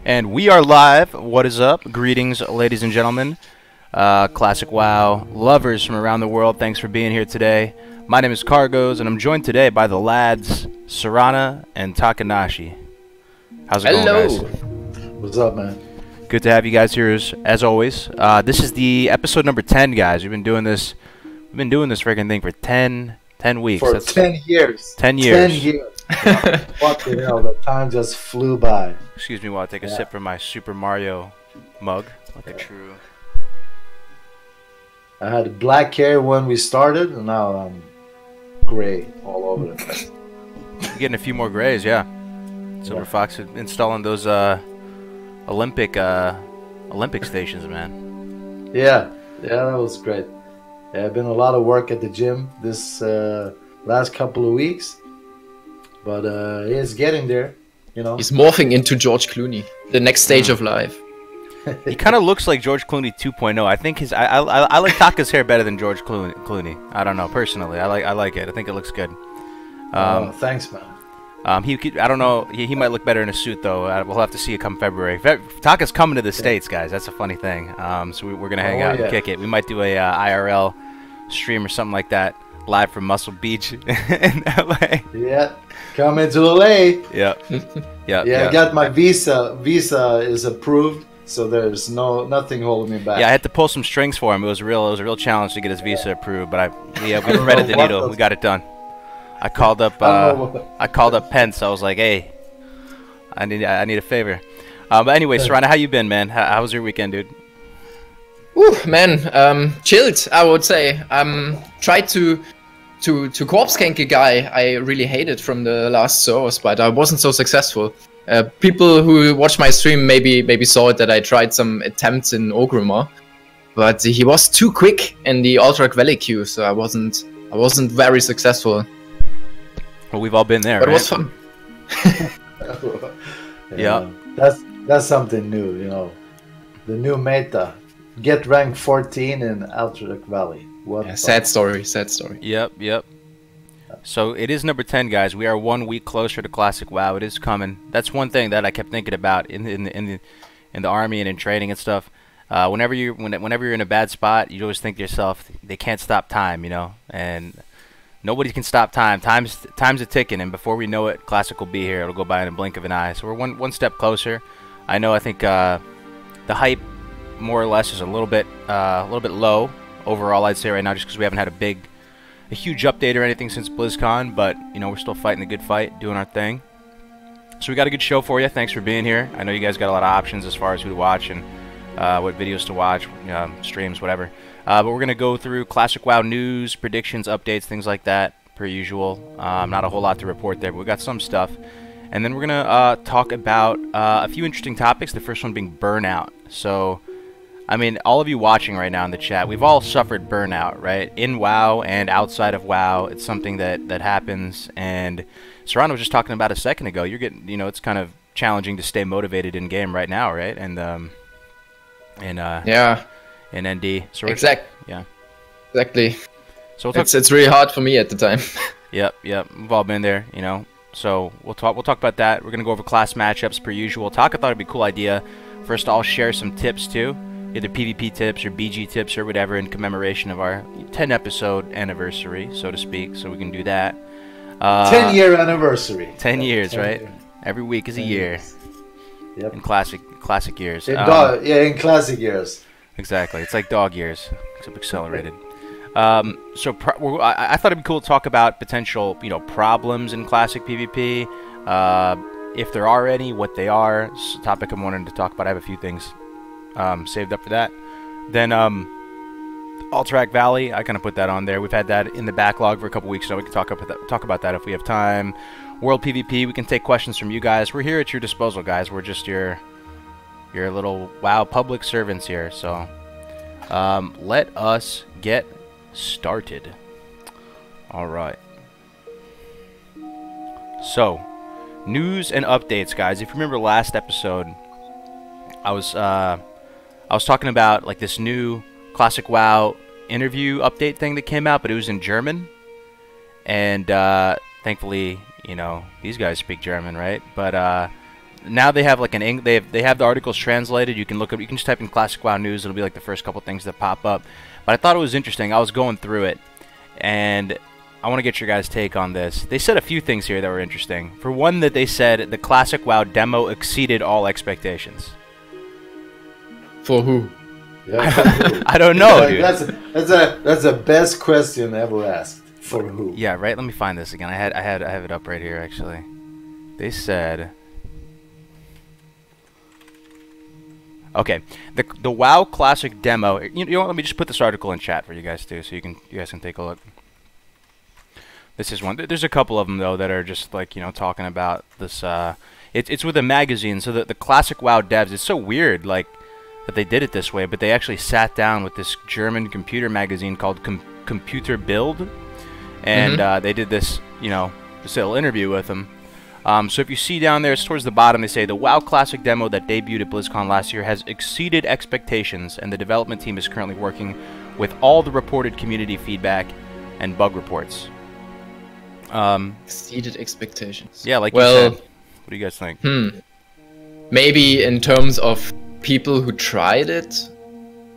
And we are live. What is up? Greetings, ladies and gentlemen. Classic WoW lovers from around the world. Thanks for being here today. My name is Kargoz, and I'm joined today by the lads Sorrana and Taka. How's it going, guys? What's up, man? Good to have you guys here as always. This is the episode number 10, guys. We've been doing this. We've been doing this freaking thing for 10 weeks. For 10 years. 10 years. 10 years. What the hell? The time just flew by. Excuse me while I take a sip from my Super Mario mug, like a true. I had black hair when we started, and now I'm gray all over the place. You're getting a few more grays, yeah. Silver Fox installing those Olympic stations, man. Yeah, that was great. Yeah, been a lot of work at the gym this last couple of weeks, but it's getting there, you know. He's morphing into George Clooney, the next stage of life. He kind of looks like George Clooney 2.0. I think I like Taka's hair better than George Clooney. I don't know, personally. I like it. I think it looks good. Thanks, man. I don't know. He might look better in a suit, though. We'll have to see it come February. Taka's coming to the States, guys. That's a funny thing. So we're gonna hang out and kick it. We might do a IRL stream or something like that, live from Muscle Beach in LA. Yeah, coming to LA. Yeah. I got my visa. Visa is approved, so there's nothing holding me back. Yeah, I had to pull some strings for him. It was a real challenge to get his visa approved, but we threaded the needle. We got it done. I called up Pence. I was like, hey, I need a favor. But anyway, Sorrana, how you been, man? How was your weekend, dude? Ooh, man, chilled, I would say. Tried to corpse gank a guy I really hated from the last servers, but I wasn't so successful. People who watched my stream maybe saw it that I tried some attempts in Orgrimmar, but he was too quick in the Alterac Valley queue, so I wasn't very successful. Well, we've all been there, but right? It was fun. Yeah. That's something new, you know. The new meta. Get rank 14 in Alterac Valley. What? Yeah, sad story. Yep. So it is number 10, guys. We are 1 week closer to Classic WoW. It is coming. That's one thing that I kept thinking about in the army and in training and stuff. Whenever you're in a bad spot, you always think to yourself, they can't stop time, you know, and nobody can stop time. Time's a ticking, and before we know it, Classic will be here. It'll go by in a blink of an eye. So we're one step closer. I think the hype, more or less, is a little bit low overall, I'd say right now, just because we haven't had a huge update or anything since BlizzCon. But you know, we're still fighting a good fight, doing our thing. So we got a good show for you. Thanks for being here. I know you guys got a lot of options as far as who to watch and what videos to watch, streams, whatever. But we're going to go through Classic WoW news, predictions, updates, things like that, per usual. Not a whole lot to report there, but we got some stuff. And then we're going to talk about a few interesting topics, the first one being Burnout. So, I mean, all of you watching right now in the chat, we've all suffered burnout, right? In WoW and outside of WoW, it's something that happens. And Sorrana was just talking about a second ago. You're getting, you know, it's kind of challenging to stay motivated in game right now, right? And yeah. In ND. So Exactly. So it's really hard for me at the time. Yep. We've all been there, you know. So we'll talk about that. We're gonna go over class matchups per usual. Taka thought it'd be a cool idea for us to all share some tips too, either PvP tips or BG tips or whatever, in commemoration of our 10 episode anniversary, so to speak. So we can do that. 10-year anniversary. 10 years, right? Every week is a year. Yep. In classic years. In classic years. Exactly. It's like dog years, except accelerated. So I thought it'd be cool to talk about potential, you know, problems in classic PvP, if there are any, what they are. It's a topic I'm wanting to talk about. I have a few things saved up for that. Then Alterac Valley, I kind of put that on there. We've had that in the backlog for a couple weeks, so we can talk about that if we have time. World PvP, we can take questions from you guys. We're here at your disposal, guys. We're just your little WoW public servants here. So let us get started. All right. So, news and updates, guys. If you remember last episode, I was talking about like this new Classic WoW interview update thing that came out, but it was in German. And thankfully, you know, these guys speak German, right? But now they have like they have the articles translated. You can look up. You can just type in Classic WoW News. It'll be like the first couple things that pop up. But I thought it was interesting. I was going through it, and I want to get your guys' take on this. They said a few things here that were interesting. For one, that they said the Classic WoW demo exceeded all expectations. For who? Yeah, I don't know, dude. That's the best question ever asked. For who? Yeah, right. Let me find this again. I have it up right here actually. They said, okay, the WoW Classic demo. You know, let me just put this article in chat for you guys too, so you guys can take a look. This is one. There's a couple of them though that are just like, you know, talking about this. It's with a magazine, so that the Classic WoW devs. It's so weird, like, that they did it this way, but they actually sat down with this German computer magazine called Computer Bild, and they did this, you know, this little interview with them. So if you see down there, it's towards the bottom, they say the WoW Classic demo that debuted at BlizzCon last year has exceeded expectations, and the development team is currently working with all the reported community feedback and bug reports. Exceeded expectations. Yeah, like you said. What do you guys think? Maybe in terms of people who tried it,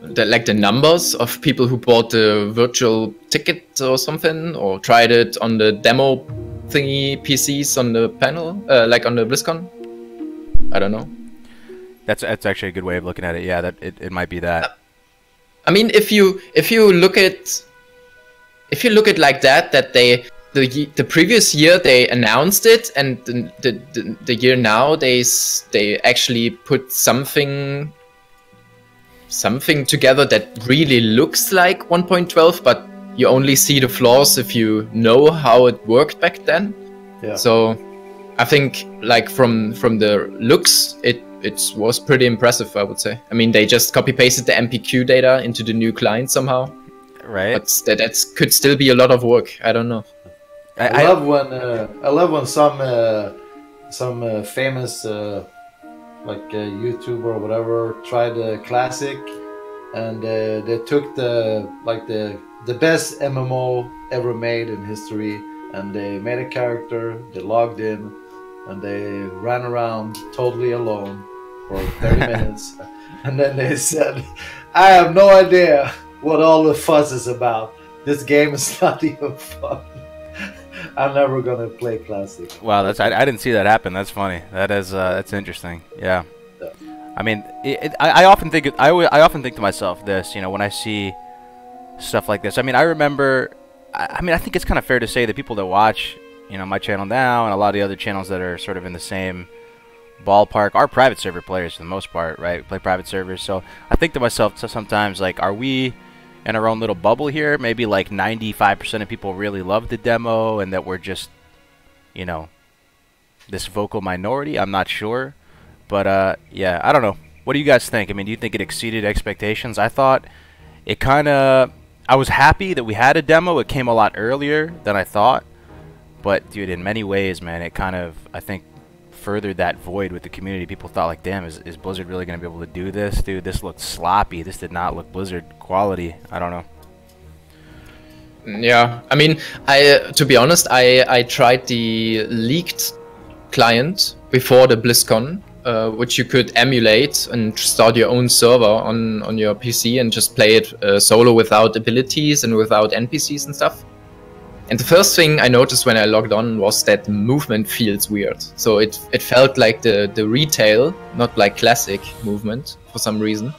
like the numbers of people who bought the virtual ticket or something, or tried it on the demo thingy PCs on the panel, like on the BlizzCon. I don't know. That's actually a good way of looking at it. Yeah, that it might be that. I mean, if you look at like that the previous year they announced it, and the year now they actually put something together that really looks like 1.12, but you only see the flaws if you know how it worked back then. Yeah. So I think, like, from the looks, it was pretty impressive, I would say. I mean, they just copy pasted the MPQ data into the new client somehow. Right. But that could still be a lot of work. I don't know. I love when some famous like YouTuber or whatever tried the classic, and they took the best MMO ever made in history, and they made a character, they logged in, and they ran around totally alone for 30 minutes, and then they said, "I have no idea what all the fuss is about. This game is not even fun. I'm never gonna play classic." Wow, I didn't see that happen. That's funny. That's interesting. Yeah. I mean, I often think to myself this, you know, when I see stuff like this. I mean, I remember. I mean, I think it's kind of fair to say that people that watch, you know, my channel now and a lot of the other channels that are sort of in the same ballpark are private server players for the most part, right? We play private servers, so I think to myself sometimes, like, are we in our own little bubble here? Maybe like 95% of people really love the demo, and that we're just, you know, this vocal minority. I'm not sure, but yeah, I don't know. What do you guys think? I mean, do you think it exceeded expectations? I thought it kind of. I was happy that we had a demo. It came a lot earlier than I thought, but dude, in many ways, man, it kind of, I think, furthered that void with the community. People thought, like, damn, is Blizzard really going to be able to do this? Dude, this looked sloppy. This did not look Blizzard quality. I don't know. Yeah, I mean, to be honest, I tried the leaked client before the BlizzCon, which you could emulate and start your own server on your PC and just play it solo without abilities and without NPCs and stuff. And the first thing I noticed when I logged on was that the movement feels weird. So it felt like the retail, not like classic movement for some reason.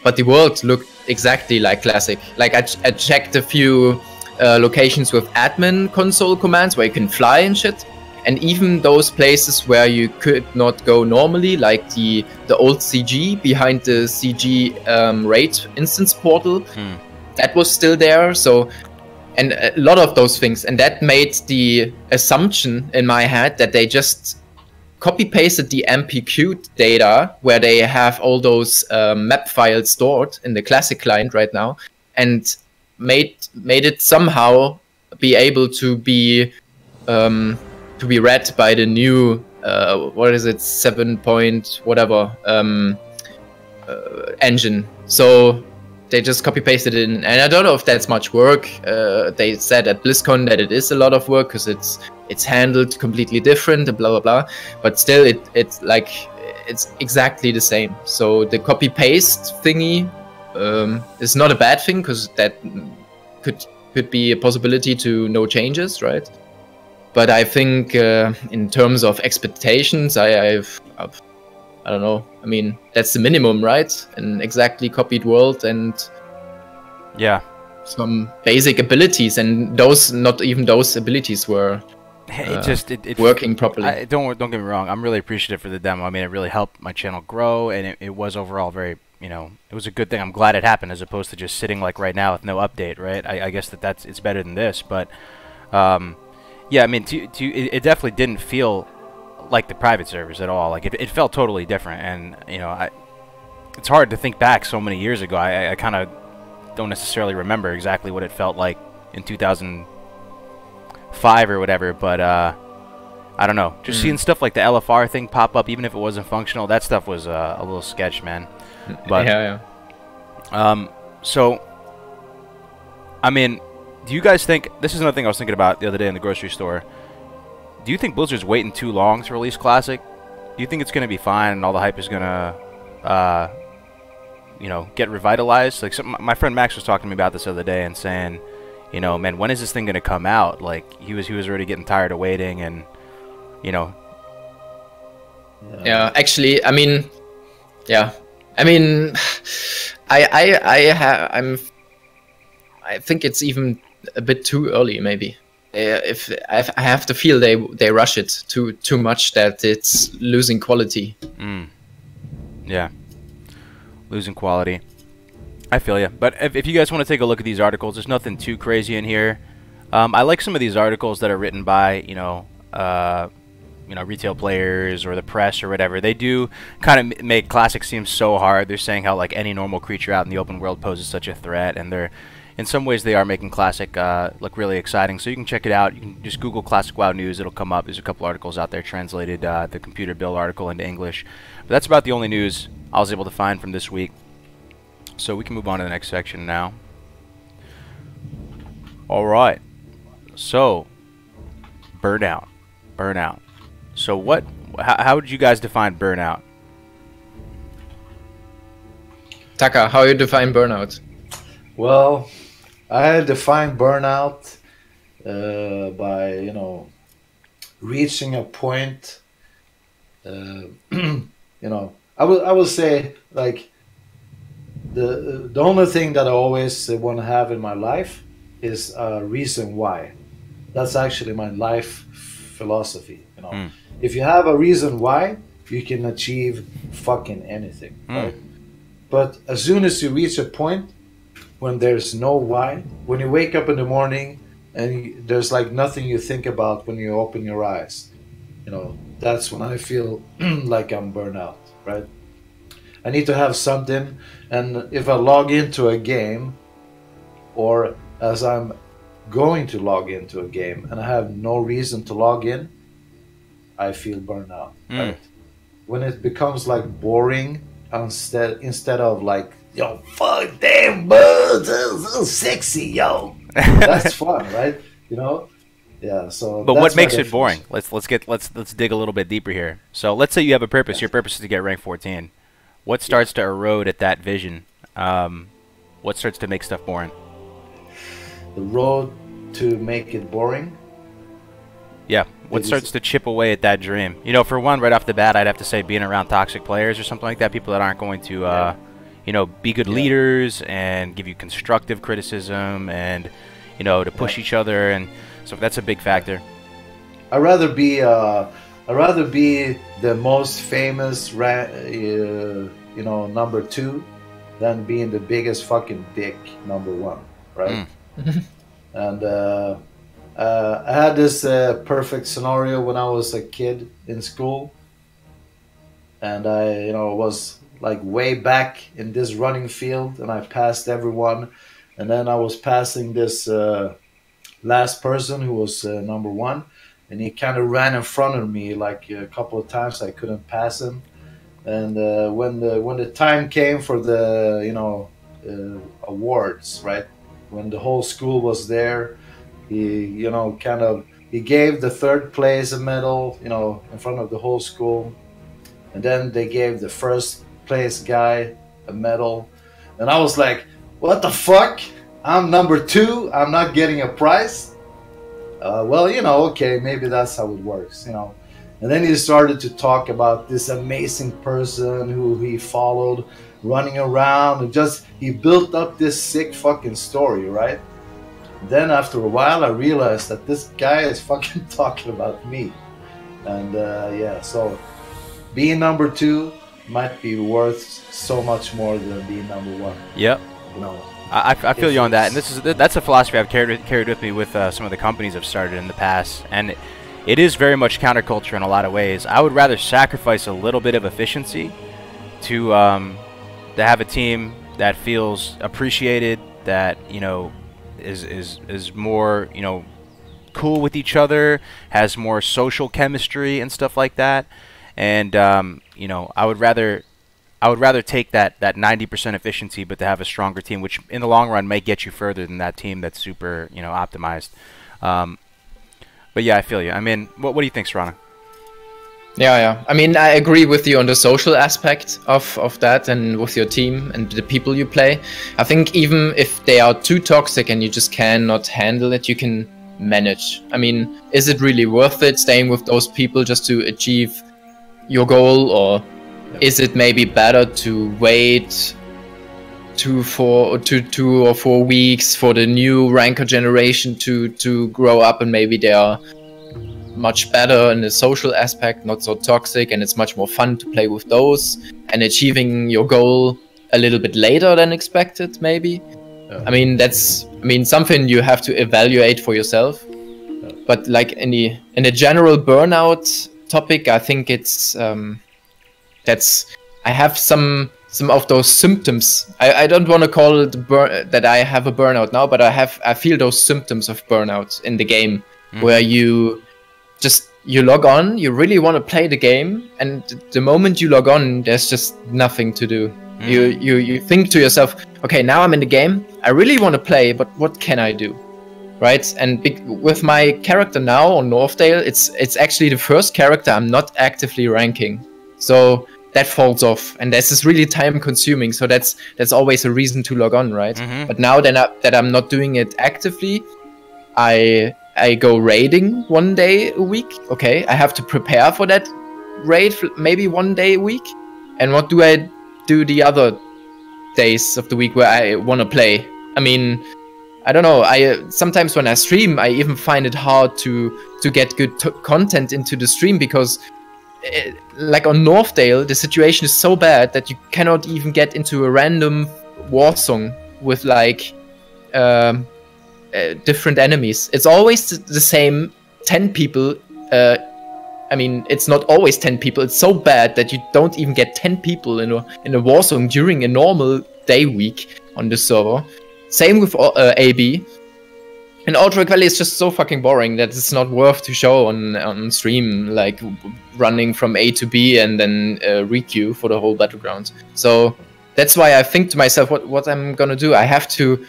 But the world looked exactly like classic. Like I checked a few locations with admin console commands where you can fly and shit. And even those places where you could not go normally, like the old CG behind the CG raid instance portal, that was still there. So, and a lot of those things, and that made the assumption in my head that they just copy-pasted the MPQ data where they have all those map files stored in the classic client right now, and made it somehow be able to be read by the new what is it, 7 point whatever engine. So they just copy pasted it in, and I don't know if that's much work. They said at BlizzCon that it is a lot of work because it's handled completely different and blah blah blah. But still, it's like it's exactly the same. So the copy paste thingy is not a bad thing, because that could be a possibility to no changes, right? But I think in terms of expectations, I don't know. I mean, that's the minimum, right? An exactly copied world and Yeah. some basic abilities, and those, not even those abilities were it working properly. Don't get me wrong. I'm really appreciative for the demo. I mean, it really helped my channel grow, and it was overall very, you know, it was a good thing. I'm glad it happened, as opposed to just sitting like right now with no update, right? I guess it's better than this, but yeah, I mean, it definitely didn't feel like the private servers at all. Like it felt totally different, and you know, it's hard to think back so many years ago. I kind of don't necessarily remember exactly what it felt like in 2005 or whatever, but I don't know. Just seeing stuff like the LFR thing pop up, even if it wasn't functional, that stuff was a little sketch, man. But yeah. So, I mean, do you guys think, this is another thing I was thinking about the other day in the grocery store, do you think Blizzard's waiting too long to release Classic? Do you think it's going to be fine and all the hype is going to, you know, get revitalized? Like, my friend Max was talking to me about this the other day and saying, you know, man, when is this thing going to come out? Like, he was already getting tired of waiting, and, you know. Yeah, actually, I mean, yeah. I mean, I think it's even a bit too early, maybe. If I have to feel they rush it too much, that it's losing quality. Yeah, losing quality. I feel you. But if you guys want to take a look at these articles, there's nothing too crazy in here. I like some of these articles that are written by retail players or the press or whatever. They do kind of make Classic seem so hard. They're saying how like any normal creature out in the open world poses such a threat, and they're, in some ways, they are making Classic look really exciting. So you can check it out. You can just Google Classic WoW News. It'll come up. There's a couple articles out there translated, the computer build article into English. But that's about the only news I was able to find from this week. So we can move on to the next section now. All right. So, Burnout. So how would you guys define Burnout? Taka, how you define Burnout? Well, I define Burnout by, you know, reaching a point. You know, I would say, like, the only thing that I always want to have in my life is a reason why. That's actually my life philosophy. You know, if you have a reason why, you can achieve fucking anything, right? But as soon as you reach a point when there's no why, when you wake up in the morning and there's like nothing you think about when you open your eyes, you know, that's when I feel like I'm burnt out, right? I need to have something, and if I log into a game, or as I'm going to log into a game and I have no reason to log in, I feel burnt out, right? When it becomes like boring instead of like, yo, fuck damn birds, so sexy, yo. That's fun, right? You know? Yeah, so but what makes it boring? Let's dig a little bit deeper here. So let's say you have a purpose. Your purpose is to get rank 14. What starts to erode at that vision? What starts to make stuff boring? The road to make it boring? Yeah. What starts to chip away at that dream? You know, for one, right off the bat, I'd have to say being around toxic players or something like that. People that aren't going to, you know, be good leaders and give you constructive criticism and, you know, to push each other. And so that's a big factor. I'd rather be the most famous, you know, number 2 than being the biggest fucking dick number 1, right? And I had this perfect scenario when I was a kid in school, and I, you know, was like way back in this running field, and I passed everyone, and then I was passing this last person who was number 1, and he kind of ran in front of me like a couple of times. I couldn't pass him, and when the time came for the, you know, awards, right, when the whole school was there, he, you know, he gave the 3rd place a medal, you know, in front of the whole school, and then they gave the first place guy a medal, and I was like, what the fuck? I'm number 2, I'm not getting a prize? Well, you know, okay, maybe that's how it works, you know. And then he started to talk about this amazing person who he followed running around, and just he built up this sick fucking story, right? Then after a while I realized that this guy is fucking talking about me. And yeah, so being number 2 might be worth so much more than being number 1. Yep. You know, I feel you on that, and that's a philosophy I've carried with me with some of the companies I've started in the past, and it is very much counterculture in a lot of ways. I would rather sacrifice a little bit of efficiency to have a team that feels appreciated, that, you know, is more, you know, cool with each other, has more social chemistry and stuff like that. And you know, I would rather take that 90% efficiency, but to have a stronger team, which in the long run may get you further than that team that's super, you know, optimized. But yeah, I feel you. I mean, what do you think, Sorrana? Yeah. I mean, I agree with you on the social aspect of that, and with your team and the people you play. I think even if they are too toxic and you just cannot handle it, you can manage. I mean, is it really worth it staying with those people just to achieve your goal, or is it maybe better to wait 2 or 4 weeks for the new ranker generation to grow up, and maybe they are much better in the social aspect, not so toxic, and it's much more fun to play with those, and achieving your goal a little bit later than expected, maybe. I mean, that's something you have to evaluate for yourself. But like in the general burnout topic, I think it's I have some of those symptoms. I don't want to call it that I have a burnout now, but I feel those symptoms of burnout in the game, where you log on, you really want to play the game, and the moment you log on, there's just nothing to do. You think to yourself, okay, now I'm in the game, I really want to play, but what can I do? Right? And with my character now on Northdale, it's actually the first character I'm not actively ranking. So that falls off, and this is really time consuming, so that's always a reason to log on, right? But now that I'm not doing it actively, I go raiding 1 day a week. Okay, I have to prepare for that raid maybe 1 day a week. And what do I do the other days of the week where I want to play? I mean, I don't know. Sometimes when I stream, I even find it hard to get good content into the stream, because like on Northdale, the situation is so bad that you cannot even get into a random Warsong with like different enemies. It's always the same 10 people. I mean, it's not always 10 people. It's so bad that you don't even get 10 people in a Warsong during a normal day week on the server. Same with AB. And Outbreak Valley is just so fucking boring that it's not worth to show on stream, like running from A to B and then requeue for the whole battleground. So that's why I think to myself, what I'm gonna do. I have to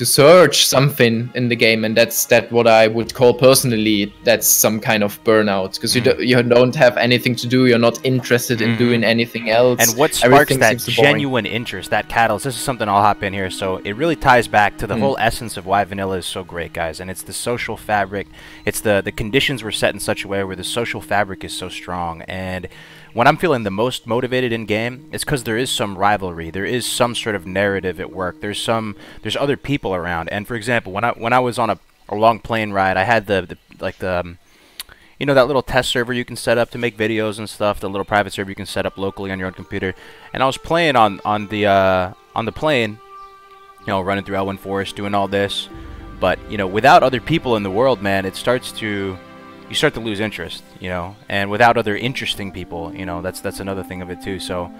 search something in the game, and that's what I would call personally, that's some kind of burnout, because you don't have anything to do, you're not interested in doing anything else. And what sparks that genuine interest, that catalyst, this is something I'll hop in here, so it really ties back to the whole essence of why vanilla is so great, guys, and it's the social fabric. It's the conditions were set in such a way where the social fabric is so strong, and when I'm feeling the most motivated in game, it's because there is some rivalry, there is some sort of narrative at work, there's other people around. And for example, when I was on a long plane ride, I had the you know, that little test server you can set up to make videos and stuff, the little private server you can set up locally on your own computer, and I was playing on the plane, you know, running through Elwyn Forest, doing all this, but you know, without other people in the world, man, you start to lose interest, you know, and without other interesting people, you know, that's another thing of it too. So,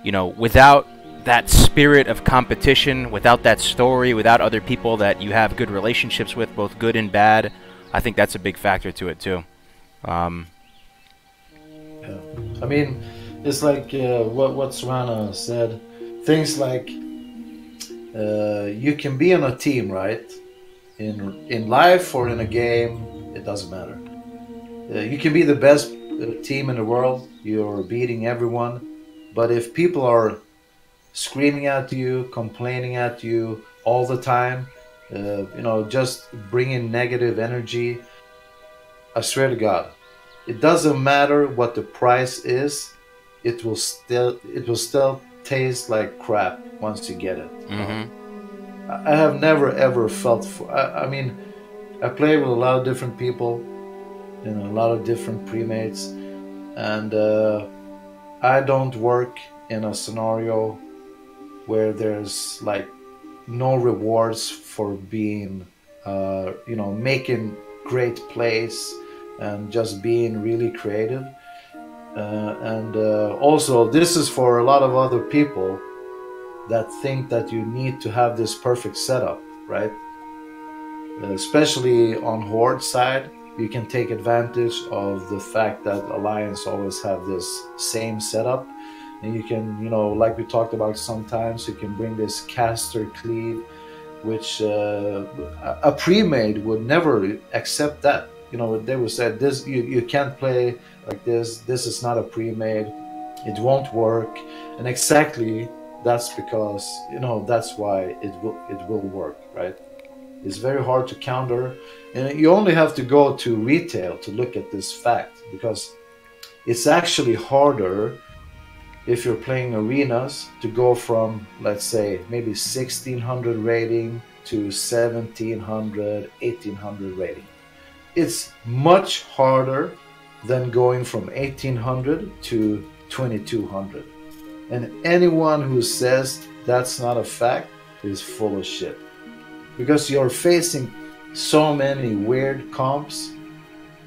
you know, without that spirit of competition, without that story, without other people that you have good relationships with, both good and bad, I think that's a big factor to it too. Yeah. I mean, it's like what Sorrana said. Things like you can be on a team, right? In life or in a game, it doesn't matter. You can be the best team in the world. You're beating everyone. But if people are screaming at you, complaining at you all the time, you know, just bringing negative energy, I swear to God, it doesn't matter what the price is. It will still taste like crap once you get it. I have never ever felt. I mean, I play with a lot of different people, you know, a lot of different premates, and I don't work in a scenario where there's like no rewards for being, you know, making great plays and just being really creative. And also, this is for a lot of other people that think that you need to have this perfect setup, right? Especially on Horde side, you can take advantage of the fact that Alliance always have this same setup, and you can, you know, like we talked about sometimes, you can bring this caster cleave, which a pre-made would never accept that. You know, they would say this, you can't play like this. This is not a pre-made. It won't work, and exactly that's because, you know, that's why it will work, right? It's very hard to counter, and you only have to go to retail to look at this fact, because it's actually harder if you're playing arenas to go from, let's say, maybe 1600 rating to 1700, 1800 rating. It's much harder than going from 1800 to 2200. And anyone who says that's not a fact is full of shit. Because you're facing so many weird comps,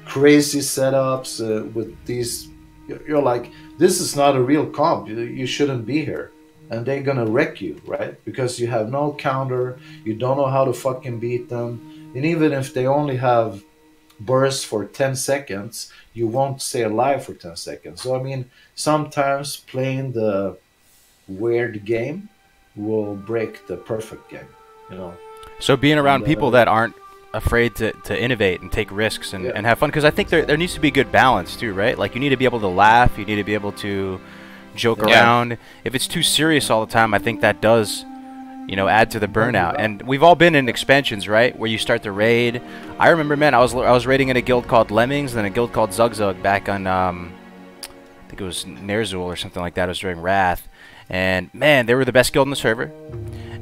crazy setups with these. You're like, this is not a real comp. You shouldn't be here. And they're gonna wreck you, right? Because you have no counter. You don't know how to fucking beat them. And even if they only have bursts for 10 seconds, you won't stay alive for 10 seconds. So I mean, sometimes playing the weird game will break the perfect game, you know. So being around people that aren't afraid to innovate and take risks and have fun, because I think there needs to be good balance too, right? Like, you need to be able to laugh, you need to be able to joke around. If it's too serious all the time, I think that does, you know, add to the burnout. And we've all been in expansions, right, where you start to raid. I remember, man, I was raiding in a guild called Lemmings and a guild called Zugzug back on I think it was Nerzul or something like that. It was during Wrath, and man, they were the best guild in the server.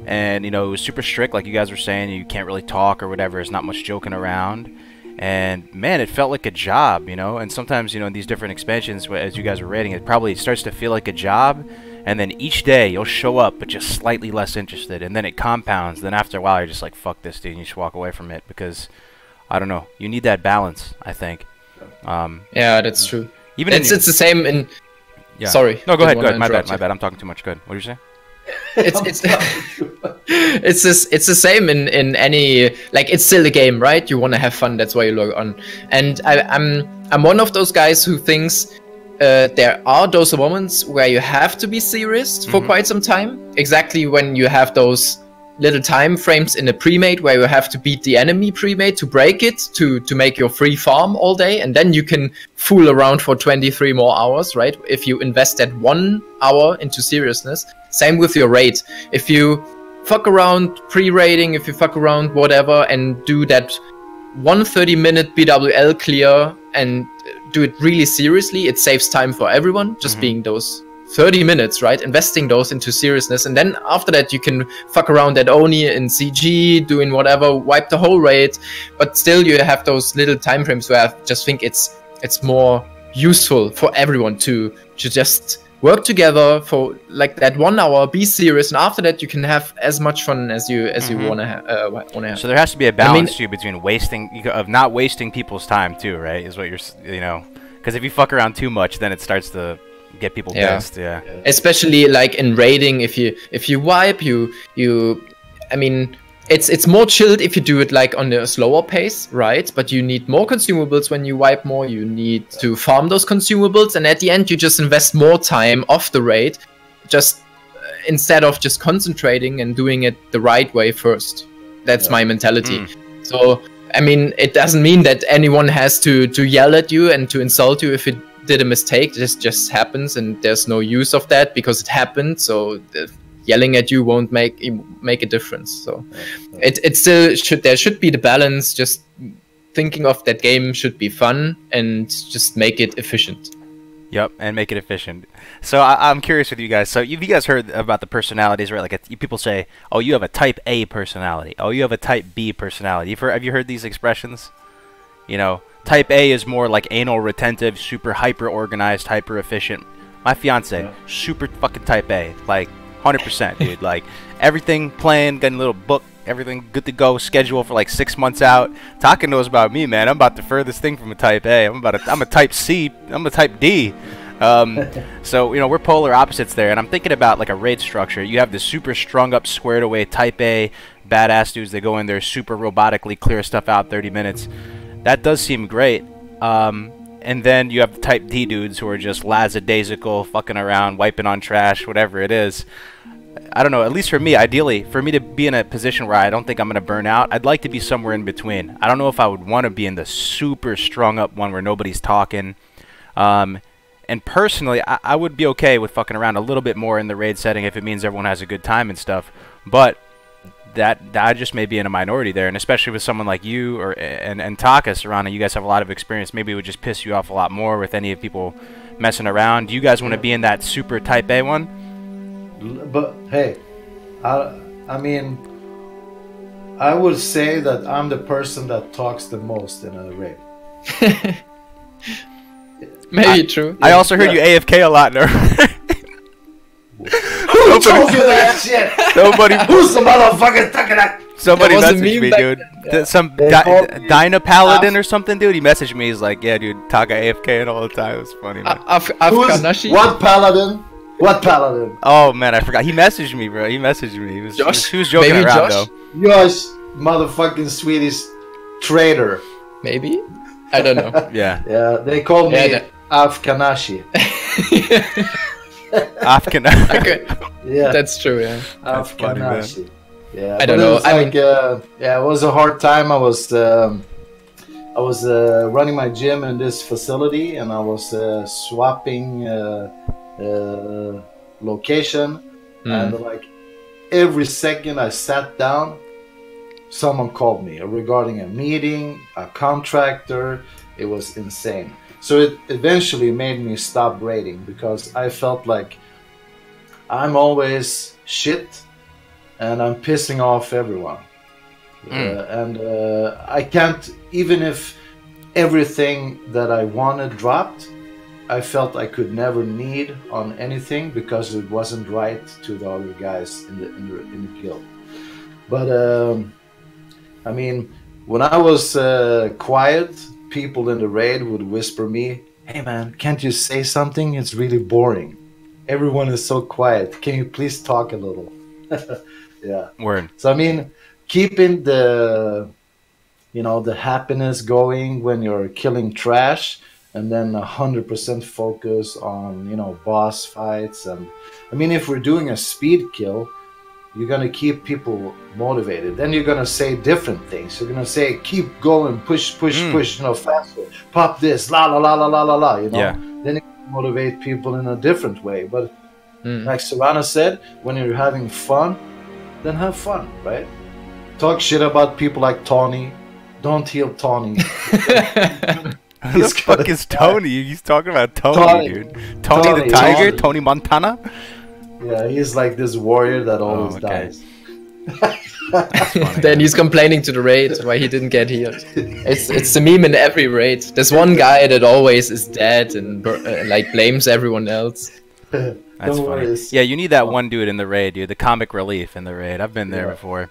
And, you know, it was super strict, like you guys were saying. You can't really talk or whatever. There's not much joking around. And, man, it felt like a job, you know. And sometimes, you know, in these different expansions, as you guys were raiding, it probably starts to feel like a job. And then each day, you'll show up, but just slightly less interested. And then it compounds. Then after a while, you're just like, fuck this, dude. And you just walk away from it because, I don't know. You need that balance, I think. Yeah, that's true. Even it's the same in... Yeah. Sorry. No, go ahead. My bad. I'm talking too much. Good. What did you say? It's the same in any, like, it's still a game, right? You want to have fun, that's why you log on. And I'm one of those guys who thinks there are those moments where you have to be serious for quite some time. Exactly when you have those little time frames in a pre-made where you have to beat the enemy pre-made to break it, to make your free farm all day, and then you can fool around for 23 more hours, right? If you invest that 1 hour into seriousness. Same with your raid. If you fuck around pre-raiding, if you fuck around whatever and do that 130-minute BWL clear and do it really seriously, it saves time for everyone, just being those 30 minutes, right? Investing those into seriousness, and then after that you can fuck around at Oni in CG, doing whatever, wipe the whole raid, but still you have those little time frames where I just think it's more useful for everyone to just work together for like that 1 hour, be serious, and after that you can have as much fun as you want to have. So there has to be a balance too between not wasting people's time too, right? Is what you know, because if you fuck around too much, then it starts to get people pissed. Yeah. Especially like in raiding, if you wipe, I mean, it's more chilled if you do it like on a slower pace, right? But you need more consumables when you wipe more. You need to farm those consumables, and at the end you just invest more time off the raid, just instead of just concentrating and doing it the right way first. That's my mentality. So I mean, it doesn't mean that anyone has to yell at you and to insult you if you did a mistake. This just happens, and there's no use of that because it happened. So yelling at you won't make a difference. So it still should, there should be the balance. Just thinking of that game should be fun and just make it efficient. Yep, and make it efficient. So I'm curious with you guys. So have you guys heard about the personalities, right? Like people say, "Oh, you have a Type A personality. Oh, you have a Type B personality." Have you heard these expressions? You know, Type A is more like anal retentive, super hyper organized, hyper efficient. My fiance, super fucking Type A, like 100%, dude. Like everything planned, got a little book, everything good to go, schedule for like 6 months out. Taka knows about me, man. I'm about the furthest thing from a Type A. I'm a Type C. I'm a Type D. So you know, we're polar opposites there, and I'm thinking about like a raid structure. You have the super strung up, squared away Type A badass dudes that go in there, super robotically clear stuff out 30 minutes. That does seem great. And then you have the Type D dudes who are just lackadaisical, fucking around, wiping on trash, whatever it is. I don't know, at least for me, ideally, for me to be in a position where I don't think I'm going to burn out, I'd like to be somewhere in between. I don't know if I would want to be in the super strung up one where nobody's talking. And personally, I would be okay with fucking around a little bit more in the raid setting if it means everyone has a good time and stuff. But that just may be in a minority there, and especially with someone like you and Taka, Sorrana, you guys have a lot of experience. Maybe it would just piss you off a lot more with any of people messing around. Do you guys want to be in that super Type A one? But hey, I mean, I would say that I'm the person that talks the most in a raid. Maybe true. I also heard you AFK a lot. Who told you that shit? Nobody. Who's the motherfucker talking that? Somebody There was a messaged me, meme dude. yeah. Some Dyna Paladin or something, dude. He messaged me. He's like, "Yeah, dude, Taka AFK all the time." It was funny, man. What Paladin? What Paladin? Oh man, I forgot. He messaged me, bro. He messaged me. He was joking Maybe around Josh? though. Josh, motherfucking Swedish traitor. Maybe? I don't know. Yeah. Yeah, they call me Afkanashi. Afghan. Okay. Yeah, That's true, yeah. Afkanashi. Yeah, I don't know. Yeah, it was a hard time. I was running my gym in this facility, and I was swapping location, and like every second I sat down, someone called me regarding a meeting, a contractor. It was insane. So it eventually made me stop raiding because I felt like I'm always shit and I'm pissing off everyone. I can't, even if everything that I wanted dropped, I felt I could never need on anything because it wasn't right to the other guys in the guild. But I mean, when I was quiet, people in the raid would whisper me, "Hey man, can't you say something? It's really boring. Everyone is so quiet. Can you please talk a little?" Yeah. Word. So I mean, keeping the, you know, the happiness going when you're killing trash, and then 100% focus on, you know, boss fights. And I mean, if we're doing a speed kill, you're gonna keep people motivated. Then you're gonna say different things. You're gonna say, "Keep going, push, you know, faster, pop this, la la la la la la la," you know. Yeah. Then you motivate people in a different way. But like Sorrana said, when you're having fun, then have fun, right? Talk shit about people like Tony. Don't heal Tony. Who the fuck is Tony? He's talking about Tony, dude. Tony the Tiger? Tony Montana? Yeah, he's like this warrior that always dies. Then he's complaining to the raid why he didn't get healed. It's the meme in every raid. There's one guy that always is dead and like blames everyone else. That's funny. Yeah, you need that one dude in the raid, dude. The comic relief in the raid. I've been there before.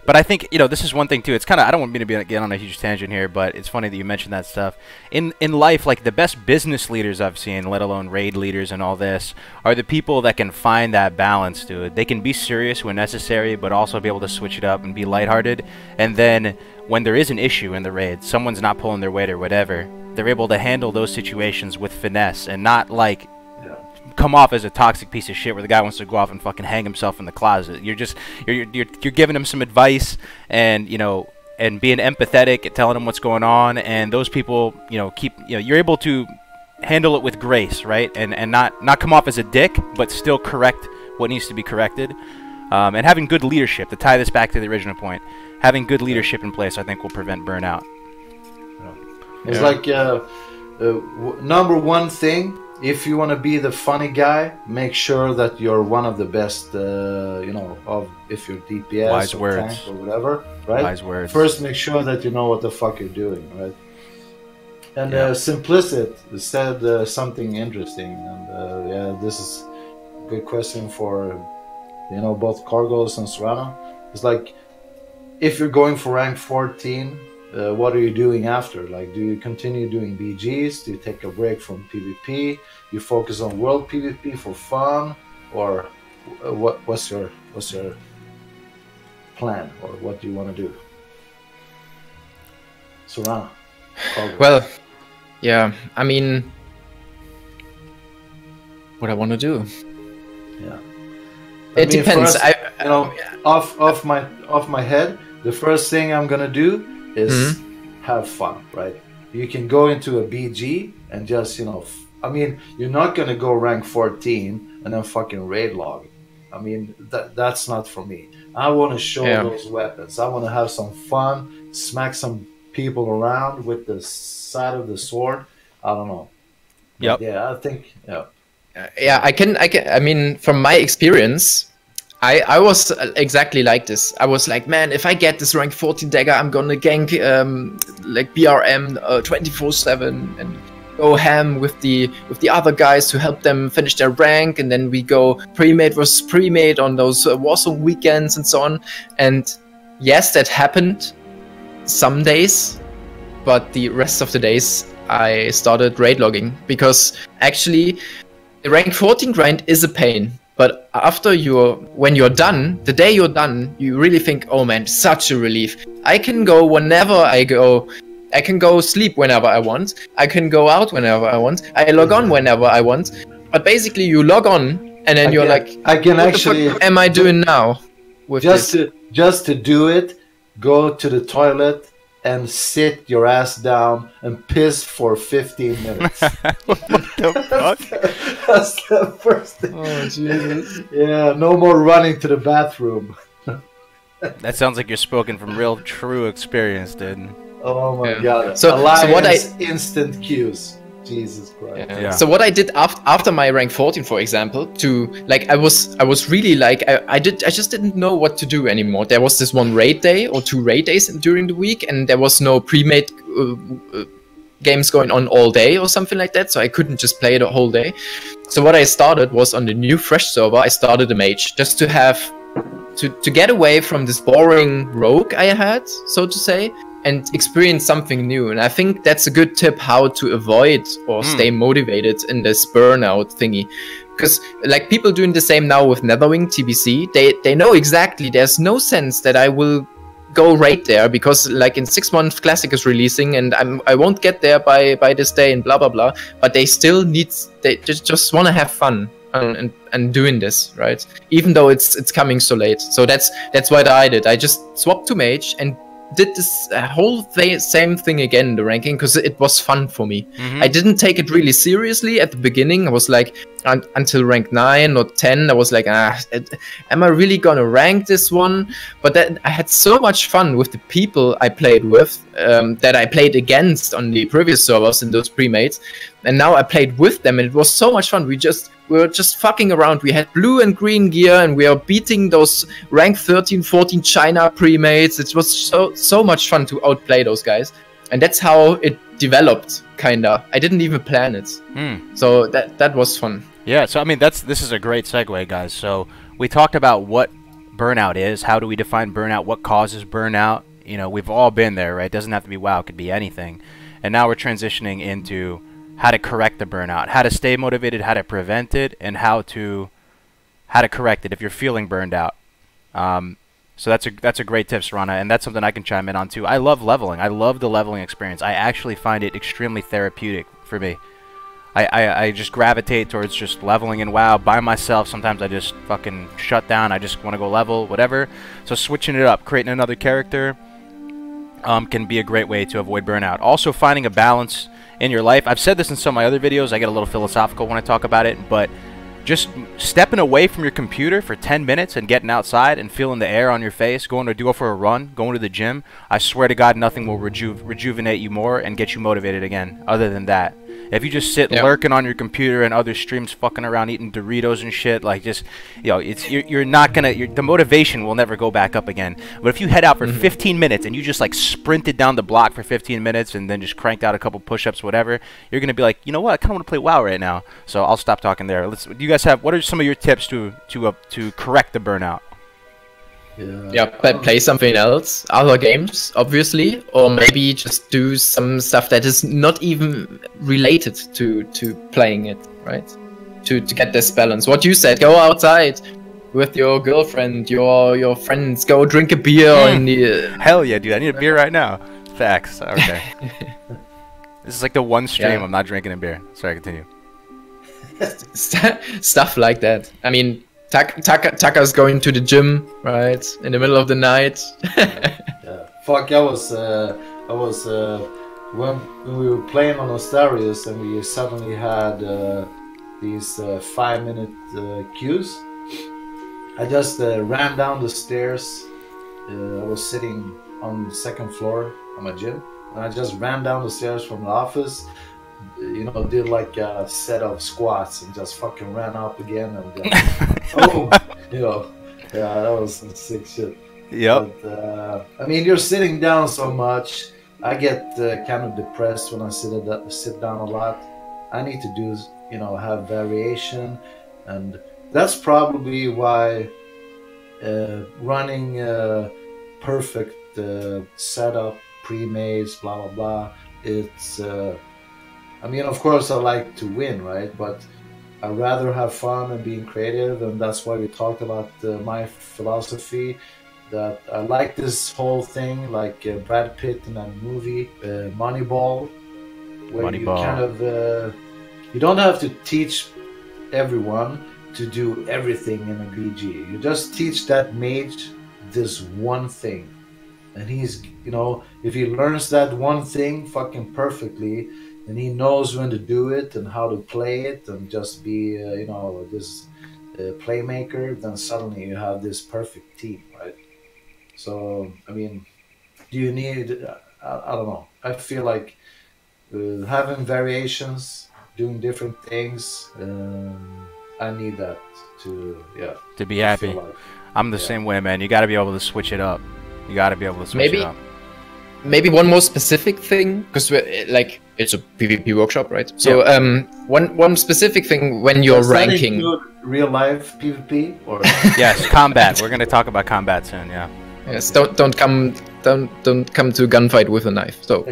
But I think, you know, this is one thing too. It's kind of, I don't want me to get on a huge tangent here, but it's funny that you mentioned that stuff. In life, like the best business leaders I've seen, let alone raid leaders and all this, are the people that can find that balance, dude. They can be serious when necessary, but also be able to switch it up and be lighthearted. And then when there is an issue in the raid, someone's not pulling their weight or whatever, they're able to handle those situations with finesse and not like come off as a toxic piece of shit where the guy wants to go off and fucking hang himself in the closet. You're just you're giving him some advice, and you know, and being empathetic and telling him what's going on, and those people, you know, keep, you know, you're able to handle it with grace, right? And not come off as a dick, but still correct what needs to be corrected. And having good leadership, to tie this back to the original point, having good leadership in place, I think, will prevent burnout. It's like number one thing, if you want to be the funny guy, make sure that you're one of the best, you know, of if you're DPS Wise or words. tank or whatever, right? Wise words. First, make sure that you know what the fuck you're doing, right? And Yeah. Simplicit said something interesting, and yeah, this is a good question for, you know, both Kargoz and Sorrana. It's like, if you're going for rank 14, what are you doing after? Like, do you continue doing BGs? Do you take a break from PvP? You focus on world PvP for fun, or what's your plan, or what do you want to do? Sorrana. Kargoz. Well, yeah, I mean, what I want to do. Yeah. It depends. First, you know, off my head, the first thing I'm gonna do is have fun, right? You can go into a BG and just, you know, I mean, you're not gonna go rank 14 and then fucking raid log. I mean, that's not for me. I want to show those weapons. I want to have some fun, smack some people around with the side of the sword. I don't know. Yep. Yeah, I think. Yeah. Yeah, I can. I mean, from my experience, I was exactly like this. I was like, man, if I get this rank 14 dagger, I'm gonna gank like BRM 24/7 and go ham with the other guys to help them finish their rank, and then we go pre-made versus pre-made on those Warsong weekends and so on. And yes, that happened some days, but the rest of the days I started raid logging, because actually the rank 14 grind is a pain, but after when you're done, the day you're done, you really think, oh man, such a relief. I can go whenever I go. I can go sleep whenever I want. I can go out whenever I want. I log on whenever I want. But basically, you log on, and then you're like, I can what actually. the fuck am I doing now? With just this? to do it, go to the toilet and sit your ass down and piss for 15 minutes. What the fuck? That's the first thing. Oh Jesus! Yeah, no more running to the bathroom. That sounds like you're spoken from real, true experience, dude. Oh my Yeah. god. So what instant cues. Jesus Christ. Yeah. Yeah. So what I did after my rank 14, for example, to like I was really like I just didn't know what to do anymore. There was this one raid day or two raid days during the week, and there was no pre-made games going on all day or something like that. So I couldn't just play the whole day. So what I started was on the new fresh server. I started a mage just to have to get away from this boring rogue I had, so to say, and experience something new. And I think that's a good tip how to avoid or stay motivated in this burnout thingy. Because like people doing the same now with Netherwing TBC, they know exactly there's no sense that I will go right there, because like in 6 months Classic is releasing and I won't get there by this day and blah blah blah. But they still they just want to have fun and doing this, right? Even though it's coming so late. So that's what I did. I just swapped to mage and did this whole same thing again in the ranking, because it was fun for me. I didn't take it really seriously at the beginning. I was like, until rank 9 or 10, I was like, am I really gonna rank this one? But then I had so much fun with the people I played with, that I played against on the previous servers in those pre-mates, and now I played with them, and it was so much fun. We were just fucking around. We had blue and green gear, and we are beating those rank 13, 14 China pre-mates. It was so much fun to outplay those guys, and that's how it developed, kinda. I didn't even plan it, so that was fun. Yeah, so I mean this is a great segue, guys. So we talked about what burnout is. How do we define burnout? What causes burnout? You know, we've all been there, right? It doesn't have to be WoW, it could be anything. And now we're transitioning into how to correct the burnout, how to stay motivated, how to prevent it, and how to correct it if you're feeling burned out. So that's a great tip, Sorrana, and that's something I can chime in on too. I love leveling. I love the leveling experience. I actually find it extremely therapeutic for me. I just gravitate towards just leveling in WoW by myself. Sometimes I just fucking shut down. I just want to go level, whatever. So switching it up, creating another character, can be a great way to avoid burnout. Also finding a balance in your life. I've said this in some of my other videos. I get a little philosophical when I talk about it, but just stepping away from your computer for 10 minutes and getting outside and feeling the air on your face, going to go for a run, going to the gym, I swear to God, nothing will rejuvenate you more and get you motivated again other than that. If you just sit lurking on your computer and other streams fucking around eating Doritos and shit, like just, you know, you're not gonna, the motivation will never go back up again. But if you head out for 15 minutes and you just like sprinted down the block for 15 minutes and then just cranked out a couple push-ups, whatever, you're gonna be like, you know what, I kind of want to play WoW right now. So I'll stop talking there. Do you guys have, what are some of your tips to correct the burnout? Yeah, but play something else, other games, obviously, or maybe just do some stuff that is not even related to playing it, right? To get this balance. What you said, go outside with your girlfriend, your friends, go drink a beer. Hell yeah, dude! I need a beer right now. Facts. Okay. This is like the one stream I'm not drinking a beer. Sorry, continue. Stuff like that. I mean, Taka's going to the gym, right, in the middle of the night. Yeah. Fuck, I was when we were playing on Ostarius and we suddenly had these 5-minute queues. I just ran down the stairs. I was sitting on the second floor of my gym, and I just ran down the stairs from the office. You know, did like a set of squats and just fucking ran up again and boom, you know, yeah, that was some sick shit. Yep. But, I mean, you're sitting down so much. I get kind of depressed when I sit down a lot. I need to do, you know, have variation, and that's probably why running perfect setup, pre-maze, blah blah blah. It's I mean, of course, I like to win, right? But I'd rather have fun and being creative, and that's why we talked about my philosophy. That I like this whole thing, like Brad Pitt in that movie, Moneyball, where you kind of you don't have to teach everyone to do everything in a BG. You just teach that mage this one thing, and he's, you know, if he learns that one thing fucking perfectly, and he knows when to do it and how to play it and just be, you know, this playmaker, then suddenly you have this perfect team, right? So, I mean, do you need, I don't know. I feel like having variations, doing different things, I need that to be happy. Like, I'm the same way, man. You got to be able to switch it up. You got to be able to switch it up. Maybe one more specific thing, because like it's a PvP workshop, right? So one specific thing when you're ranking. Real life PvP or yes, combat. We're gonna talk about combat soon. Yeah. Yes. Don't come to gunfight with a knife. So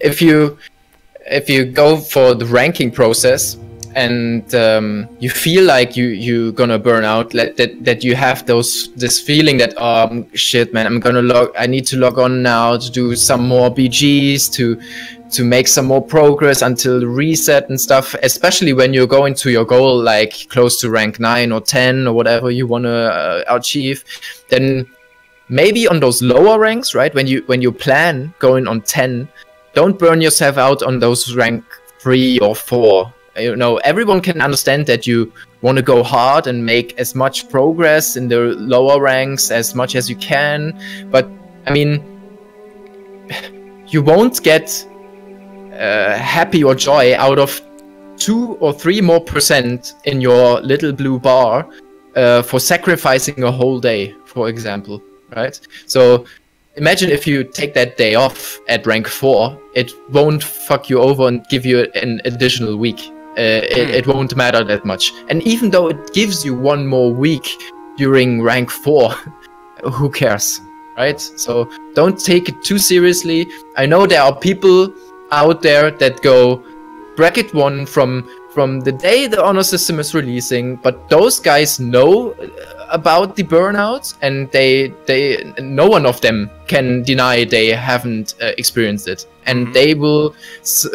if you go for the ranking process and you feel like you're gonna burn out, that you have this feeling that shit, man, I need to log on now to do some more BGs to make some more progress until the reset and stuff, especially when you're going to your goal like close to rank 9 or 10 or whatever you want to achieve. Then maybe on those lower ranks, right, when you plan going on 10, don't burn yourself out on those rank 3 or 4. You know, everyone can understand that you want to go hard and make as much progress in the lower ranks as much as you can, but I mean, you won't get happy or joy out of 2 or 3 more % in your little blue bar for sacrificing a whole day, for example, right? So imagine if you take that day off at rank 4, it won't fuck you over and give you an additional week. It won't matter that much. And even though it gives you 1 more week during rank 4, who cares, right? So don't take it too seriously. I know there are people out there that go bracket 1 from the day the honor system is releasing, but those guys know about the burnout, and they no one of them can deny they haven't experienced it, and they will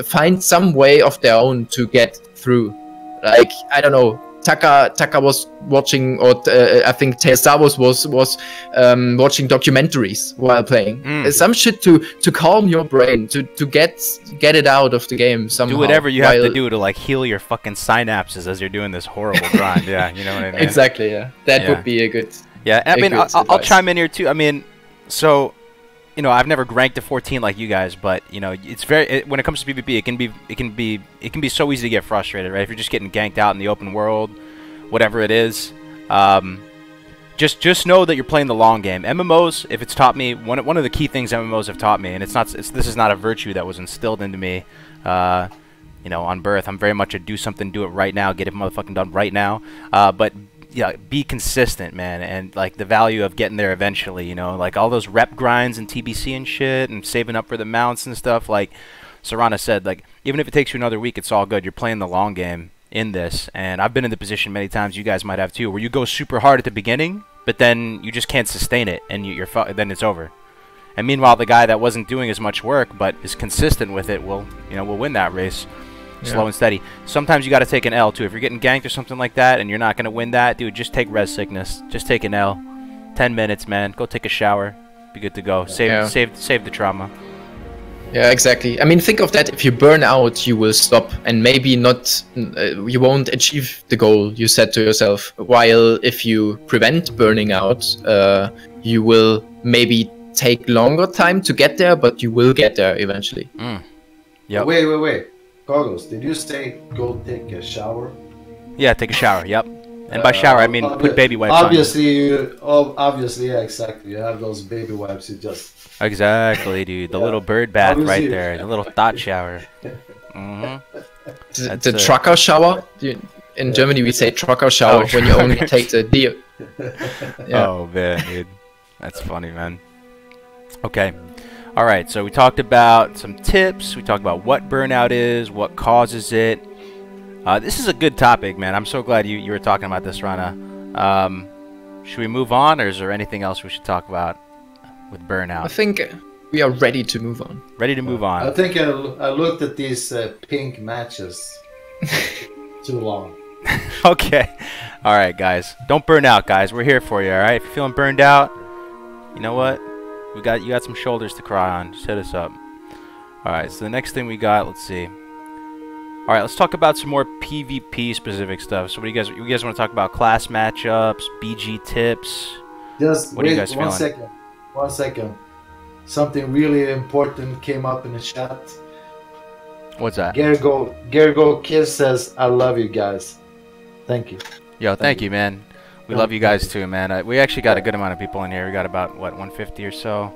find some way of their own to get through. Like, I don't know, Taka was watching, or I think Star Wars was watching documentaries while playing. Some shit to calm your brain, to get it out of the game somehow. Do whatever you have to do to like heal your fucking synapses as you're doing this horrible grind. Yeah, you know what I mean. Exactly. Yeah, that would be a good. Yeah, I mean, I'll chime in here too. I mean, so. You know, I've never ranked to 14 like you guys, but you know, it's when it comes to PvP, it can be so easy to get frustrated, right? If you're just getting ganked out in the open world, whatever it is, just know that you're playing the long game. MMOs, if it's taught me one of the key things MMOs have taught me, and this is not a virtue that was instilled into me, you know, on birth. I'm very much a do something, do it right now, get it motherfucking done right now. But yeah, be consistent, man, and like the value of getting there eventually, you know, like all those rep grinds and TBC and shit and saving up for the mounts and stuff, like Sorrana said, like even if it takes you another week, it's all good. You're playing the long game in this, and I've been in the position many times, you guys might have too, where you go super hard at the beginning, but then you just can't sustain it, and then it's over. And meanwhile, the guy that wasn't doing as much work but is consistent with it will win that race. Slow and steady. Sometimes you got to take an L too. If you're getting ganked or something like that and you're not going to win that, dude, just take res sickness. Just take an L. 10 minutes, man. Go take a shower. Be good to go. Save the trauma. Yeah, exactly. I mean, think of that. If you burn out, you will stop and maybe not. You won't achieve the goal you set to yourself. While if you prevent burning out, you will maybe take longer time to get there, but you will get there eventually. Yeah. Wait. Kargoz, did you say go take a shower? Yeah, take a shower. Yep. And by shower, I mean put baby wipes obviously, on. Obviously, yeah, exactly. You have those baby wipes. You just exactly, dude. The little bird bath right there. The little thought shower. The trucker shower. In Germany, we say trucker shower when you only take the deal. Oh man, dude, that's funny, man. Okay. All right, so we talked about some tips. We talked about what burnout is, what causes it. This is a good topic, man. I'm so glad you were talking about this, Rana. Should we move on, or is there anything else we should talk about with burnout? I think we are ready to move on. Ready to move on. I think I looked at these pink matches. Too long. Okay. All right, guys. Don't burn out, guys. We're here for you, all right? If you're feeling burned out, you know what? You got some shoulders to cry on. Just hit us up. Alright, so the next thing we got, let's see. Alright, let's talk about some more PvP specific stuff. So what do you guys want to talk about? Class matchups, BG tips? Just what wait, are you guys feeling? 1 second. 1 second. Something really important came up in the chat. What's that? Gergo Kiss says, I love you guys. Thank you. Yo, thank you, man. We love you guys too, man. We actually got a good amount of people in here. We got about, what, 150 or so?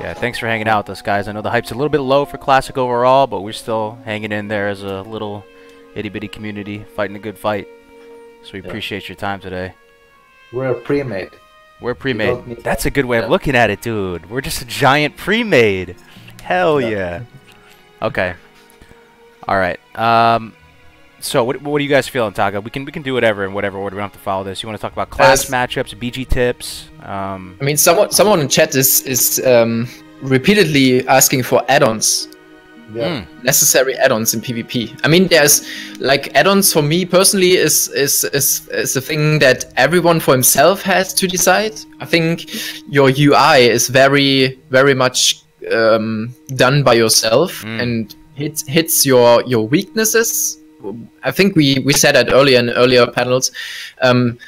Yeah, thanks for hanging out with us, guys. I know the hype's a little bit low for Classic overall, but we're still hanging in there as a little itty-bitty community, fighting a good fight. So we appreciate your time today. We're a pre-made. We're pre-made. That's a good way of looking at it, dude. We're just a giant pre-made. Hell yeah. Okay. All right. So what are you guys feeling, Taka? We can do whatever in whatever order. We don't have to follow this. You want to talk about class matchups, BG tips? I mean, someone in chat is repeatedly asking for add-ons. Yeah. Necessary add-ons in PvP. I mean, there's like add-ons for me personally is a thing that everyone for himself has to decide. I think your UI is very much done by yourself and hits your weaknesses. I think we said that earlier in earlier panels.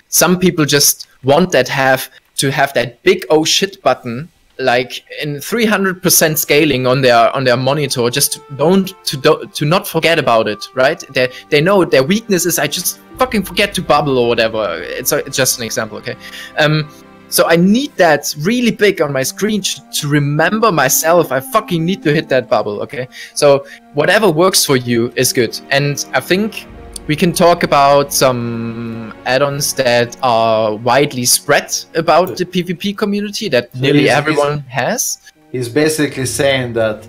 Some people just want to have that big oh shit button, like in 300% scaling on their monitor, just to not forget about it, right? They know their weakness is I just fucking forget to bubble or whatever. It's just an example, okay? So I need that really big on my screen to remember myself. I fucking need to hit that bubble, okay? So whatever works for you is good. And I think we can talk about some add-ons that are widely spread about the PvP community that nearly everyone has. He's basically saying that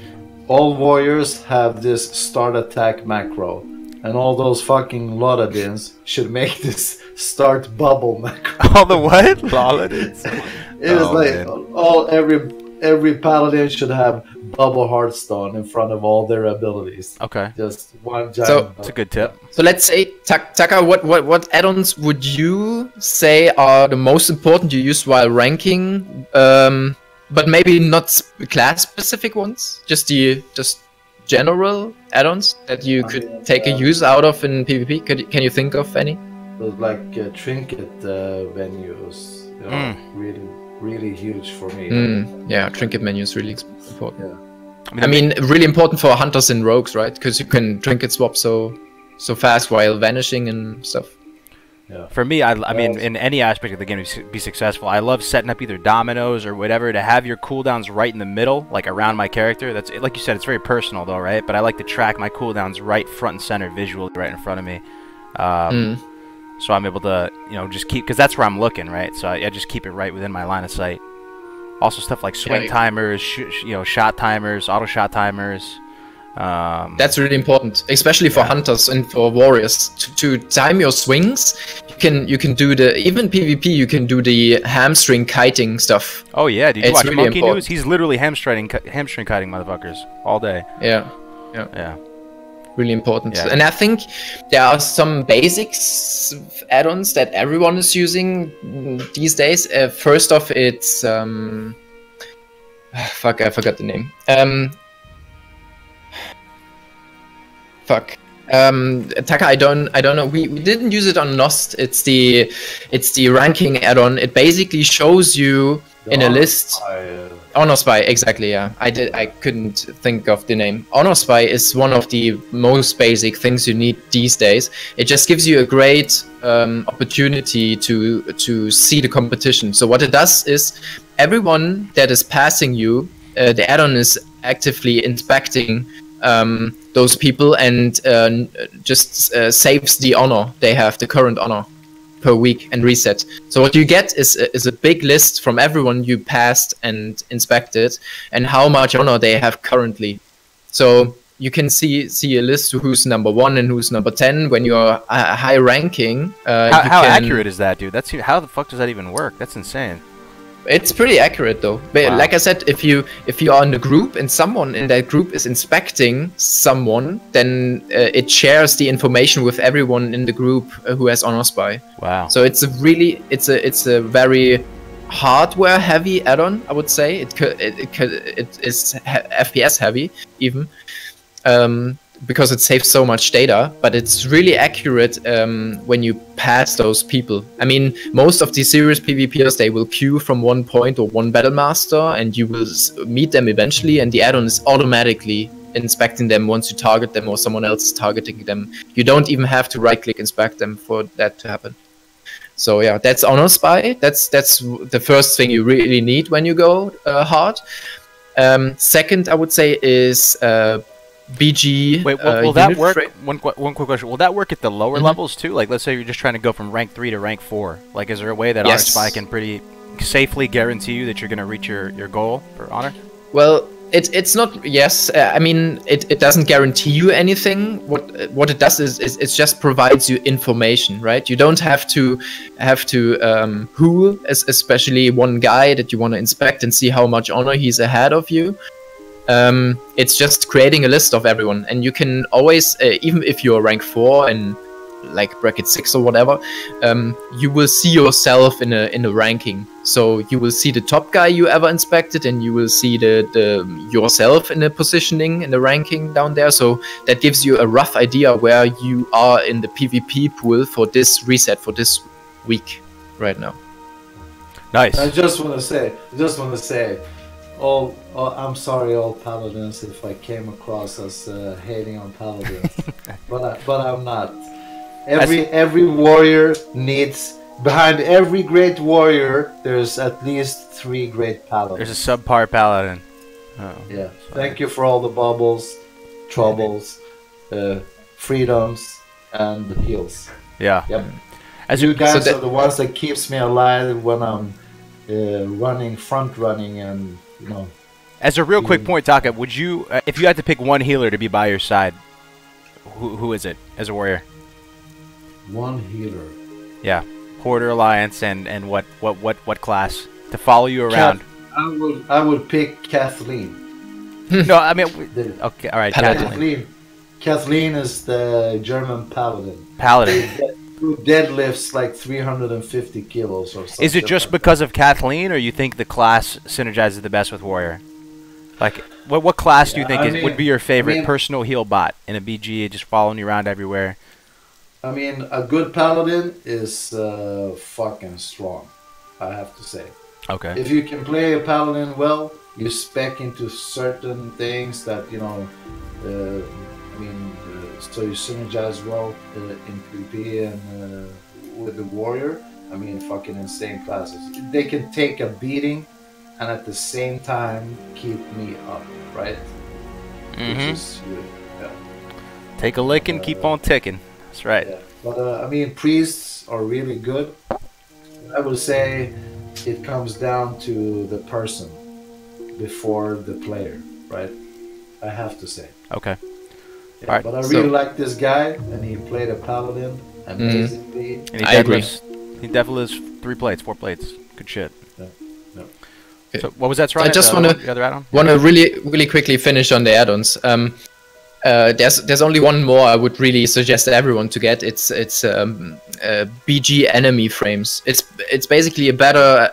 all warriors have this start attack macro. And all those fucking Lodadins should make this start bubble macro. All the what? Lodadins. It is like every paladin should have bubble heartstone in front of all their abilities. Okay. Just one giant. So That's a good tip. So let's say, Taka, what add-ons would you say are the most important you use while ranking? But maybe not class-specific ones. Just general add-ons that you could take a use out of in PvP. Can you think of any? Those like trinket venues, you know, really huge for me. Yeah, trinket menu is really important. Yeah. I mean, really important for hunters and rogues, right? Because you can trinket swap so fast while vanishing and stuff. Yeah. For me, I mean, in any aspect of the game to be successful, I love setting up either dominoes or whatever to have your cooldowns right in the middle, like around my character. That's like you said, it's very personal though, right? But I like to track my cooldowns right front and center visually, right in front of me. So I'm able to, you know, just keep, because that's where I'm looking, right? So I just keep it right within my line of sight. Also stuff like swing timers, you know, shot timers, auto shot timers. That's really important, especially for hunters and for warriors. To time your swings, you can do the, even PvP, you can do the hamstring kiting stuff. Oh yeah, did you watch really Monkey important. News? He's literally hamstring kiting motherfuckers all day. Yeah. Really important. Yeah. And I think there are some basics add-ons that everyone is using these days. First off, it's fuck, I forgot the name. Taka, I don't know. We didn't use it on Lost. It's the ranking add-on. It basically shows you in a list. Honor Spy, exactly. Yeah, I couldn't think of the name. Honor Spy is one of the most basic things you need these days. It just gives you a great opportunity to see the competition. So what it does is everyone that is passing you, the add-on is actively inspecting those people and just saves the honor they have, the current honor per week, and reset. So what you get is a big list from everyone you passed and inspected and how much honor they have currently. So you can see a list of who's number 1 and who's number 10 when you're high ranking. How accurate is that, dude? How the fuck does that even work? That's insane. It's pretty accurate though. But like I said, if you are in the group and someone in that group is inspecting someone, then it shares the information with everyone in the group who has Honor Spy. Wow. So it's a very hardware heavy add-on, I would say. It is FPS heavy even. Because it saves so much data, but it's really accurate when you pass those people. I mean, most of the serious PvPers, they will queue from one point or one battle master, and you will meet them eventually, and the add-on is automatically inspecting them once you target them or someone else is targeting them. You don't even have to right-click inspect them for that to happen. So yeah, that's Honor Spy. That's the first thing you really need when you go hard. Second, I would say is BG. Wait, will that work? One quick question. Will that work at the lower levels too? Like, let's say you're just trying to go from rank 3 to rank 4. Like, is there a way that Honor Spy can pretty safely guarantee you that you're going to reach your goal for Honor? Well, it's not. Yes, I mean it doesn't guarantee you anything. What it does is it just provides you information, right? You don't have to especially one guy that you want to inspect and see how much honor he's ahead of you. It's just creating a list of everyone, and you can always, even if you're rank 4 and like bracket 6 or whatever, you will see yourself in a ranking. So you will see the top guy you ever inspected, and you will see the yourself in a positioning in the ranking down there. So that gives you a rough idea where you are in the PvP pool for this reset for this week right now. Nice. I just want to say. I'm sorry, all paladins, if I came across as hating on paladins, but I'm not. Every warrior needs, behind every great warrior, there's at least 3 great paladins. There's a subpar paladin. Oh, yeah. Sorry. Thank you for all the bubbles, troubles, freedoms, and the heals. Yeah. Yep. As you guys are the ones that keeps me alive when I'm front running, and you know. As a real quick point, Taka, would you, if you had to pick one healer to be by your side, who is it as a warrior? One healer. Yeah, Horde or Alliance, and what class to follow you around? I would pick Kathleen. No, I mean, okay, all right, Paladin. Kathleen is the German paladin. Paladin. Who deadlifts like 350 kilos or something. Is it just because of Kathleen, or you think the class synergizes the best with warrior? Like, what class do you think would be your favorite personal heal bot in a BG, just following you around everywhere? I mean, a good paladin is fucking strong, I have to say. Okay. If you can play a paladin well, you spec into certain things that, you know, so you synergize well in PvP and with the warrior. I mean, fucking insane classes. They can take a beating and at the same time keep me up, right? Mm-hmm. Which is, yeah. Take a lick and keep on ticking. That's right. Yeah. But I mean, priests are really good. I would say it comes down to the person before the player, right? I have to say. Okay. Yeah, right. But I really like this guy, and he played a paladin amazingly. And I agree. He definitely is 3 plates, 4 plates. Good shit. Yeah. Yeah. Okay. So what was that? Sorry, I just want to really quickly finish on the add-ons. There's only one more I would really suggest everyone to get. It's BG enemy frames. It's basically a better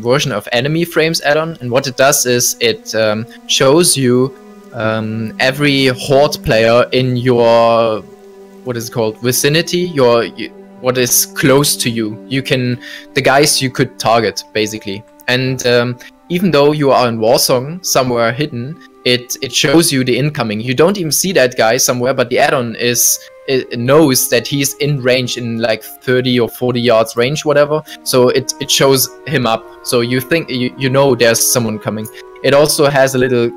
version of enemy frames add-on, and what it does is it shows you every horde player in your vicinity, what is close to you. The guys you could target basically, and even though you are in Warsong somewhere hidden, it shows you the incoming. You don't even see that guy somewhere, but the add-on it knows that he's in range, in like 30 or 40 yards range, whatever. So it shows him up. So you think you know there's someone coming. It also has a little.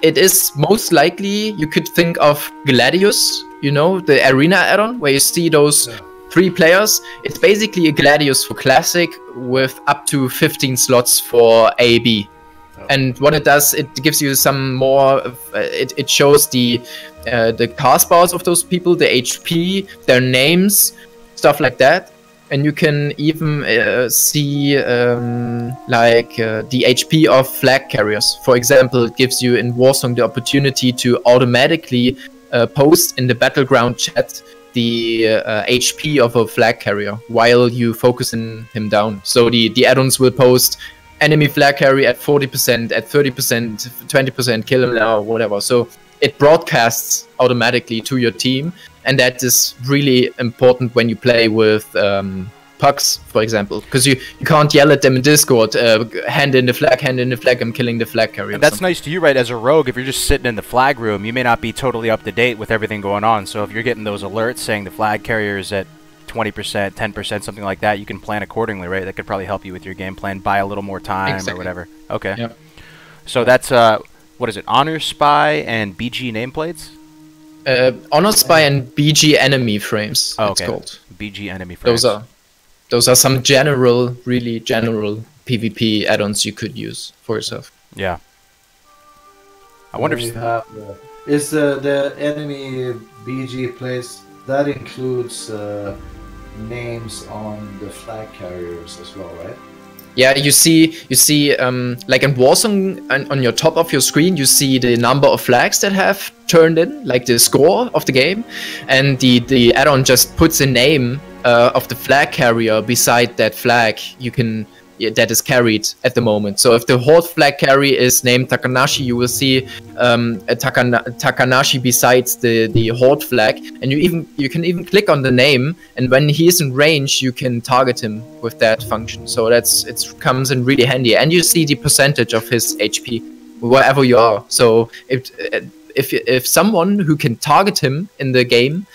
It is most likely you could think of Gladius, you know, the arena add-on where you see those 3 players. It's basically a Gladius for Classic with up to 15 slots for AB. And what it does, it gives you some more. It shows the cast bars of those people, the HP, their names, stuff like that. And you can even see the HP of flag carriers. For example, it gives you in Warsong the opportunity to automatically post in the battleground chat the HP of a flag carrier while you focusing him down. So the add-ons will post enemy flag carrier at 40%, at 30%, 20%, kill him now, whatever. So it broadcasts automatically to your team, and that is really important when you play with pucks, for example, because you can't yell at them in Discord, hand in the flag, I'm killing the flag carrier. And that's nice to you, right? As a rogue, if you're just sitting in the flag room, you may not be totally up to date with everything going on. So if you're getting those alerts saying the flag carrier is at 20%, 10%, something like that, you can plan accordingly, right? That could probably help you with your game plan, buy a little more time or whatever. Okay. Yep. So that's, what is it, Honor Spy and BG nameplates? Honor Spy and BG enemy frames, it's called. BG enemy frames. Those are some really general PvP add-ons you could use for yourself. Yeah. I wonder if... Is the enemy BG place, that includes names on the flag carriers as well, right? Yeah, you see, like in Warsong, on your top of your screen, you see the number of flags that have turned in, like the score of the game, and the add-on just puts a name of the flag carrier beside that flag that is carried at the moment. So if the horde flag carrier is named Takanashi, you will see a Takanashi besides the horde flag, and you can even click on the name, and when he is in range, you can target him with that function. So it comes in really handy, and you see the percentage of his HP wherever you are. So if someone who can target him in the game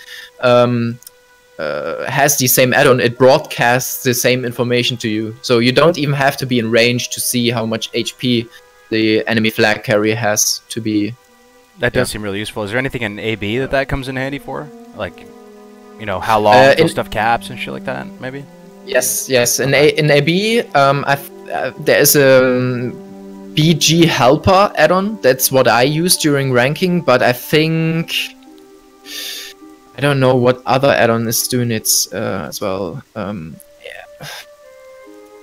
has the same add-on, it broadcasts the same information to you. So you don't even have to be in range to see how much HP the enemy flag carrier has to be. That does seem really useful. Is there anything in AB that comes in handy for? Like, you know, how long those stuff caps and shit like that, maybe? Yes. In AB, there is a BG helper add-on. That's what I use during ranking, but I think... I don't know what other add-on is doing it as well.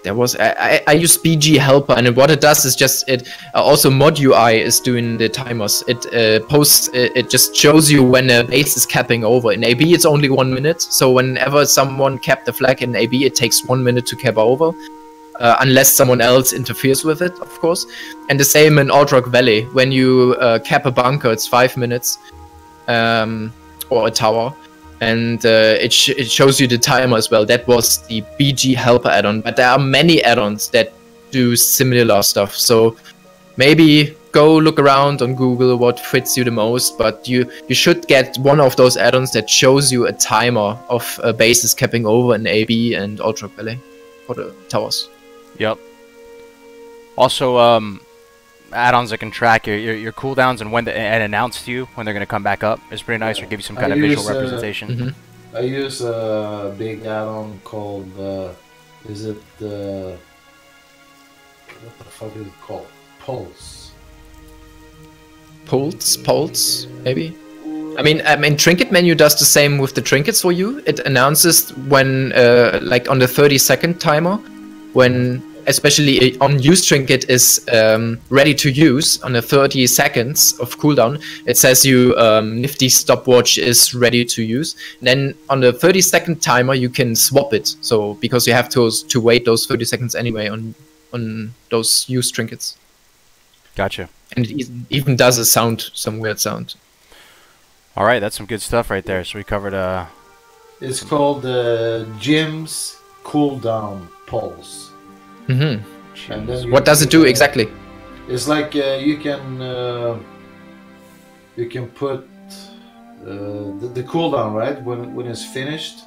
there was I use BG Helper, and what it does is just it also mod UI is doing the timers. It posts it just shows you when a base is capping over. In AB it's only 1 minute, so whenever someone capped the flag in AB, it takes 1 minute to cap over, unless someone else interferes with it, of course. And the same in Aldrock Valley, when you cap a bunker, it's 5 minutes, or a tower. And it shows you the timer as well. That was the BG Helper add-on, but there are many add-ons that do similar stuff. So maybe go look around on Google what fits you the most, but you should get one of those add-ons that shows you a timer of bases capping over in AB and Aldrock Valley for the towers. Yep. Also, add-ons that can track your cooldowns and and announce to you when they're going to come back up is pretty nice, or give you some kind of visual representation. I use a big add-on called, is it the, what the fuck is it called? Pulse. Pulse, maybe? I mean, Trinket menu does the same with the trinkets for you. It announces when, like on the 30-second timer, when especially on use trinket is ready to use on the 30 seconds of cooldown, it says you nifty stopwatch is ready to use. Then on the 30-second timer you can swap it, so because you have to wait those 30 seconds anyway on those use trinkets. Gotcha. And it even does a sound, some weird sound. All right, that's some good stuff right there. So we covered it's called Jim's cooldown pulse. Mm-hmm. And then what does it do exactly? It's like you can put the cooldown, right, when it's finished.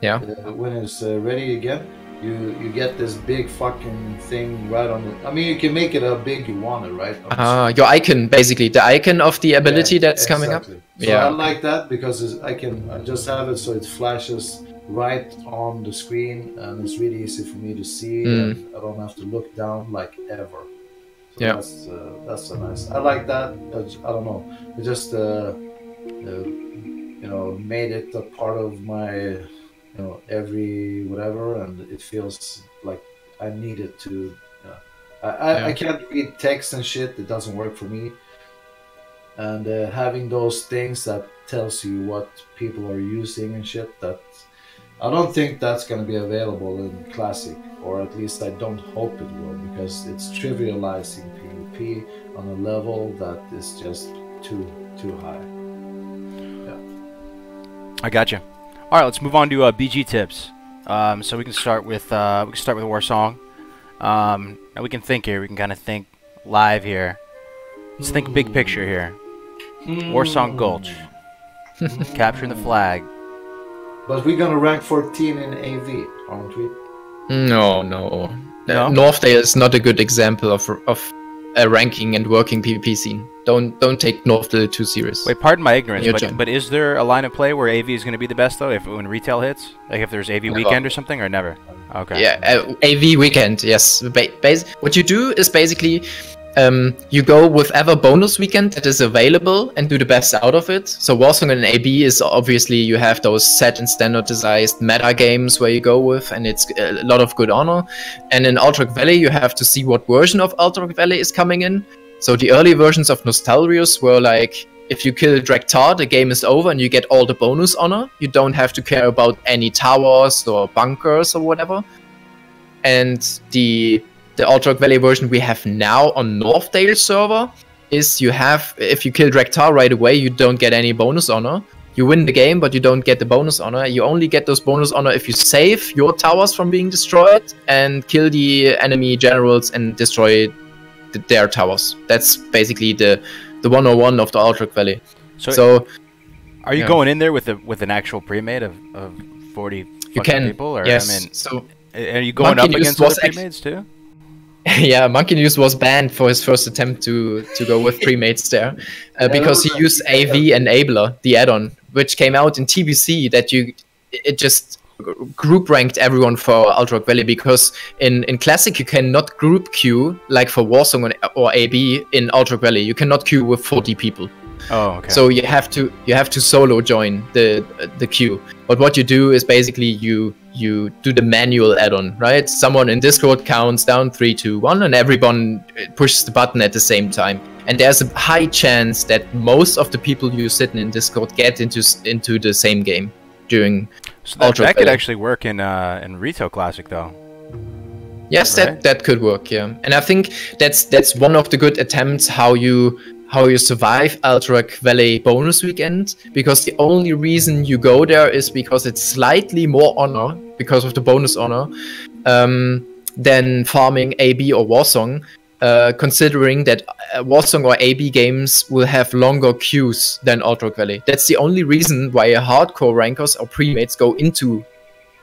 Yeah. When it's ready again, you get this big fucking thing right on the. I mean, you can make it how big you want it, right? Your icon, basically the icon of the ability that's coming up. So yeah. I like that because I just have it so it flashes right on the screen, and it's really easy for me to see, and I don't have to look down like ever. So yeah, that's a nice. I like that, but I don't know. It just you know, made it a part of my, you know, every whatever, and it feels like I need it to. I can't read text and shit. It doesn't work for me. And having those things that tells you what people are using and shit, that I don't think that's going to be available in Classic, or at least I don't hope it will, because it's trivializing PvP on a level that is just too high. Yeah. I gotcha. All right, let's move on to BG tips. So we can start with Warsong. Now we can think here. We can kind of think live here. Let's think big picture here. Warsong Gulch, capturing the flag. But we're gonna rank 14 in AV, aren't we? No. Northdale is not a good example of a ranking and working PvP scene. Don't take Northdale too serious. Wait, pardon my ignorance, but is there a line of play where AV is going to be the best though? When retail hits, like if there's AV weekend or something, or never? Okay. Yeah, AV weekend. Yes. What you do is basically. You go with ever bonus weekend that is available and do the best out of it. So Warsong and AB is obviously you have those set and standardized meta games where you go with, and it's a lot of good honor. And in Aldrock Valley you have to see what version of Aldrock Valley is coming in. So the early versions of Nostalrius were like, if you kill Drektar, the game is over and you get all the bonus honor. You don't have to care about any towers or bunkers or whatever. And the Aldrock Valley version we have now on Northdale server is if you kill Drektar right away, you don't get any bonus honor. You win the game, but you don't get the bonus honor. You only get those bonus honor if you save your towers from being destroyed and kill the enemy generals and destroy their towers. That's basically the 101 of the Aldrock Valley. So are you going in there with an actual pre-made of 40 people? Or, yes. I mean, so are you going up against other pre-mades too? Yeah, Monkey News was banned for his first attempt to go with pre-mates there because he used AV Enabler, the add-on, which came out in TBC that it just group ranked everyone for Aldrock Valley, because in Classic you cannot group queue like for Warsong or AB in Aldrock Valley. You cannot queue with 40 people. Oh, okay. So you have to solo join the queue. But what you do is basically you you do the manual add-on, right? Someone in Discord counts down 3, 2, 1, and everyone pushes the button at the same time. And there's a high chance that most of the people you sitting in Discord get into the same game during. So that could actually work in Retail Classic, though. Yes, right? that could work, yeah. And I think that's one of the good attempts how you survive Alterac Valley bonus weekend, because the only reason you go there is because it's slightly more honor because of the bonus honor than farming AB or Warsong. Considering that Warsong or AB games will have longer queues than Alterac Valley. That's the only reason why hardcore rankers or premates go into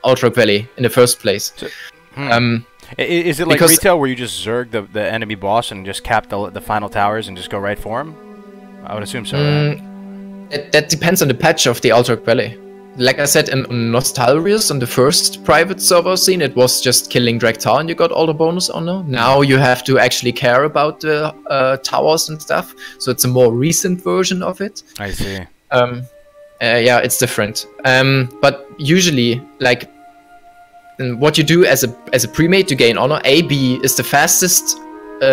Alterac Valley in the first place. So, is it like Retail where you just zerg the enemy boss and just cap the final towers and just go right for him? I would assume so. Right? That depends on the patch of the Alterac Valley. Like I said, in Nostalrius, on the first private server scene, it was just killing Draktar and you got all the bonus honor. Now you have to actually care about the towers and stuff, so it's a more recent version of it. I see. Yeah, it's different. But usually, like, what you do as a premate to gain honor, AB is the fastest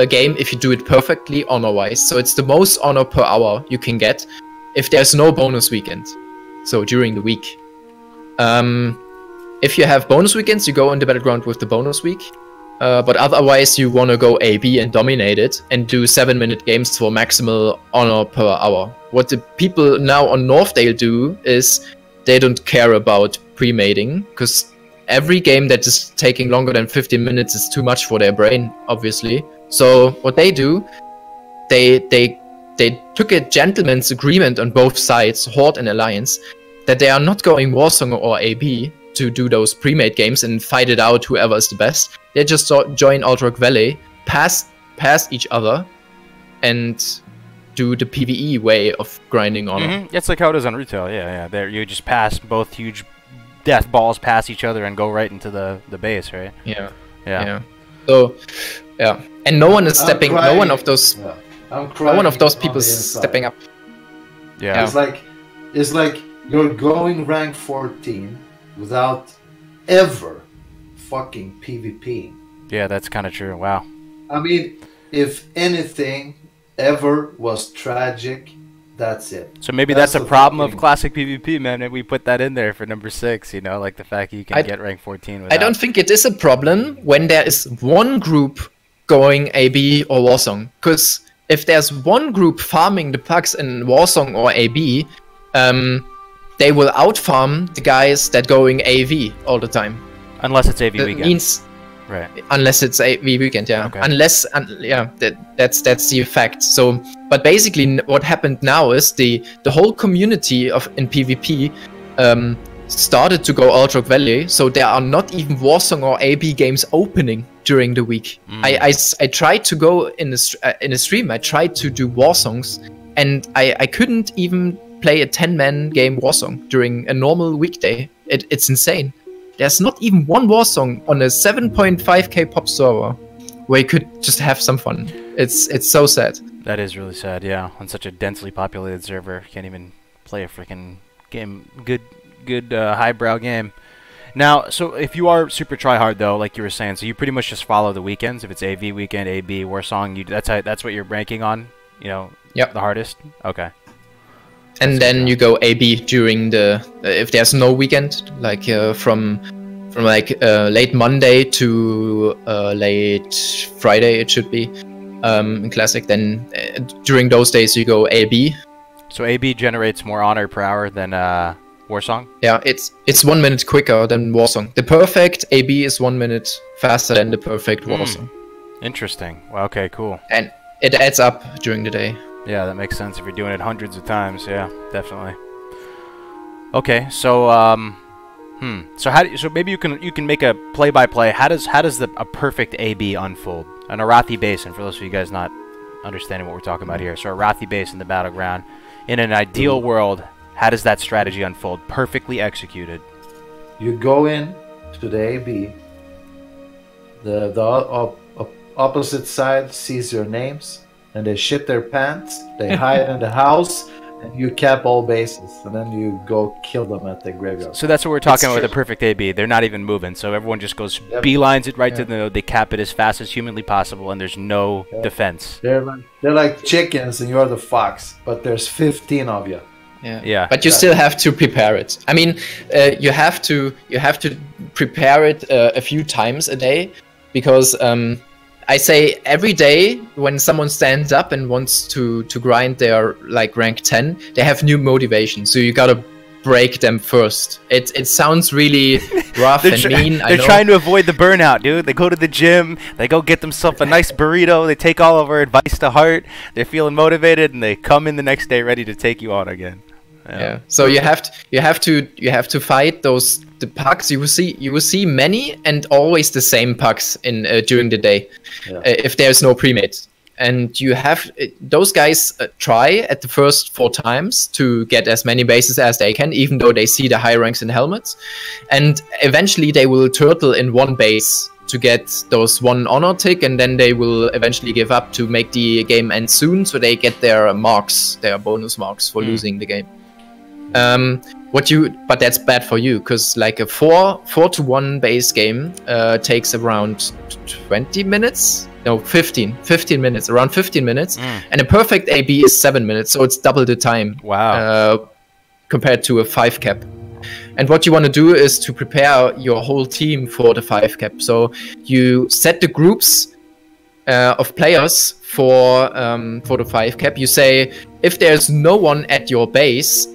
game if you do it perfectly honor-wise. So it's the most honor per hour you can get if there's no bonus weekend. So during the week. If you have bonus weekends, you go on the battleground with the bonus week. But otherwise, you want to go AB and dominate it and do 7-minute games for maximal honor per hour. What the people now on Northdale do is they don't care about premating, because every game that is taking longer than 15 minutes is too much for their brain, obviously. So what they do, they took a gentleman's agreement on both sides, Horde and Alliance, that they are not going Warsong or AB to do those pre-made games and fight it out whoever is the best. They just join Alterac Valley, pass each other, and do the PvE way of grinding honor. It's like how it is on Retail, yeah. There you just pass both huge death balls past each other and go right into the base, right? Yeah. So, yeah. And no one is stepping, no one of those... Yeah. No one of those people stepping up. Yeah. It's like you're going rank 14 without ever fucking PvP. Yeah, that's kind of true. Wow. I mean, if anything ever was tragic, that's it. So maybe that's a problem of classic PvP, man. And we put that in there for number 6, you know, like the fact that you can get rank 14 without... I don't think it is a problem when there is one group going AB or Warsong, because if there's one group farming the pucks in Warsong or AB, they will outfarm the guys that going AV all the time. Unless it's AV weekend. Means, right. Unless it's AV weekend, yeah. Okay. Unless, yeah, that's the effect. So, but basically, what happened now is the whole community in PvP started to go Alterac Valley, so there are not even Warsong or AB games opening during the week. I tried to go in a stream. I tried to do Warsongs, and I couldn't even play a 10-man game Warsong during a normal weekday. It's insane. There's not even one Warsong on a 7.5k pop server where you could just have some fun. It's so sad. That is really sad, yeah. On such a densely populated server, you can't even play a freaking game. Good highbrow game. Now, so if you are super tryhard though, like you were saying, so you pretty much just follow the weekends. If it's AV weekend, AB, Warsong, that's what you're ranking on. You know, yep. The hardest. Okay. And then you go AB during the if there's no weekend, like from late Monday to late Friday, it should be in Classic. Then during those days you go AB. So AB generates more honor per hour than Warsong? Yeah, it's 1 minute quicker than Warsong. The perfect AB is 1 minute faster than the perfect Warsong. Interesting. Well, okay, cool. And it adds up during the day. Yeah, that makes sense if you're doing it hundreds of times. Yeah, definitely. Okay, so so maybe you can make a play-by-play. How does a perfect AB unfold? An Arathi Basin, for those of you guys not understanding what we're talking about here. So Arathi Basin, the battleground. In an ideal world, how does that strategy unfold? Perfectly executed. You go in to the AB. The opposite side sees your names, and they shit their pants. They hide in the house, and you cap all bases, and then you go kill them at the graveyard. So that's what we're talking about with a perfect AB. They're not even moving, so everyone just goes beelines it right to the node. They cap it as fast as humanly possible, and there's no defense. They're like chickens, and you're the fox, but there's 15 of you. Yeah. But you still have to prepare it. I mean, you have to prepare it a few times a day, because I say every day when someone stands up and wants to grind their like rank 10, they have new motivation. So you gotta break them first. It sounds really rough and mean. They're trying to avoid the burnout, dude. They go to the gym, they go get themselves a nice burrito, they take all of our advice to heart, they're feeling motivated, and they come in the next day ready to take you on again. Yeah. So you have to fight the pucks. You will see many and always the same pucks in during the day, if there's no pre-mate. And you have those guys try at the first 4 times to get as many bases as they can, even though they see the high ranks in helmets, and eventually they will turtle in one base to get those 1 honor tick, and then they will eventually give up to make the game end soon, so they get their marks, their bonus marks for losing the game. But that's bad for you, because like a 4-to-1 base game takes around 20 minutes. No, 15 minutes, around 15 minutes, and a perfect AB is 7 minutes, so it's double the time. Wow. Compared to a 5 cap. And what you want to do is to prepare your whole team for the 5 cap. So you set the groups of players for the 5 cap. You say, if there's no one at your base,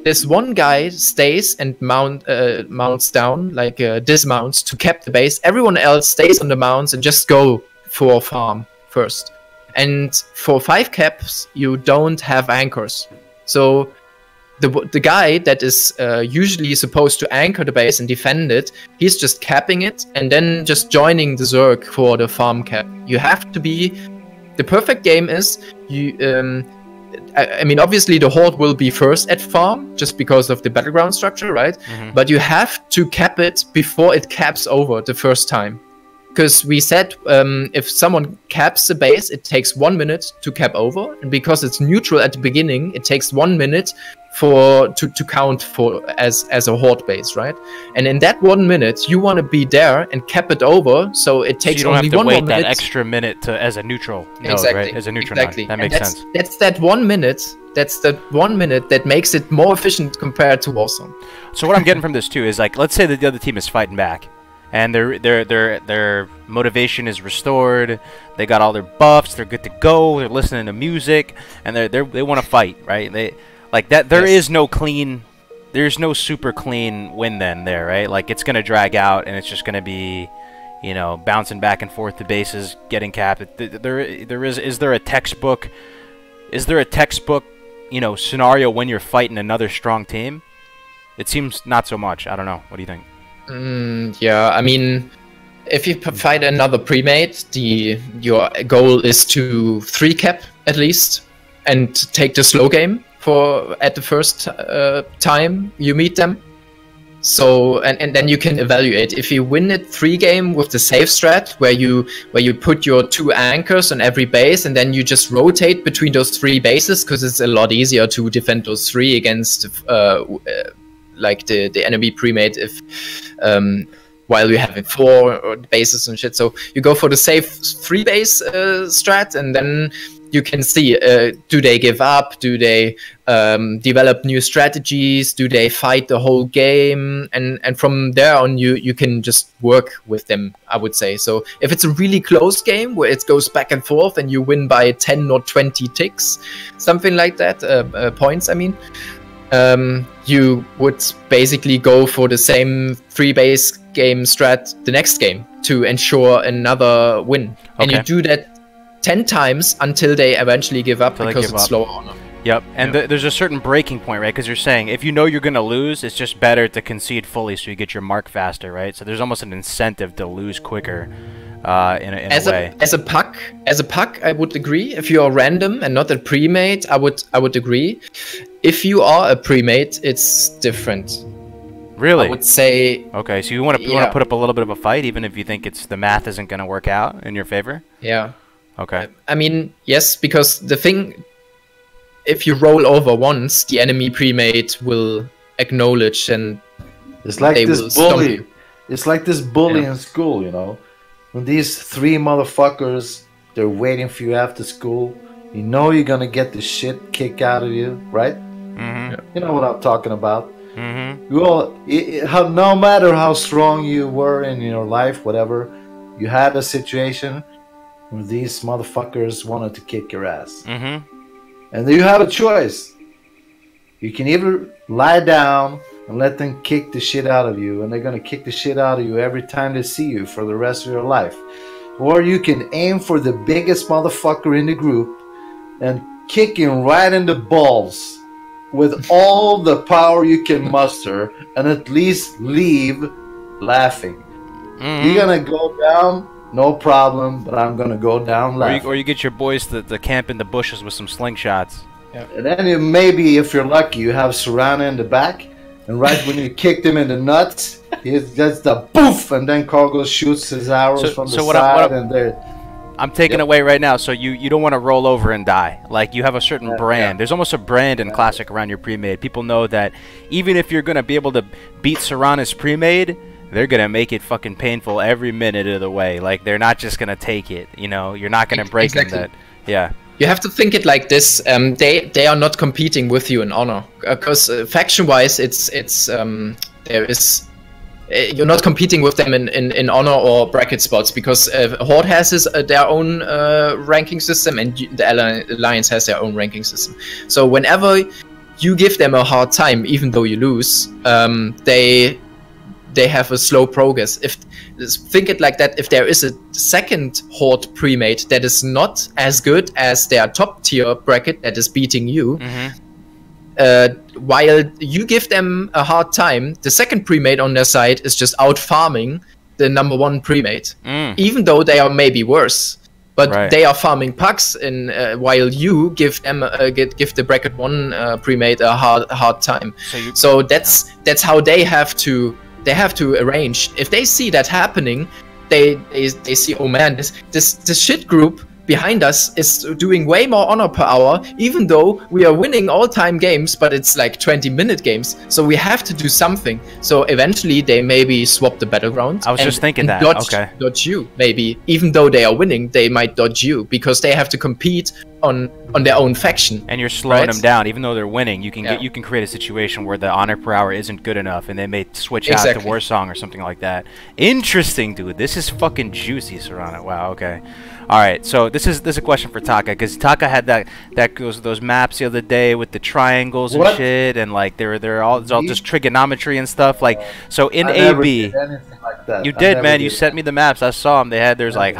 this one guy stays and mounts down, like dismounts to cap the base. Everyone else stays on the mounts and just go for farm first. And for 5 caps, you don't have anchors. So the guy that is usually supposed to anchor the base and defend it, he's just capping it and then just joining the Zerg for the farm cap. You have to be... The perfect game is... I mean, obviously the Horde will be first at farm, just because of the battleground structure, right? But you have to cap it before it caps over the first time. Because we said if someone caps the base, it takes 1 minute to cap over. And because it's neutral at the beginning, it takes 1 minute to count for as a Horde base, right? And in that 1 minute, you want to be there and cap it over, so it takes only 1 more minute. You don't have to wait that extra minute as a neutral node, right? As a neutral node. That makes sense. That's that 1 minute. That's the 1 minute that makes it more efficient compared to Warsong. So what I'm getting from this too is, like, let's say that the other team is fighting back, and their motivation is restored. They got all their buffs. They're good to go. They're listening to music, and they want to fight, right? There's no super clean win then there, right? Like, it's gonna drag out, and it's just gonna be, you know, bouncing back and forth to bases, getting capped. Is there a textbook, you know, scenario when you're fighting another strong team? It seems not so much. I don't know. What do you think? Yeah, I mean, if you fight another pre-mate, your goal is to 3 cap at least, and take the slow game at the first time you meet them. So and then you can evaluate if you win it 3 game with the safe strat, where you put your 2 anchors on every base, and then you just rotate between those 3 bases, because it's a lot easier to defend those 3 against like the enemy pre-mate if while you have 4 bases and shit. So you go for the safe 3 base strat, and then you can see, do they give up? Do they develop new strategies? Do they fight the whole game? And from there on, you can just work with them, I would say. So if it's a really close game where it goes back and forth and you win by 10 or 20 ticks, something like that, points, I mean, you would basically go for the same 3 base game strat the next game to ensure another win. Okay. And you do that 10 times until they eventually give up, because it's slow on them. Yep, and there's a certain breaking point, right? Because you're saying if you know you're going to lose, it's just better to concede fully so you get your mark faster, right? So there's almost an incentive to lose quicker in a way. As a puck, I would agree. If you are random and not a pre-mate, I would agree. If you are a pre-mate, it's different. Really? I would say... Okay, so you want to put up a little bit of a fight, even if you think the math isn't going to work out in your favor? Yeah. Okay. I mean, yes, because the thing... if you roll over once, the enemy pre-mate will acknowledge and it's like they this will stomp bully. you. It's like this bully Yeah. in school, you know. When these 3 motherfuckers, they're waiting for you after school. You know you're gonna get the shit kicked out of you, right? Mm-hmm. You know what I'm talking about. Mm-hmm. You all, no matter how strong you were in your life, whatever, you had a situation where these motherfuckers wanted to kick your ass. Mm-hmm. And you have a choice. You can either lie down and let them kick the shit out of you, and they're gonna kick the shit out of you every time they see you for the rest of your life. Or you can aim for the biggest motherfucker in the group and kick him right in the balls with all the power you can muster, and at least leave laughing. Mm-hmm. You're gonna go down, no problem, but I'm gonna go down laughing. Or you get your boys to camp in the bushes with some slingshots. And then maybe, if you're lucky, you have Sorrana in the back, and right when you kicked him in the nuts, he gets the poof, and then Kargoz shoots his arrows from the side, and they're... I'm taking away right now, so you don't want to roll over and die. Like, you have a certain brand. Yeah. There's almost a brand in Classic around your pre-made. People know that even if you're going to be able to beat Sorrana's pre-made, they're going to make it fucking painful every minute of the way. Like, they're not just going to take it, you know? You're not going to break them that. Yeah. You have to think it like this. They are not competing with you in honor, because faction-wise, there is. You're not competing with them in honor or bracket spots, because Horde has their own ranking system, and the Alliance has their own ranking system. So whenever you give them a hard time, even though you lose, they have a slow progress. Think it like that. If there is a second Horde pre-mate that is not as good as their top tier bracket that is beating you, while you give them a hard time, the second pre-mate on their side is just out farming the number 1 pre-mate, even though they are maybe worse. But they are farming pucks, while you give them give the bracket 1 pre-mate a hard time. So that's how they have to arrange. If they see that happening, they see, oh man, this shit group behind us is doing way more honor per hour, even though we are winning all-time games, but it's like 20-minute games, so we have to do something. So eventually they maybe swap the battleground. I was just thinking that. Dodge you, maybe. Even though they are winning, they might dodge you, because they have to compete on their own faction. And you're slowing them down, even though they're winning. You can create a situation where the honor per hour isn't good enough, and they may switch out to Warsong or something like that. Interesting, dude. This is fucking juicy, Sorrana. Wow. Okay. All right. So this is a question for Taka, because Taka had those maps the other day with the triangles and shit, and like it's all just trigonometry and stuff. Like, so in AB, you did, man. You sent me the maps. I saw them. There's like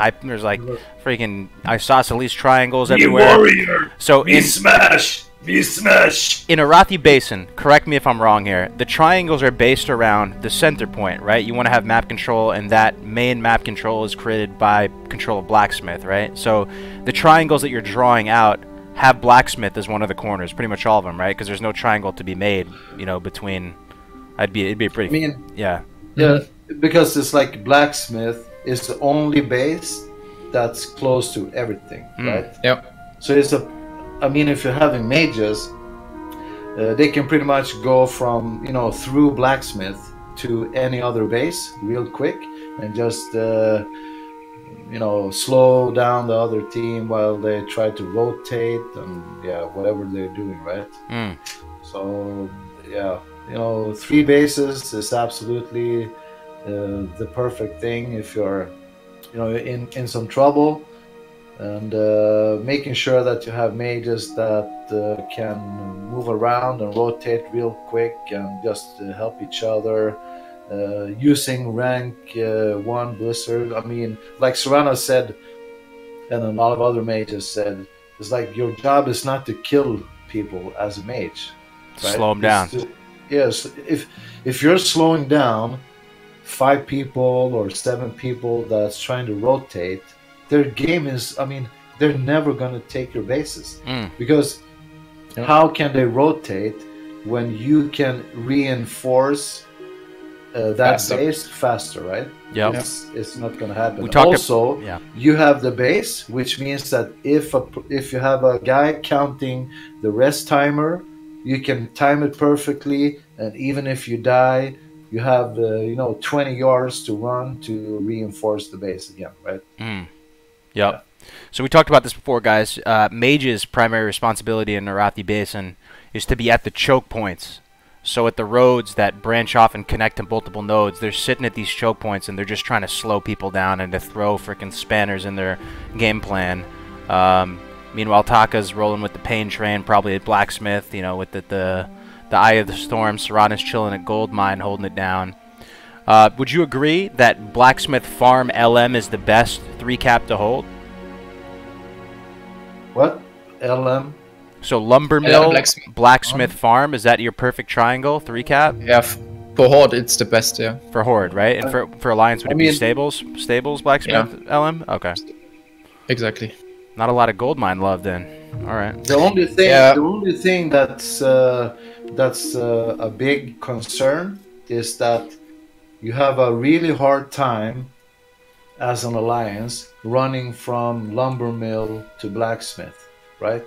freaking isosceles triangles everywhere. Warrior. So we smash. In Arathi Basin, correct me if I'm wrong here, the triangles are based around the center point, right? You want to have map control, and that main map control is created by control of blacksmith, right? So the triangles that you're drawing out have blacksmith as one of the corners, pretty much all of them, right? Because there's no triangle to be made, you know, between. It'd be pretty. Yeah, because it's like blacksmith is the only base that's close to everything, right? Yep. So it's if you're having mages, they can pretty much go from, through blacksmith to any other base real quick, and just slow down the other team while they try to rotate and whatever they're doing, right? So 3 bases is absolutely the perfect thing if you're in some trouble, and making sure that you have mages that can move around and rotate real quick and just help each other, using rank 1 blizzard. Like Sorrana said, and a lot of other mages said, it's like your job is not to kill people as a mage, right? Slow them down. Yes, if you're slowing down 5 people or 7 people that's trying to rotate, their game is, they're never going to take your bases. Because how can they rotate when you can reinforce that base faster, right? Yep. It's not going to happen. We talked also, you have the base, which means that if you have a guy counting the rest timer, you can time it perfectly, and even if you die, you have 20 yards to run to reinforce the base again, right? Yep. Yeah. So we talked about this before, guys. Mage's primary responsibility in Arathi Basin is to be at the choke points. So at the roads that branch off and connect to multiple nodes, they're sitting at these choke points and they're just trying to slow people down and to throw freaking spanners in their game plan. Meanwhile, Taka's rolling with the pain train, probably at Blacksmith, with the Eye of the Storm. Sorrana's chilling at Gold Mine, holding it down. Would you agree that Blacksmith Farm LM is the best 3-cap to hold? What? LM? So Lumber Mill, Blacksmith Farm, is that your perfect triangle, 3-cap? Yeah, for Horde it's the best, yeah. For Horde, right? And for Alliance, would it be Stables, Blacksmith, LM? Okay. Exactly. Not a lot of gold mine love then. All right. The only thing that's a big concern is that you have a really hard time as an alliance running from Lumber Mill to Blacksmith, right?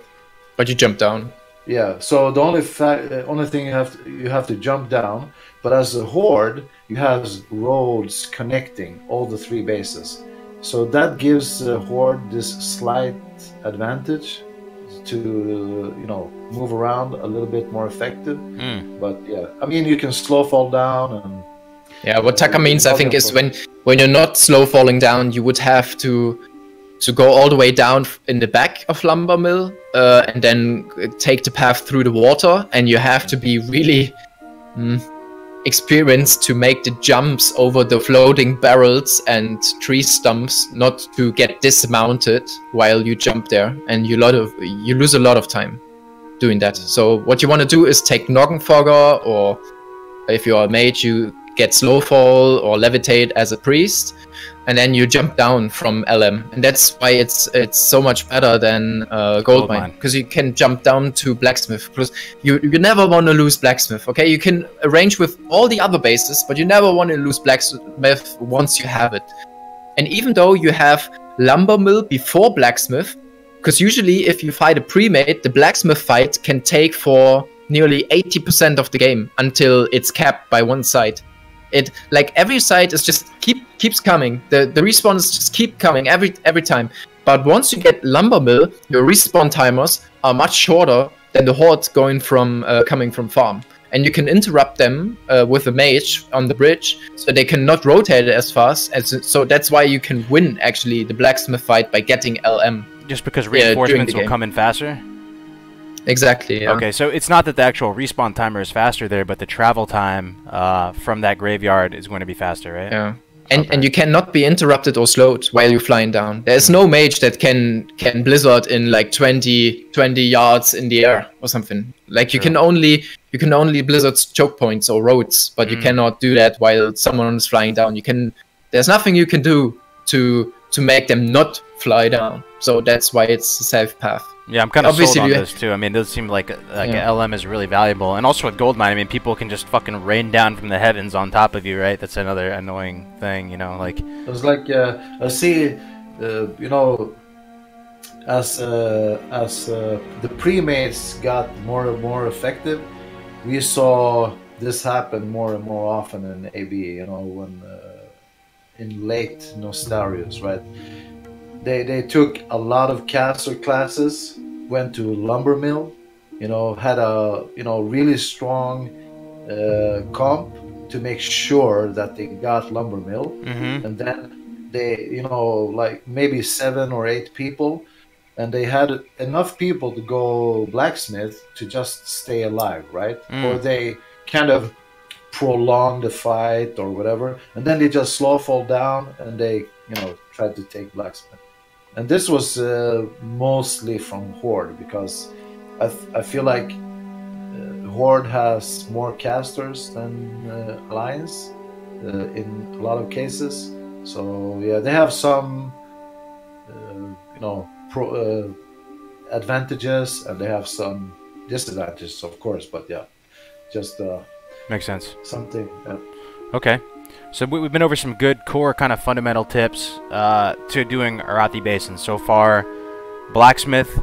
But you jump down. Yeah. So the only thing you have to jump down. But as a horde, you have roads connecting all the 3 bases. So that gives the horde this slight advantage to move around a little bit more effective. But yeah, I mean, you can slow fall down and what Taka means, I think, is when you're not slow falling down, you would have to go all the way down in the back of Lumber Mill and then take the path through the water, and you have to be really experienced to make the jumps over the floating barrels and tree stumps, not to get dismounted while you jump there, and you lose a lot of time doing that. So what you want to do is take Noggenfogger, or if you're a mage, you get slow fall or levitate as a priest, and then you jump down from LM, and that's why it's so much better than Goldmine, because you can jump down to Blacksmith. Because you never want to lose Blacksmith. Okay, you can arrange with all the other bases, but you never want to lose Blacksmith once you have it. And even though you have Lumber Mill before Blacksmith, because usually if you fight a pre-made, the Blacksmith fight can take for nearly 80% of the game until it's capped by one side. It, like, every side is just keeps coming. The respawns just keep coming every time. But once you get Lumber Mill, your respawn timers are much shorter than the hordes coming from farm, and you can interrupt them with a mage on the bridge, so they cannot rotate as fast. So that's why you can win actually the Blacksmith fight by getting LM. Just because reinforcements will come in faster. Exactly. Yeah. Okay, so it's not that the actual respawn timer is faster there, but the travel time from that graveyard is going to be faster, right? Yeah. And you cannot be interrupted or slowed while you're flying down. There's no mage that can blizzard in like 20 yards in the air or something. Like you can only blizzard choke points or roads, but you cannot do that while someone is flying down. There's nothing you can do to make them not fly down. So that's why it's a safe path. Yeah, I'm kind of sold on this too. I mean, it does seem like LM is really valuable, and also with Goldmine, I mean, people can just fucking rain down from the heavens on top of you, right? That's another annoying thing, like. It's like I see, as the pre-mates got more and more effective, we saw this happen more and more often in AB. When in late Nostarius, right? They took a lot of caster classes, went to Lumber Mill, had a really strong comp to make sure that they got Lumber Mill, and then they like maybe 7 or 8 people, and they had enough people to go Blacksmith to just stay alive, right? Or they kind of prolong the fight or whatever, and then they just slow fall down and they tried to take Blacksmith. And this was mostly from Horde, because I feel like Horde has more casters than Alliance in a lot of cases. So yeah, they have some advantages, and they have some disadvantages, of course. But yeah, just makes sense. Something. Okay. So we've been over some good core kind of fundamental tips to doing Arathi Basin. So far, blacksmith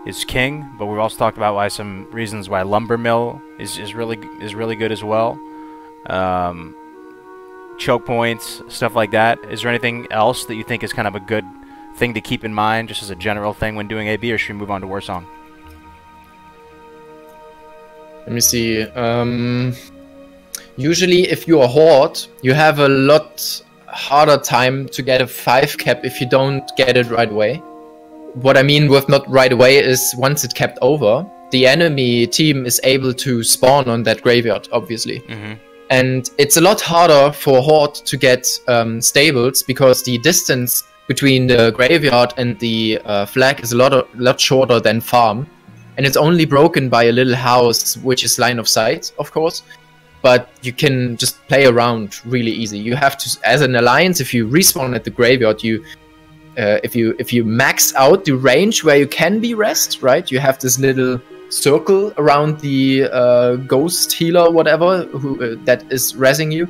is king, but we've also talked about some reasons why lumber mill is really good as well. Choke points, stuff like that. Is there anything else that you think is kind of a good thing to keep in mind, just as a general thing when doing AB, or should we move on to Warsong? Let me see. Usually, if you're a horde, you have a lot harder time to get a 5 cap if you don't get it right away. What I mean with not right away is once it's capped over, the enemy team is able to spawn on that graveyard, obviously. Mm-hmm. And it's a lot harder for horde to get stables because the distance between the graveyard and the flag is a lot shorter than farm. And it's only broken by a little house, which is line of sight, of course. But you can just play around really easy. You have to, as an alliance, if you respawn at the graveyard, if you max out the range where you can be rest, right? You have this little circle around the ghost healer, whatever, that is rezzing you.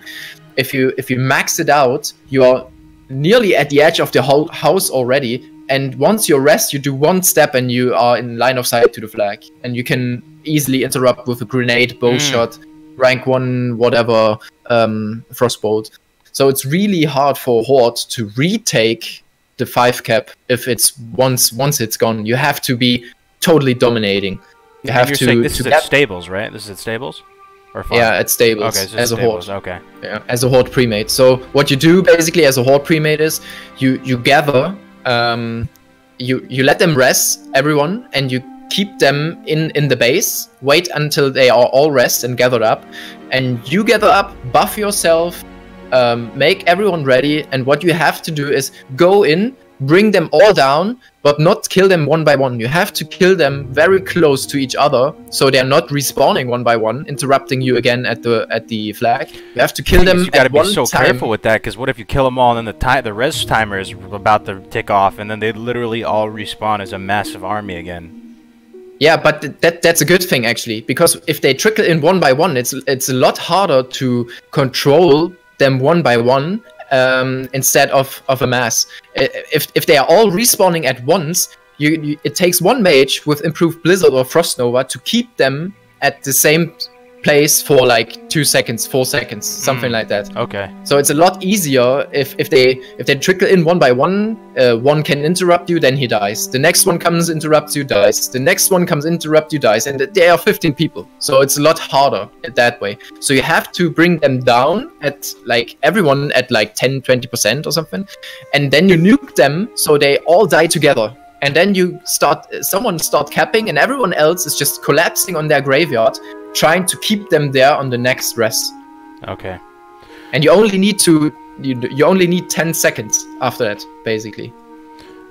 If you max it out, you are nearly at the edge of the whole house already. And once you rest, you do one step and you are in line of sight to the flag, and you can easily interrupt with a grenade, bow shot, rank 1, whatever, frostbolt. So it's really hard for horde to retake the 5 cap if it's once it's gone. You have to be totally dominating. You have you're to. Saying this is at stables, right? This is at stables, or farm? Yeah, at stables. Okay, so as a stables. horde. Okay. Yeah, as a horde premade. So what you do basically as a horde premade is you gather. You let them rest, everyone, and you keep them in the base, wait until they are all rest and gathered up, and you gather up, buff yourself, make everyone ready, and what you have to do is go in, bring them all down, but not kill them one by one. You have to kill them very close to each other, so they're not respawning one by one, interrupting you again at the flag. You have to kill them you gotta at one be so time. careful with that, because what if you kill them all and then the res timer is about to tick off, and then they literally all respawn as a massive army again? Yeah, but that's a good thing actually, because if they trickle in one by one, it's a lot harder to control them one by one instead of a mass. If they are all respawning at once, it takes one mage with improved Blizzard or Frost Nova to keep them at the same place for like 2 seconds, 4 seconds, something like that. Okay. So it's a lot easier if they trickle in one by one. One can interrupt you, then he dies. The next one comes, interrupts you, dies. The next one comes, interrupt you, dies. And there are 15 people, so it's a lot harder that way. So you have to bring them down at like everyone at like 10-20% or something, and then you nuke them so they all die together. And then someone start capping, and everyone else is just collapsing on their graveyard, trying to keep them there on the next rest. Okay. And you only need you only need 10 seconds after that, basically.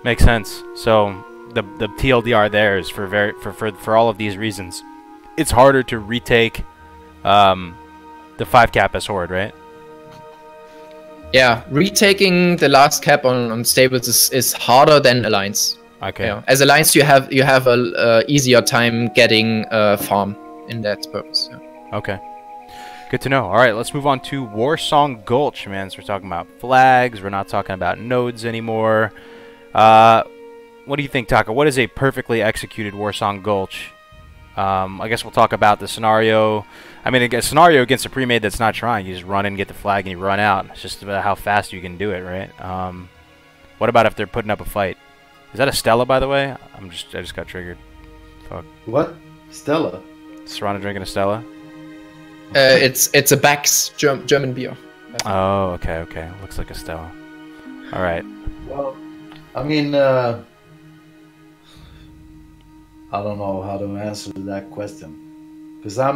Makes sense. So the TLDR there is for all of these reasons. It's harder to retake the 5 cap as horde, right? Yeah, retaking the last cap on stables is harder than alliance. Okay. Yeah. As alliance, you have a easier time getting farm in that purpose. Yeah. Okay. Good to know. All right, let's move on to Warsong Gulch, man. So we're talking about flags. We're not talking about nodes anymore. What do you think, Taka? What is a perfectly executed Warsong Gulch? I guess we'll talk about the scenario. I mean, a scenario against a pre-made that's not trying. You just run in, get the flag, and you run out. It's just about how fast you can do it, right? What about if they're putting up a fight? Is that a Stella, by the way? I just got triggered. Fuck. What? Stella? Sorrana drinking a Stella? It's a Beck's German beer. Oh, okay. Looks like a Stella. All right. Well, I mean, I don't know how to answer that question, because I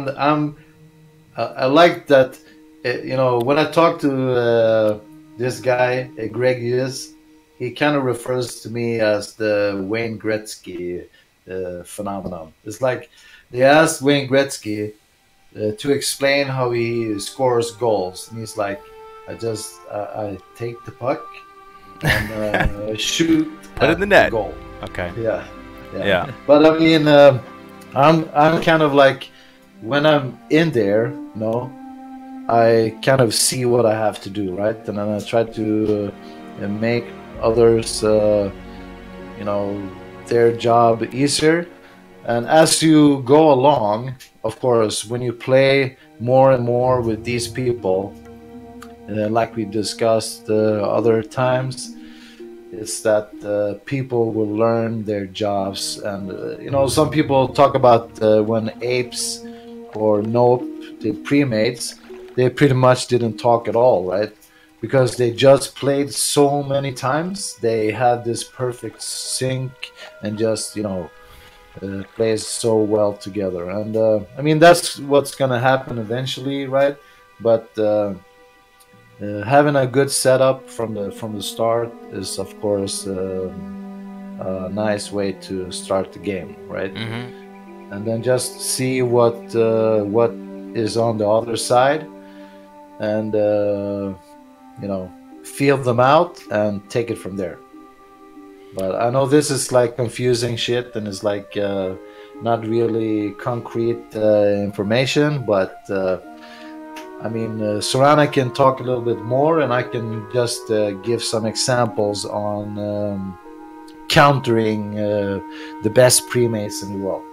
like that. When I talk to this guy, Greg Hughes, he kind of refers to me as the Wayne Gretzky phenomenon. It's like they asked Wayne Gretzky to explain how he scores goals, and he's like, I take the puck and shoot put it in the net. Goal. Okay. Yeah. But I mean, I'm kind of like, when I'm in there, I kind of see what I have to do, right? And then I try to make others, you know, their job easier. And as you go along, of course, when you play more and more with these people, like we discussed other times, it's that people will learn their jobs. And you know, some people talk about when apes or nope did pre-mates, they pretty much didn't talk at all, right? Because they just played so many times, they had this perfect sync and just, you know, plays so well together. And I mean, that's what's gonna happen eventually, right? But having a good setup from the start is, of course, a nice way to start the game, right? Mm-hmm. And then just see what is on the other side, and you know, feel them out and take it from there. But I know this is like confusing shit, and it's like not really concrete information, but I mean, Sorrana can talk a little bit more, and I can just give some examples on countering the best pre-mates in the world.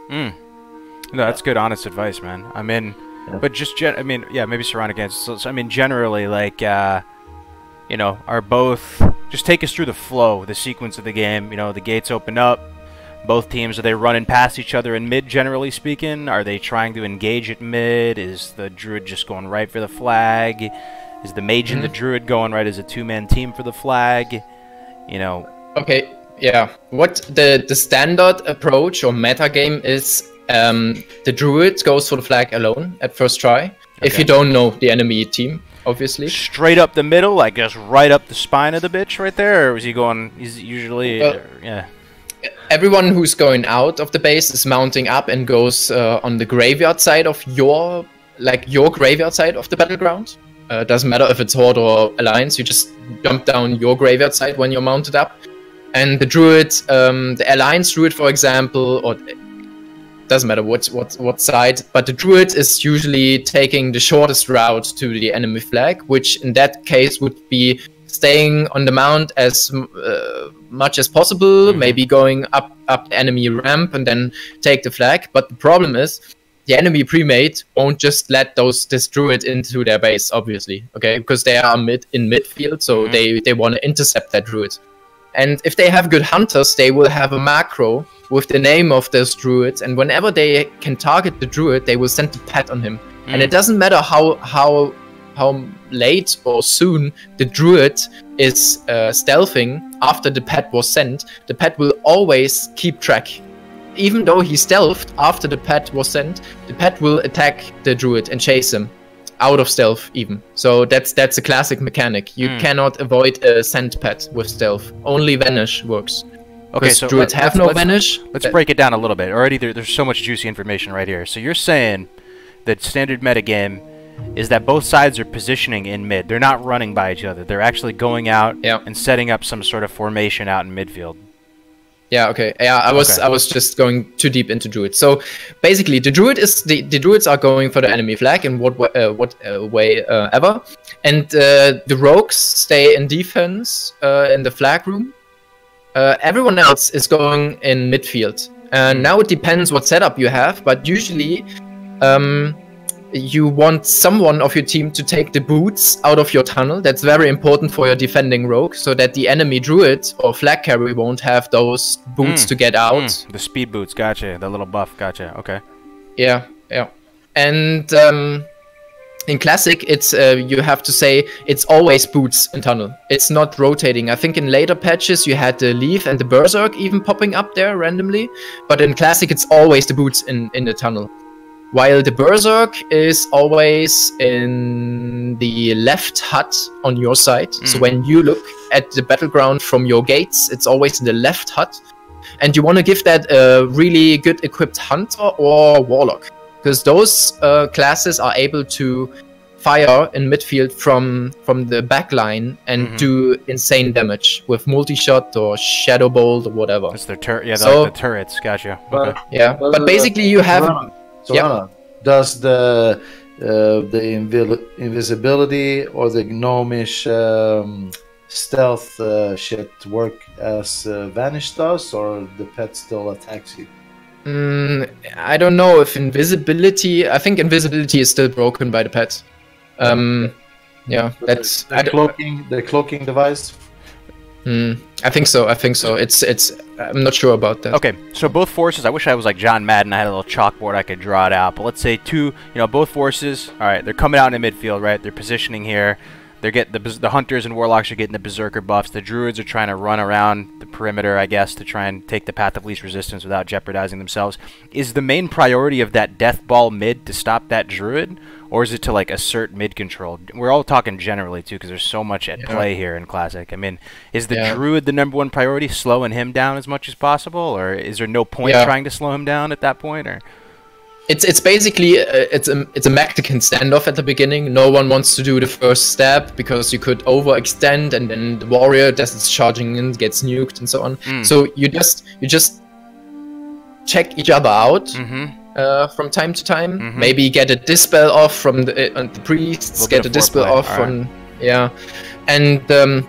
No, that's good, honest advice, man. I mean, but just I mean, yeah, maybe Sorrana can. So I mean, generally, like, you know, are both just take us through the flow, the sequence of the game. You know, the gates open up. Both teams, are they running past each other in mid, generally speaking? Are they trying to engage at mid? Is the druid just going right for the flag? Is the mage and the druid going right as a two-man team for the flag? You know. Okay, yeah. What the standard approach or meta game is, the druid goes for the flag alone at first try. Okay. If you don't know the enemy team, obviously. Straight up the middle, like just right up the spine of the bitch right there? Or is he going, he's usually, yeah. Everyone who's going out of the base is mounting up and goes on the graveyard side of your graveyard side of the battleground. Doesn't matter if it's Horde or Alliance, you just jump down your graveyard side when you're mounted up. And the druid, the Alliance druid, for example, or doesn't matter what side, but the druid is usually taking the shortest route to the enemy flag, which in that case would be staying on the mount as much as possible, maybe going up the enemy ramp and then take the flag. But the problem is, the enemy pre-mate won't just let this druid into their base, obviously, okay? Because they are in midfield, so they want to intercept that druid. And if they have good hunters, they will have a macro with the name of this druid, and whenever they can target the druid, they will send the pet on him. And it doesn't matter how late or soon the druid is stealthing after the pet was sent, the pet will always keep track. Even though he stealthed after the pet was sent, the pet will attack the druid and chase him out of stealth even. So that's a classic mechanic. You cannot avoid a sent pet with stealth. Only vanish works. Okay, so druids have no vanish. Let's break it down a little bit. Already there's so much juicy information right here. So you're saying that standard metagame is that both sides are positioning in mid. They're not running by each other. They're actually going out and setting up some sort of formation out in midfield. Yeah, okay. Yeah, I was just going too deep into druid. So basically, the druids are going for the enemy flag in what way ever, and the rogues stay in defense in the flag room. Everyone else is going in midfield. Now it depends what setup you have, but usually you want someone of your team to take the boots out of your tunnel. That's very important for your defending rogue, so that the enemy druid or flag carry won't have those boots to get out. The speed boots, gotcha. The little buff, gotcha. Okay. Yeah, yeah. And in Classic, it's you have to say it's always boots in tunnel. It's not rotating. I think in later patches you had the Leaf and the Berserk even popping up there randomly, but in Classic it's always the boots in the tunnel. While the Berserk is always in the left hut on your side. So when you look at the battleground from your gates, it's always in the left hut. And you want to give that a really good equipped Hunter or Warlock. Because those classes are able to fire in midfield from the back line and do insane damage with multi-shot or Shadow Bolt or whatever. That's their the turrets, gotcha. Okay. Yeah, but basically you have... Sorrana, does the invisibility or the gnomish stealth shit work as Vanish does, or the pet still attacks you? I don't know if invisibility. I think invisibility is still broken by the pet. Yeah, that's the cloaking device. I think so. It's. I'm not sure about that. Okay, so both forces. I wish I was like John Madden. I had a little chalkboard I could draw it out. But let's say both forces. All right, they're coming out in the midfield, right? They're positioning here. They're getting the hunters and warlocks are getting the berserker buffs. The druids are trying to run around the perimeter, I guess, to try and take the path of least resistance without jeopardizing themselves. Is the main priority of that death ball mid to stop that druid, or is it to like assert mid control? We're all talking generally too, because there's so much at play here in Classic. I mean, is the druid the #1 priority, slowing him down as much as possible, or is there no point trying to slow him down at that point, or? It's basically it's a Mexican standoff at the beginning. No one wants to do the first step because you could overextend, and then the warrior that's charging in gets nuked and so on. So you just check each other out from time to time. Maybe get a dispel off from the priests. Get a dispel off from and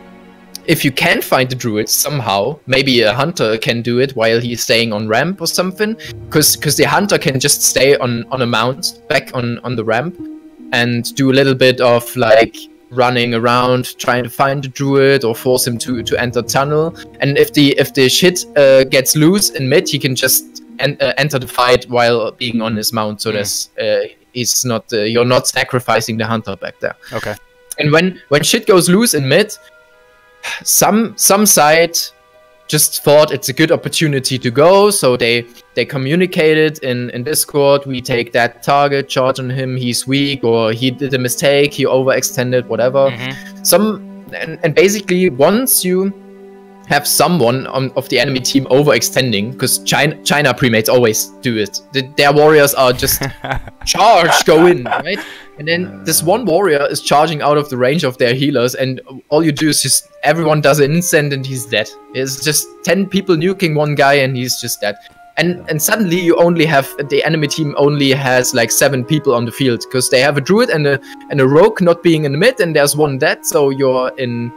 if you can find the druid somehow, maybe a hunter can do it while he's staying on ramp or something, because the hunter can just stay on a mount back on the ramp and do a little bit of like running around trying to find the druid or force him to enter tunnel. And if the shit gets loose in mid, he can just enter the fight while being on his mount. So there's it's not you're not sacrificing the hunter back there. Okay. And when shit goes loose in mid, some side just thought it's a good opportunity to go, so they communicated in Discord. We take that target, charge on him, he's weak, or he did a mistake, he overextended, whatever. And basically once you have someone of the enemy team overextending, because China premates always do it. Their warriors are just charge, go in, right? And then this one warrior is charging out of the range of their healers, and all you do is just everyone does an instant and he's dead. It's just 10 people nuking one guy and he's just dead. And suddenly you only have the enemy team only has like 7 people on the field, because they have a druid and a rogue not being in the mid, and there's one dead, so you're in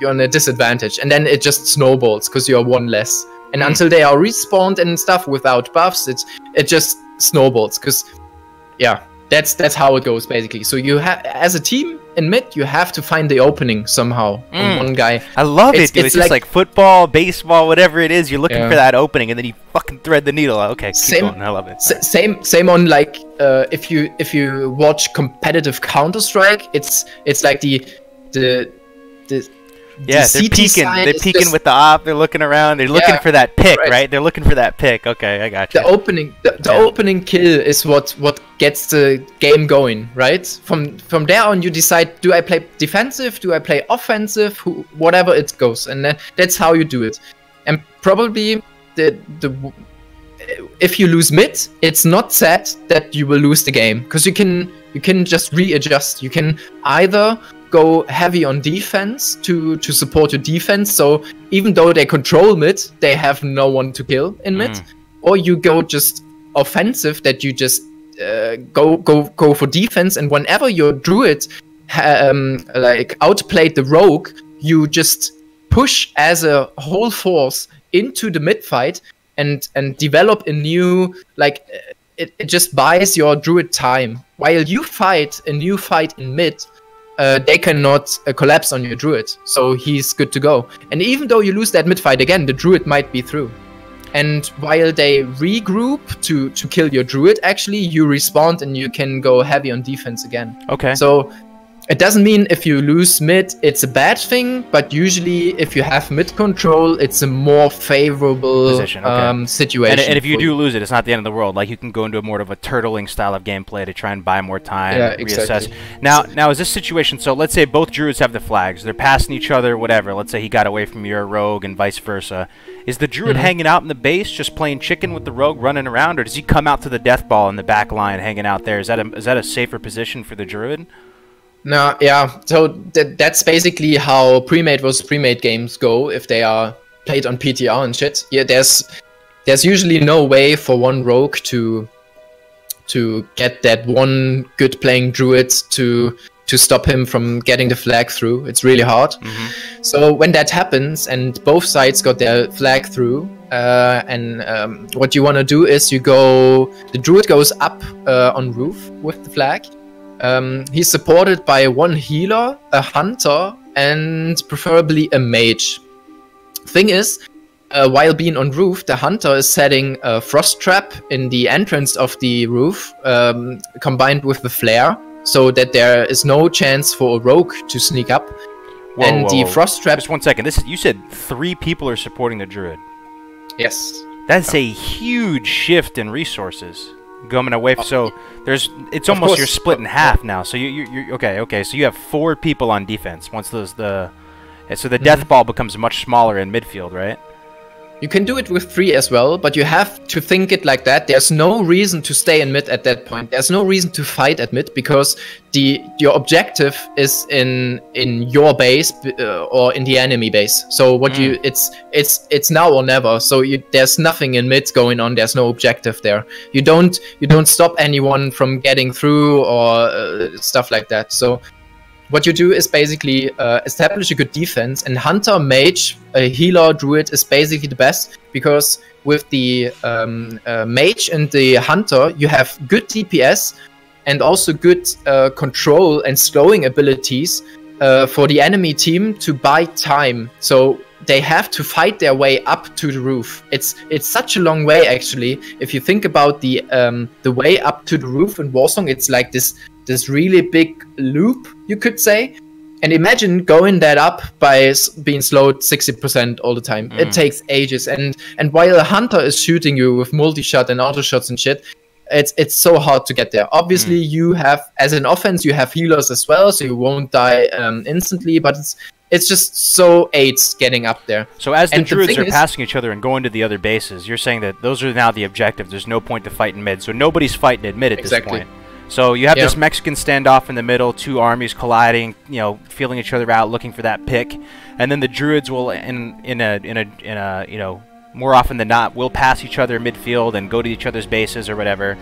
a disadvantage. And then it just snowballs because you're one less. And until they are respawned and stuff without buffs, it just snowballs, because that's how it goes basically. So you have, as a team in mid, you have to find the opening somehow on one guy. I love it, dude. It's just like football, baseball, whatever it is. You're looking for that opening, and then you fucking thread the needle. Okay, keep going. I love it. Same on like if you watch competitive Counter-Strike, it's like the yeah, they're peeking. They're peeking with the op. They're looking around. They're looking for that pick, right? They're looking for that pick. Okay, I got you. The opening kill is what gets the game going, right? From there on, you decide: do I play defensive? Do I play offensive? Whatever it goes, and that's how you do it. And probably if you lose mid, it's not sad that you will lose the game, because you can just readjust. You can either go heavy on defense to support your defense, so even though they control mid, they have no one to kill in mid. Or you go just offensive, that you just go for defense, and whenever your druid like outplayed the rogue, you just push as a whole force into the mid fight and develop a new, like it just buys your druid time while you fight a new fight in mid. They cannot collapse on your druid, so he's good to go. And even though you lose that mid fight again, the druid might be through. And while they regroup to kill your druid, actually you respawn and you can go heavy on defense again. Okay. So it doesn't mean if you lose mid, it's a bad thing, but usually if you have mid control, it's a more favorable position, situation. And if you do lose it, it's not the end of the world. Like, you can go into more of a turtling style of gameplay to try and buy more time, reassess. Exactly. Now is this situation, so let's say both druids have the flags, they're passing each other, whatever. Let's say he got away from your rogue and vice versa. Is the druid hanging out in the base, just playing chicken with the rogue, running around, or does he come out to the death ball in the back line, hanging out there? Is that a safer position for the druid? No, yeah. So that's basically how pre-made versus pre-made games go if they are played on PTR and shit. Yeah, there's usually no way for one rogue to to get that one good playing druid to stop him from getting the flag through. It's really hard. So when that happens and both sides got their flag through, what you want to do is the druid goes up on roof with the flag. He's supported by one healer, a hunter, and preferably a mage. Thing is, while being on roof, the hunter is setting a frost trap in the entrance of the roof, combined with the flare, so that there is no chance for a rogue to sneak up. Whoa. Frost trap. Just 1 second. You said 3 people are supporting the druid. Yes. That's a huge shift in resources coming away. So it's almost you're split in half now. So you okay. So you have 4 people on defense. Once so the death ball becomes much smaller in midfield, right? You can do it with 3 as well, but you have to think it like that. There's no reason to stay in mid at that point. There's no reason to fight at mid, because your objective is in your base or in the enemy base. So it's now or never. So there's nothing in mid going on. There's no objective there. You don't stop anyone from getting through or stuff like that. So what you do is basically establish a good defense, and hunter, mage, healer, druid is basically the best, because with the mage and the hunter you have good DPS and also good control and slowing abilities for the enemy team to buy time. So they have to fight their way up to the roof. It's such a long way, actually. If you think about the way up to the roof in Warsong, it's like this really big loop, you could say. And imagine going that up by being slowed 60% all the time. It takes ages. And while a hunter is shooting you with multi-shot and auto-shots and shit, it's so hard to get there. Obviously, you have, as an offense, you have healers as well, so you won't die instantly, but it's just so aids getting up there. So as the druids are passing each other and going to the other bases, you're saying that those are now the objectives. There's no point to fight in mid. So nobody's fighting at mid at this point. So you have this Mexican standoff in the middle, 2 armies colliding, feeling each other out, looking for that pick, and then the druids will, in a more often than not, will pass each other midfield and go to each other's bases or whatever.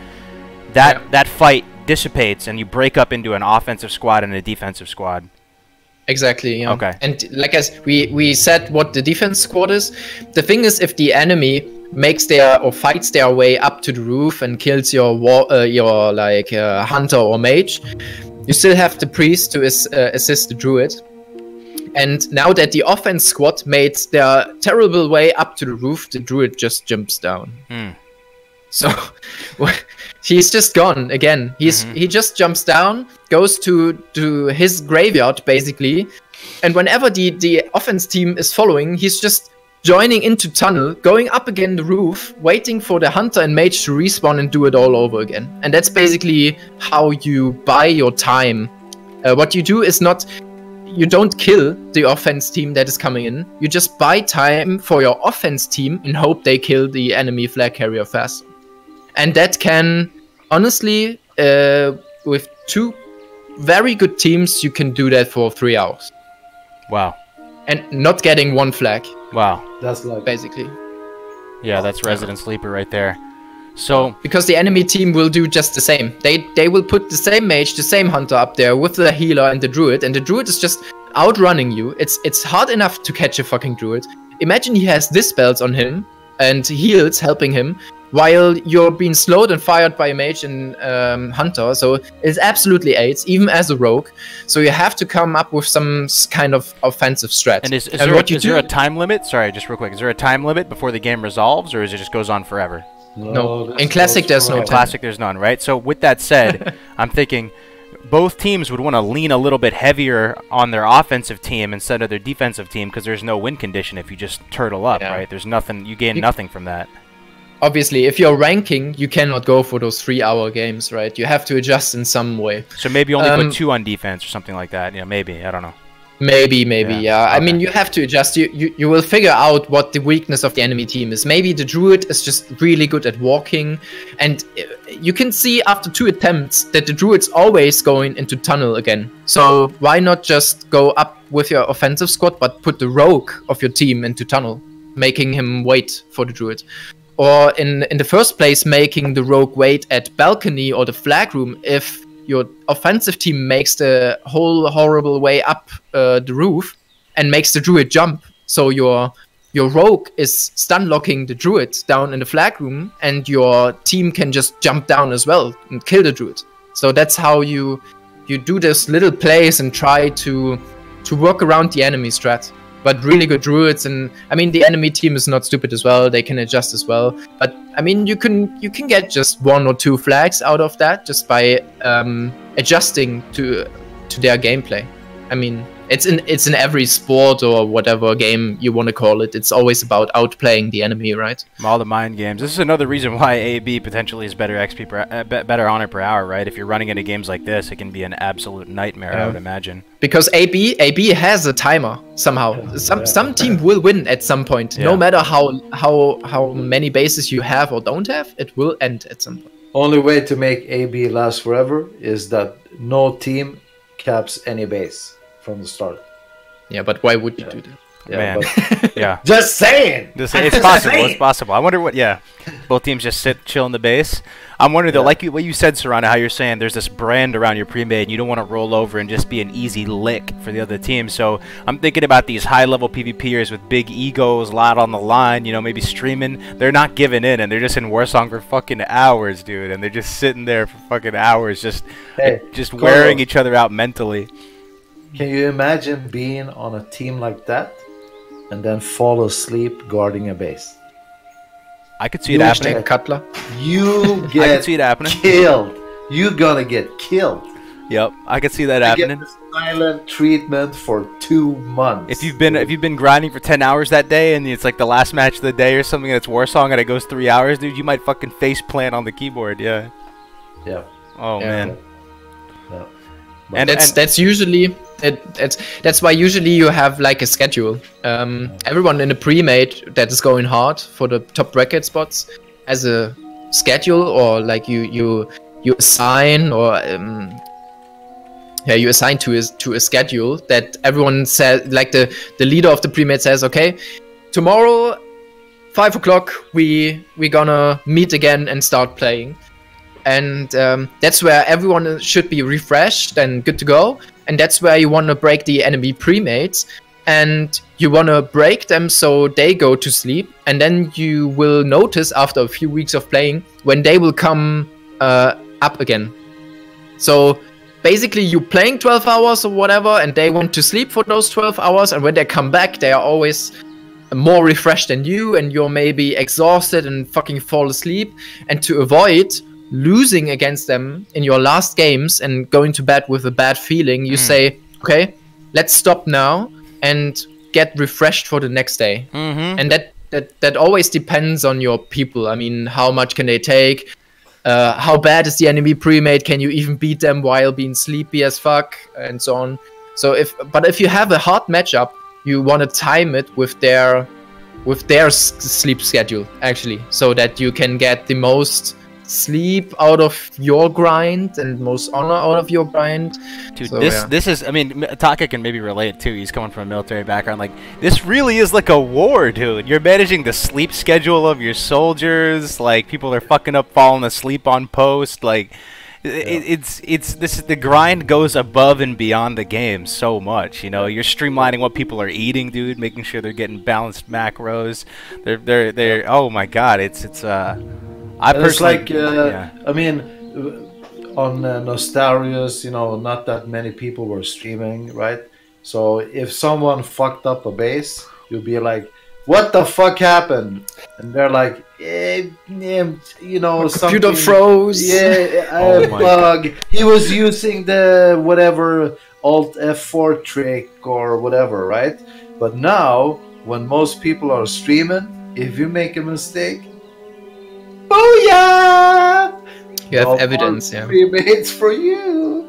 That fight dissipates, and you break up into an offensive squad and a defensive squad. Exactly. Yeah. Okay. And like as we said, what the defense squad is. The thing is, if the enemy fights their way up to the roof and kills your hunter or mage, you still have the priest to assist the druid. And now that the offense squad made their terrible way up to the roof, the druid just jumps down. So he's just gone again. He just jumps down, goes to his graveyard basically, and whenever the offense team is following, he's just joining into tunnel, going up again the roof, waiting for the hunter and mage to respawn and do it all over again. And that's basically how you buy your time. What you do is you don't kill the offense team that is coming in. You just buy time for your offense team in hope they kill the enemy flag carrier fast. And that can, honestly, with 2 very good teams, you can do that for 3 hours. Wow. And not getting 1 flag. Wow. That's like... basically. Yeah, that's Resident Sleeper right there. So... because the enemy team will do just the same. They will put the same mage, the same hunter up there with the healer and the druid, and the druid is just outrunning you. It's hard enough to catch a fucking druid. Imagine he has dispels on him and heals helping him, while you're being slowed and fired by a mage and hunter. So it's absolutely aids, even as a rogue. So you have to come up with some kind of offensive strat. And is there a time limit? Sorry, just real quick. Is there a time limit before the game resolves, or is it just goes on forever? No. In Classic, there's no time. In Classic, there's none, right? So with that said, I'm thinking both teams would want to lean a little bit heavier on their offensive team instead of their defensive team, because there's no win condition if you just turtle up, right? There's nothing. You gain nothing from that. Obviously, if you're ranking, you cannot go for those 3-hour games, right? You have to adjust in some way. So maybe only put 2 on defense or something like that. Yeah, maybe. I don't know. Maybe, yeah. Okay. I mean, you have to adjust. You will figure out what the weakness of the enemy team is. Maybe the druid is just really good at walking, and you can see after 2 attempts that the druid's always going into tunnel again. So why not just go up with your offensive squad, but put the rogue of your team into tunnel, making him wait for the druid? or in the first place making the rogue wait at balcony or the flag room if your offensive team makes the whole horrible way up the roof and makes the druid jump, so your rogue is stun locking the druid down in the flag room, and your team can just jump down as well and kill the druid. So that's how you do this little plays and try to work around the enemy strat. But really good druids, and I mean the enemy team is not stupid as well. They can adjust as well. But I mean you can get just 1 or 2 flags out of that just by adjusting to their gameplay. I mean it's in every sport or whatever game you want to call it. It's always about outplaying the enemy, right? All the mind games. This is another reason why AB potentially is better XP better honor per hour, right? If you're running into games like this, it can be an absolute nightmare, I would imagine. Because AB has a timer somehow. Some team will win at some point, no matter how many bases you have or don't have. It will end at some point. Only way to make AB last forever is that no team caps any base from the start. Yeah, but why would you do that? Yeah, Man, but yeah. just saying! It's possible, it's possible. I wonder what, both teams just chill in the base. I'm wondering though, like what you said, Sorrana, how you're saying there's this brand around your pre-made and you don't want to roll over and just be an easy lick for the other team. So I'm thinking about these high-level PvPers with big egos, a lot on the line, you know, maybe streaming. They're not giving in and they're just in Warsong for fucking hours, dude. And they're just sitting there for fucking hours, just wearing each other out mentally. Can you imagine being on a team like that and then fall asleep guarding a base? I could see it happening. Cutler. You I get could see it happening. killed. You're gonna get killed. Yep, I could see that You happening. get the silent treatment for 2 months. If you've been grinding for 10 hours that day and it's like the last match of the day or something and it's Warsong and it goes 3 hours, dude, you might fucking face plant on the keyboard. Yeah. Yeah. Oh man. Yeah. And that's usually that's why usually you have like a schedule. Everyone in the pre-made that is going hard for the top bracket spots has a schedule, or like you assign, or you assign to a schedule that everyone says, like the leader of the pre-made says, okay, tomorrow 5 o'clock we gonna meet again and start playing. And that's where everyone should be refreshed and good to go. And that's where you want to break the enemy pre-mates. And you want to break them so they go to sleep. And then you will notice after a few weeks of playing when they will come up again. So basically you're playing 12 hours or whatever and they want to sleep for those 12 hours. And when they come back, they are always more refreshed than you. And you're maybe exhausted and fucking fall asleep. And to avoid losing against them in your last games and going to bed with a bad feeling, you say, okay, let's stop now and get refreshed for the next day. And that always depends on your people. I mean, how much can they take? How bad is the enemy pre-made? Can you even beat them while being sleepy as fuck? And so on. So if you have a hard matchup, you want to time it with their sleep schedule, actually, so that you can get the most sleep out of your grind and most honor out of your grind. Dude, so, this is, I mean, Taka can maybe relate too. He's coming from a military background. Like, this really is like a war, dude. You're managing the sleep schedule of your soldiers. Like, people are fucking up, falling asleep on post. Like, the grind goes above and beyond the game so much. You know, you're streamlining what people are eating, dude, making sure they're getting balanced macros. They're oh my god, I personally, I mean, on Nostarius, you know, not that many people were streaming, right? So if someone fucked up a base, you'll be like, what the fuck happened? And they're like, you know, computer froze. Yeah, a bug. He was using the whatever Alt F4 trick or whatever, right? But now, when most people are streaming, if you make a mistake, booyah! You have evidence, yeah. Pre-mates for you.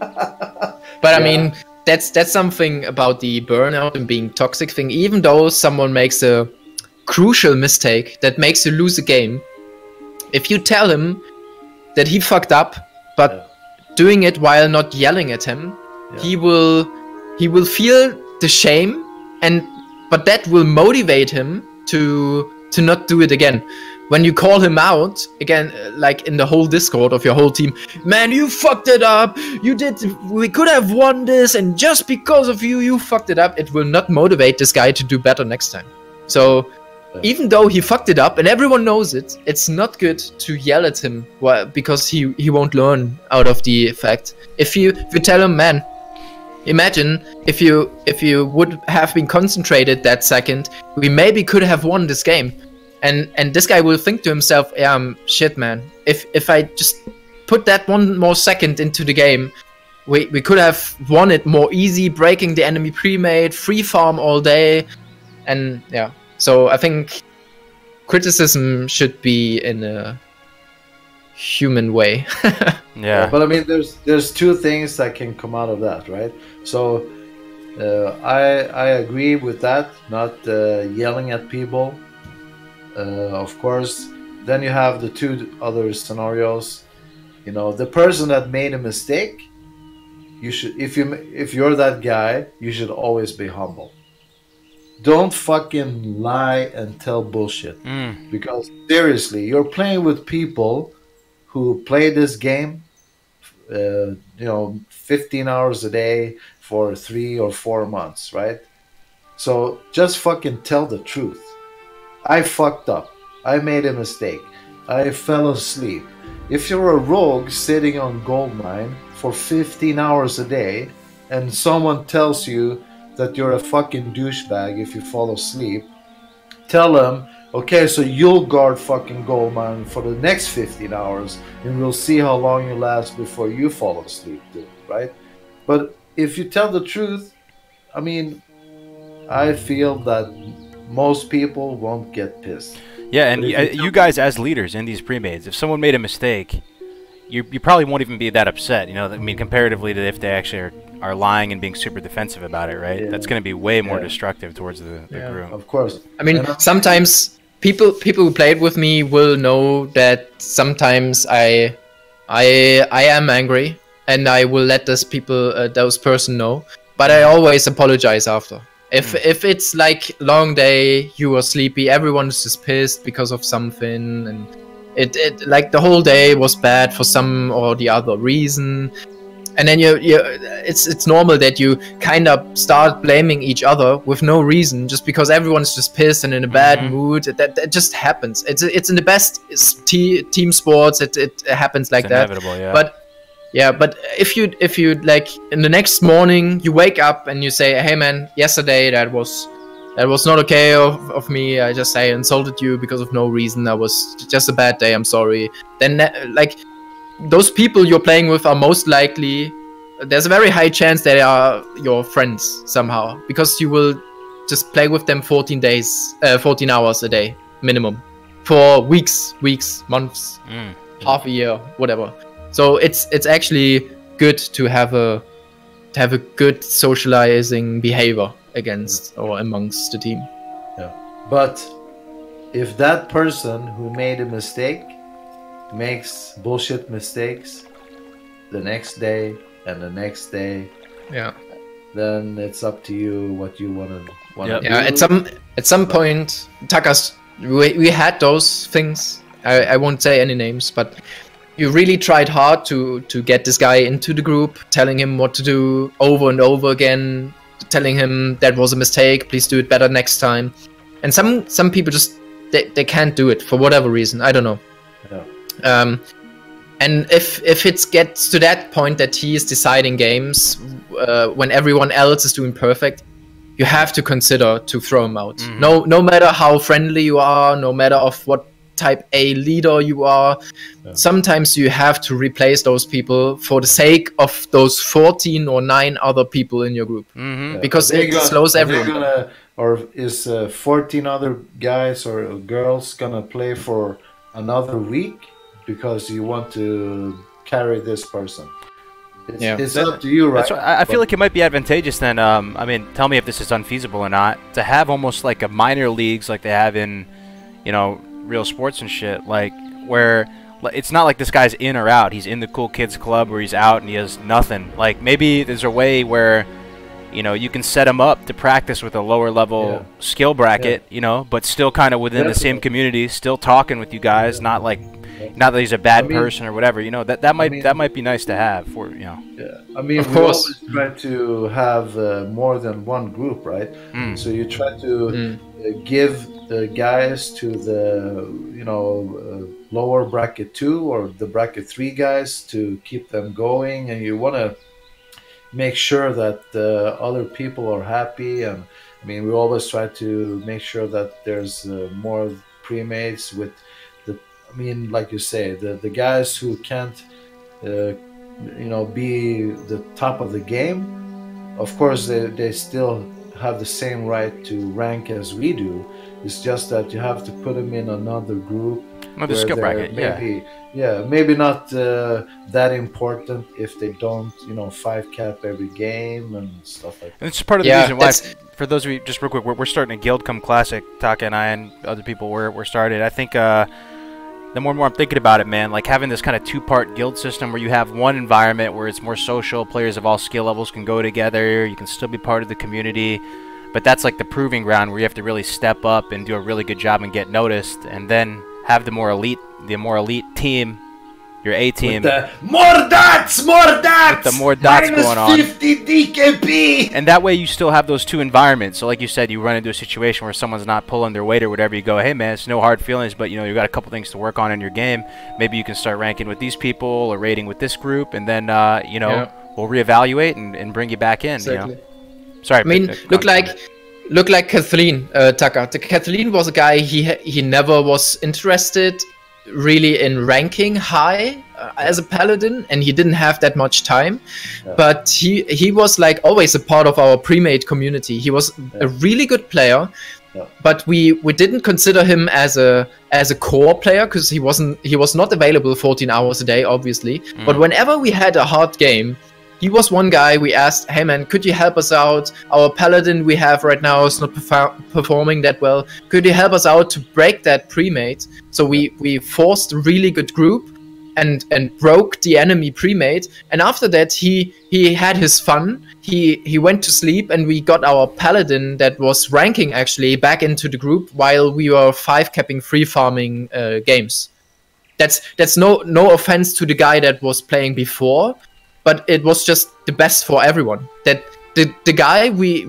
But I mean, that's something about the burnout and being toxic thing. Even though someone makes a crucial mistake that makes you lose a game, if you tell him that he fucked up, but doing it while not yelling at him, he will feel the shame, but that will motivate him to not do it again. when you call him out again, like in the whole Discord of your whole team, man, you fucked it up. We could have won this, and just because of you, you fucked it up. It will not motivate this guy to do better next time. So even though he fucked it up and everyone knows it, it's not good to yell at him because he won't learn out of the fact. If you tell him, man, imagine if you would have been concentrated that second, we maybe could have won this game. And this guy will think to himself, yeah, shit, man, if I just put that one more second into the game, we could have won it more easy, breaking the enemy pre-made, free farm all day. And yeah, so I think criticism should be in a human way. Yeah. But I mean, there's two things that can come out of that, right? So I agree with that, not yelling at people. Of course, then you have the two other scenarios. You know, the person that made a mistake, you should, if you're that guy, you should always be humble. Don't fucking lie and tell bullshit. Because seriously, you're playing with people who play this game, 15 hours a day for 3 or 4 months, right? So just fucking tell the truth. I fucked up. I made a mistake. I fell asleep. If you're a rogue sitting on goldmine for 15 hours a day and someone tells you that you're a fucking douchebag if you fall asleep, tell them, okay, so you'll guard fucking goldmine for the next 15 hours and we'll see how long you last before you fall asleep, dude, right? But if you tell the truth, I mean, I feel that most people won't get pissed. Yeah, and you guys as leaders in these pre-mades, if someone made a mistake, you probably won't even be that upset, you know, I mean, comparatively to if they actually are lying and being super defensive about it, right? Yeah. That's going to be way more destructive towards the group. Of course. I mean, sometimes people who played with me will know that sometimes I am angry and I will let those person know, but I always apologize after. If it's like long day, you are sleepy, everyone's just pissed because of something, and it like the whole day was bad for some or the other reason, and then it's normal that you kind of start blaming each other with no reason, just because everyone's just pissed and in a bad mood. That just happens. It's in the best team sports. It happens like that. Inevitable, yeah. But if you like in the next morning you wake up and you say, hey man, yesterday that was not okay of me. I insulted you because of no reason. That was just a bad day. I'm sorry. Then like those people you're playing with are most likely, there's a very high chance they are your friends somehow, because you will just play with them 14 hours a day minimum for weeks, months, half a year, whatever. So it's actually good to have a good socializing behavior against or amongst the team. Yeah. But if that person who made a mistake makes bullshit mistakes the next day and the next day, then it's up to you what you want to do. Yeah, at some point, Takas, we had those things. I won't say any names, but you really tried hard to get this guy into the group, telling him what to do over and over again, telling him that was a mistake, please do it better next time. And some people just they can't do it for whatever reason. I don't know. Yeah. And if it gets to that point that he is deciding games when everyone else is doing perfect, you have to consider to throw him out. No matter how friendly you are, no matter of what type A leader you are, sometimes you have to replace those people for the sake of those 14 or 9 other people in your group, because it slows everyone. Or is 14 other guys or girls gonna play for another week because you want to carry this person? It's up to you, right? I feel like it might be advantageous then. I mean, tell me if this is unfeasible or not, to have almost like a minor leagues like they have in, real sports and shit, like where it's not like this guy's in or out. He's in the cool kids club where he's out and he has nothing. Like maybe there's a way where you know, you can set them up to practice with a lower level skill bracket, you know, but still kind of within the same community, still talking with you guys, not like, not that he's a bad person or whatever, you know, that might be nice to have for, you know. Yeah, I mean, of course, we always try to have more than one group, right? So you try to give the guys to the, you know, lower bracket 2 or the bracket 3 guys to keep them going, and you want to make sure that other people are happy. And I mean, we always try to make sure that there's more pre-mates with the, I mean, like you say, the guys who can't you know, be the top of the game. Of course, they still have the same right to rank as we do. It's just that you have to put them in another group, another skill bracket. Maybe not that important if they don't, you know, 5-cap every game and stuff like that. And it's part of the reason why, for those of you, just real quick, we're starting a guild come classic. Taka and I and other people we're started. I think the more and more I'm thinking about it, man, like having this kind of 2-part guild system where you have one environment where it's more social, players of all skill levels can go together, you can still be part of the community, but that's like the proving ground where you have to really step up and do a really good job and get noticed, and then have the more elite team, your A team. With the more dots! With the more dots going on. 50 DKP! And that way you still have those two environments. So like you said, you run into a situation where someone's not pulling their weight or whatever, you go, hey man, it's no hard feelings, but you know, you got a couple things to work on in your game. Maybe you can start ranking with these people or raiding with this group, and then, you know, we'll reevaluate and bring you back in, you know? Sorry. I mean, look like Kathleen, Taka. Kathleen was a guy, he never was interested really in ranking high as a paladin, and he didn't have that much time, but he was like always a part of our pre-made community. He was a really good player, but we didn't consider him as a core player because he was not available 14 hours a day, obviously. But whenever we had a hard game, he was one guy we asked, hey man, could you help us out? Our paladin we have right now is not performing that well. Could you help us out to break that pre-mate? So we forced a really good group and broke the enemy pre-mate. And after that, he had his fun. He went to sleep, and we got our paladin that was ranking actually back into the group while we were 5-capping free farming games. That's no offense to the guy that was playing before, but it was just the best for everyone. That the guy we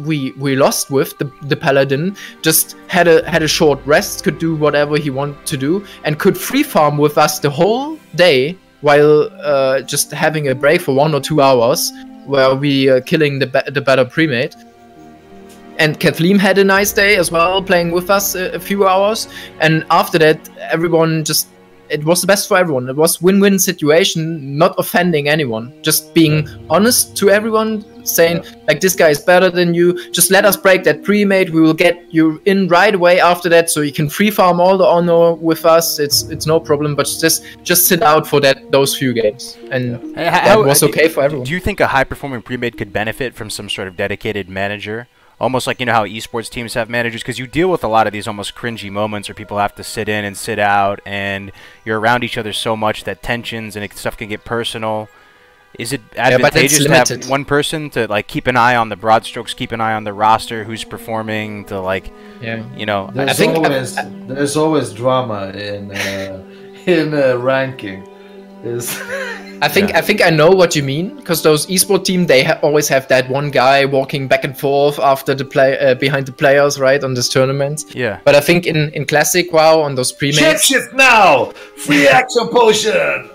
lost with, the paladin, just had a short rest, could do whatever he wanted to do, and could free farm with us the whole day while just having a break for 1 or 2 hours where we killing the better pre-mate. And Kathleen had a nice day as well, playing with us a few hours. And after that, everyone just, it was the best for everyone. It was win-win situation, not offending anyone, just being honest to everyone, saying like, this guy is better than you, just let us break that pre-mate, we will get you in right away after that, so you can free farm all the honor with us. It's no problem, but just sit out for those few games, and that was okay for everyone. Do you think a high-performing pre-mate could benefit from some sort of dedicated manager? Almost like, you know how esports teams have managers, because you deal with a lot of these almost cringy moments where people have to sit in and sit out, and you're around each other so much that tensions and stuff can get personal. Is it advantageous to have one person to like keep an eye on the broad strokes, keep an eye on the roster, who's performing, to like, you know? There's always drama in ranking. I think I know what you mean, because those esport team, they always have that one guy walking back and forth after the behind the players, right, on this tournament. Yeah. But I think in classic WoW, on those pre-mates, shift now, free action potion.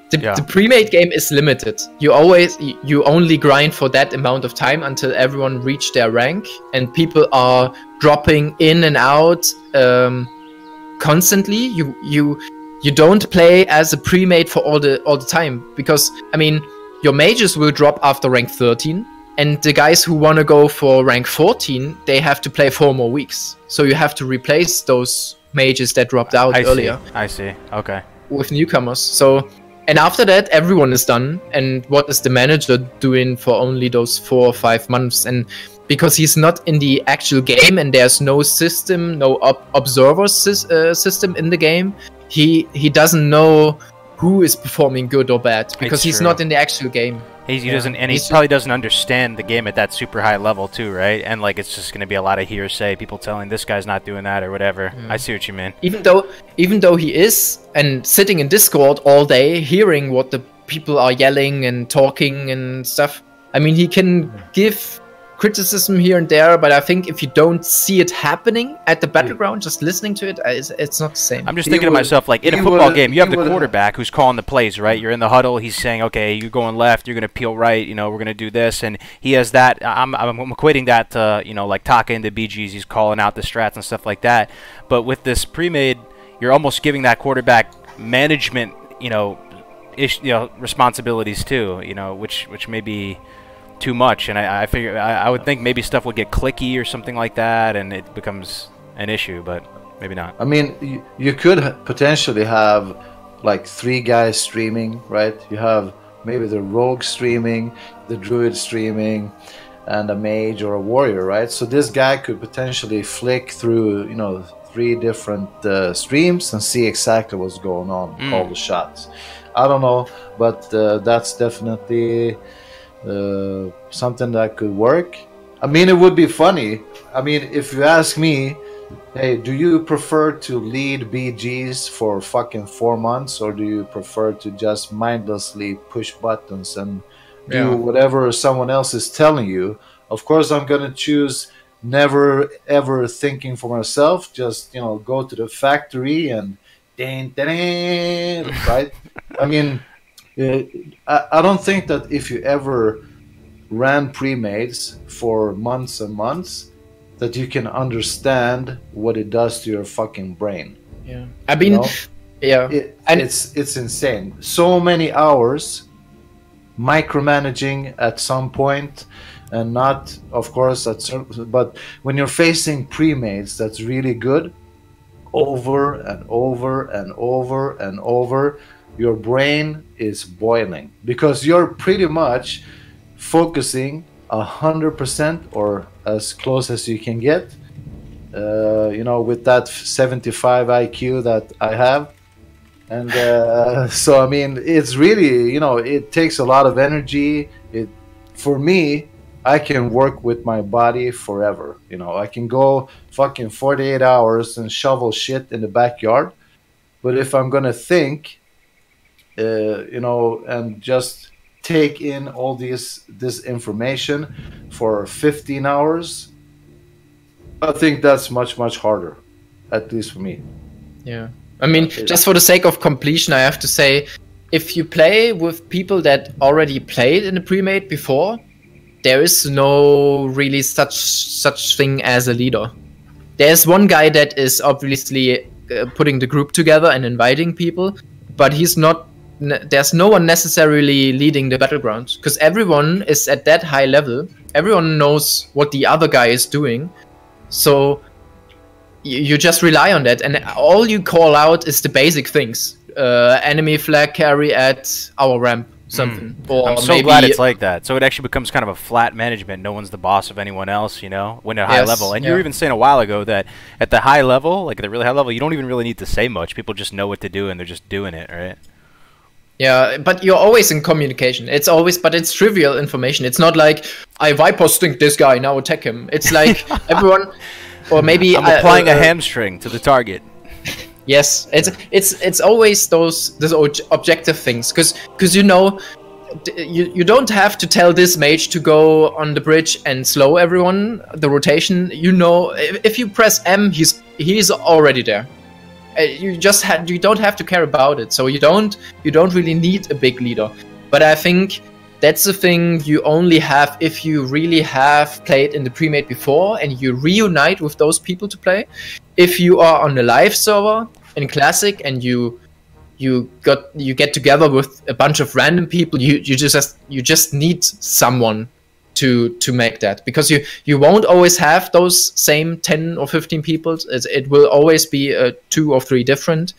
The pre-mate game is limited. You only grind for that amount of time until everyone reach their rank, and people are dropping in and out constantly. You don't play as a pre-mate for all the time, because I mean, your mages will drop after rank 13, and the guys who want to go for rank 14, they have to play 4 more weeks. So you have to replace those mages that dropped out earlier. I see. Okay. With newcomers. So, and after that, everyone is done. And what is the manager doing for only those 4 or 5 months? And because he's not in the actual game, and there's no system, no observer system in the game, he doesn't know who is performing good or bad, because he's not in the actual game. He doesn't, and he probably doesn't understand the game at that super high level too, right? And like it's just gonna be a lot of hearsay, people telling this guy's not doing that or whatever. I see what you mean. Even though he is and sitting in Discord all day, hearing what the people are yelling and talking and stuff. I mean, he can give criticism here and there, but I think if you don't see it happening at the battleground, just listening to it, it's not the same. I'm just thinking to myself, like, in a football game, you have the quarterback who's calling the plays, right? You're in the huddle, he's saying, okay, you're going left, you're going to peel right, you know, we're going to do this, and he has that, I'm equating that to, you know, like Taka in the BGs, he's calling out the strats and stuff like that, but with this pre-made, you're almost giving that quarterback management, you know, responsibilities too, you know, which may be too much, and I figure I would think maybe stuff would get clicky or something like that, and it becomes an issue, but maybe not. I mean, you could potentially have like 3 guys streaming, right? You have maybe the rogue streaming, the druid streaming, and a mage or a warrior, right? So this guy could potentially flick through, you know, 3 different streams and see exactly what's going on, all the shots. I don't know, but that's definitely something that could work. I mean, it would be funny. I mean, if you ask me, hey, do you prefer to lead BGs for fucking 4 months, or do you prefer to just mindlessly push buttons and do whatever someone else is telling you? Of course, I'm gonna choose never ever thinking for myself. Just, you know, go to the factory and right? I mean, I don't think that if you ever ran pre-mades for months and months, that you can understand what it does to your fucking brain. Yeah, I mean, you know? Yeah, it's insane. So many hours micromanaging at some point, and not, of course, at certain, but when you're facing pre-mades that's really good, over and over and over and over, your brain is boiling because you're pretty much focusing 100% or as close as you can get, you know, with that 75 IQ that I have. And so, I mean, it's really, you know, it takes a lot of energy. For me, I can work with my body forever. You know, I can go fucking 48 hours and shovel shit in the backyard. But if I'm gonna think, you know, and just take in all this information for 15 hours, I think that's much harder, at least for me. Yeah, I mean, just for the sake of completion, I have to say, if you play with people that already played in the pre-made before, there is no really such thing as a leader. There's one guy that is obviously putting the group together and inviting people, but he's not. There's no one necessarily leading the battlegrounds, because everyone is at that high level. Everyone knows what the other guy is doing, so you just rely on that, and all you call out is the basic things. Enemy flag carry at our ramp. Something. Or I'm so glad it's like that. So it actually becomes kind of a flat management. No one's the boss of anyone else, you know, when at high level. And you were even saying a while ago that at the high level, like at the really high level, you don't even really need to say much. People just know what to do and they're just doing it, right? Yeah, but you're always in communication. It's always, but it's trivial information. It's not like, I Viper stinked this guy, now attack him. It's like everyone, or maybe I'm applying a hamstring to the target. Yes, it's always those objective things, because you know, you don't have to tell this mage to go on the bridge and slow everyone the rotation. You know, if you press M, he's already there. You don't have to care about it. So you don't really need a big leader. But I think that's the thing you only have if you really have played in the pre-made before and you reunite with those people to play. If you are on a live server in Classic and you get together with a bunch of random people, you just need someone to make that, because you won't always have those same 10 or 15 people. It will always be 2 or 3 different,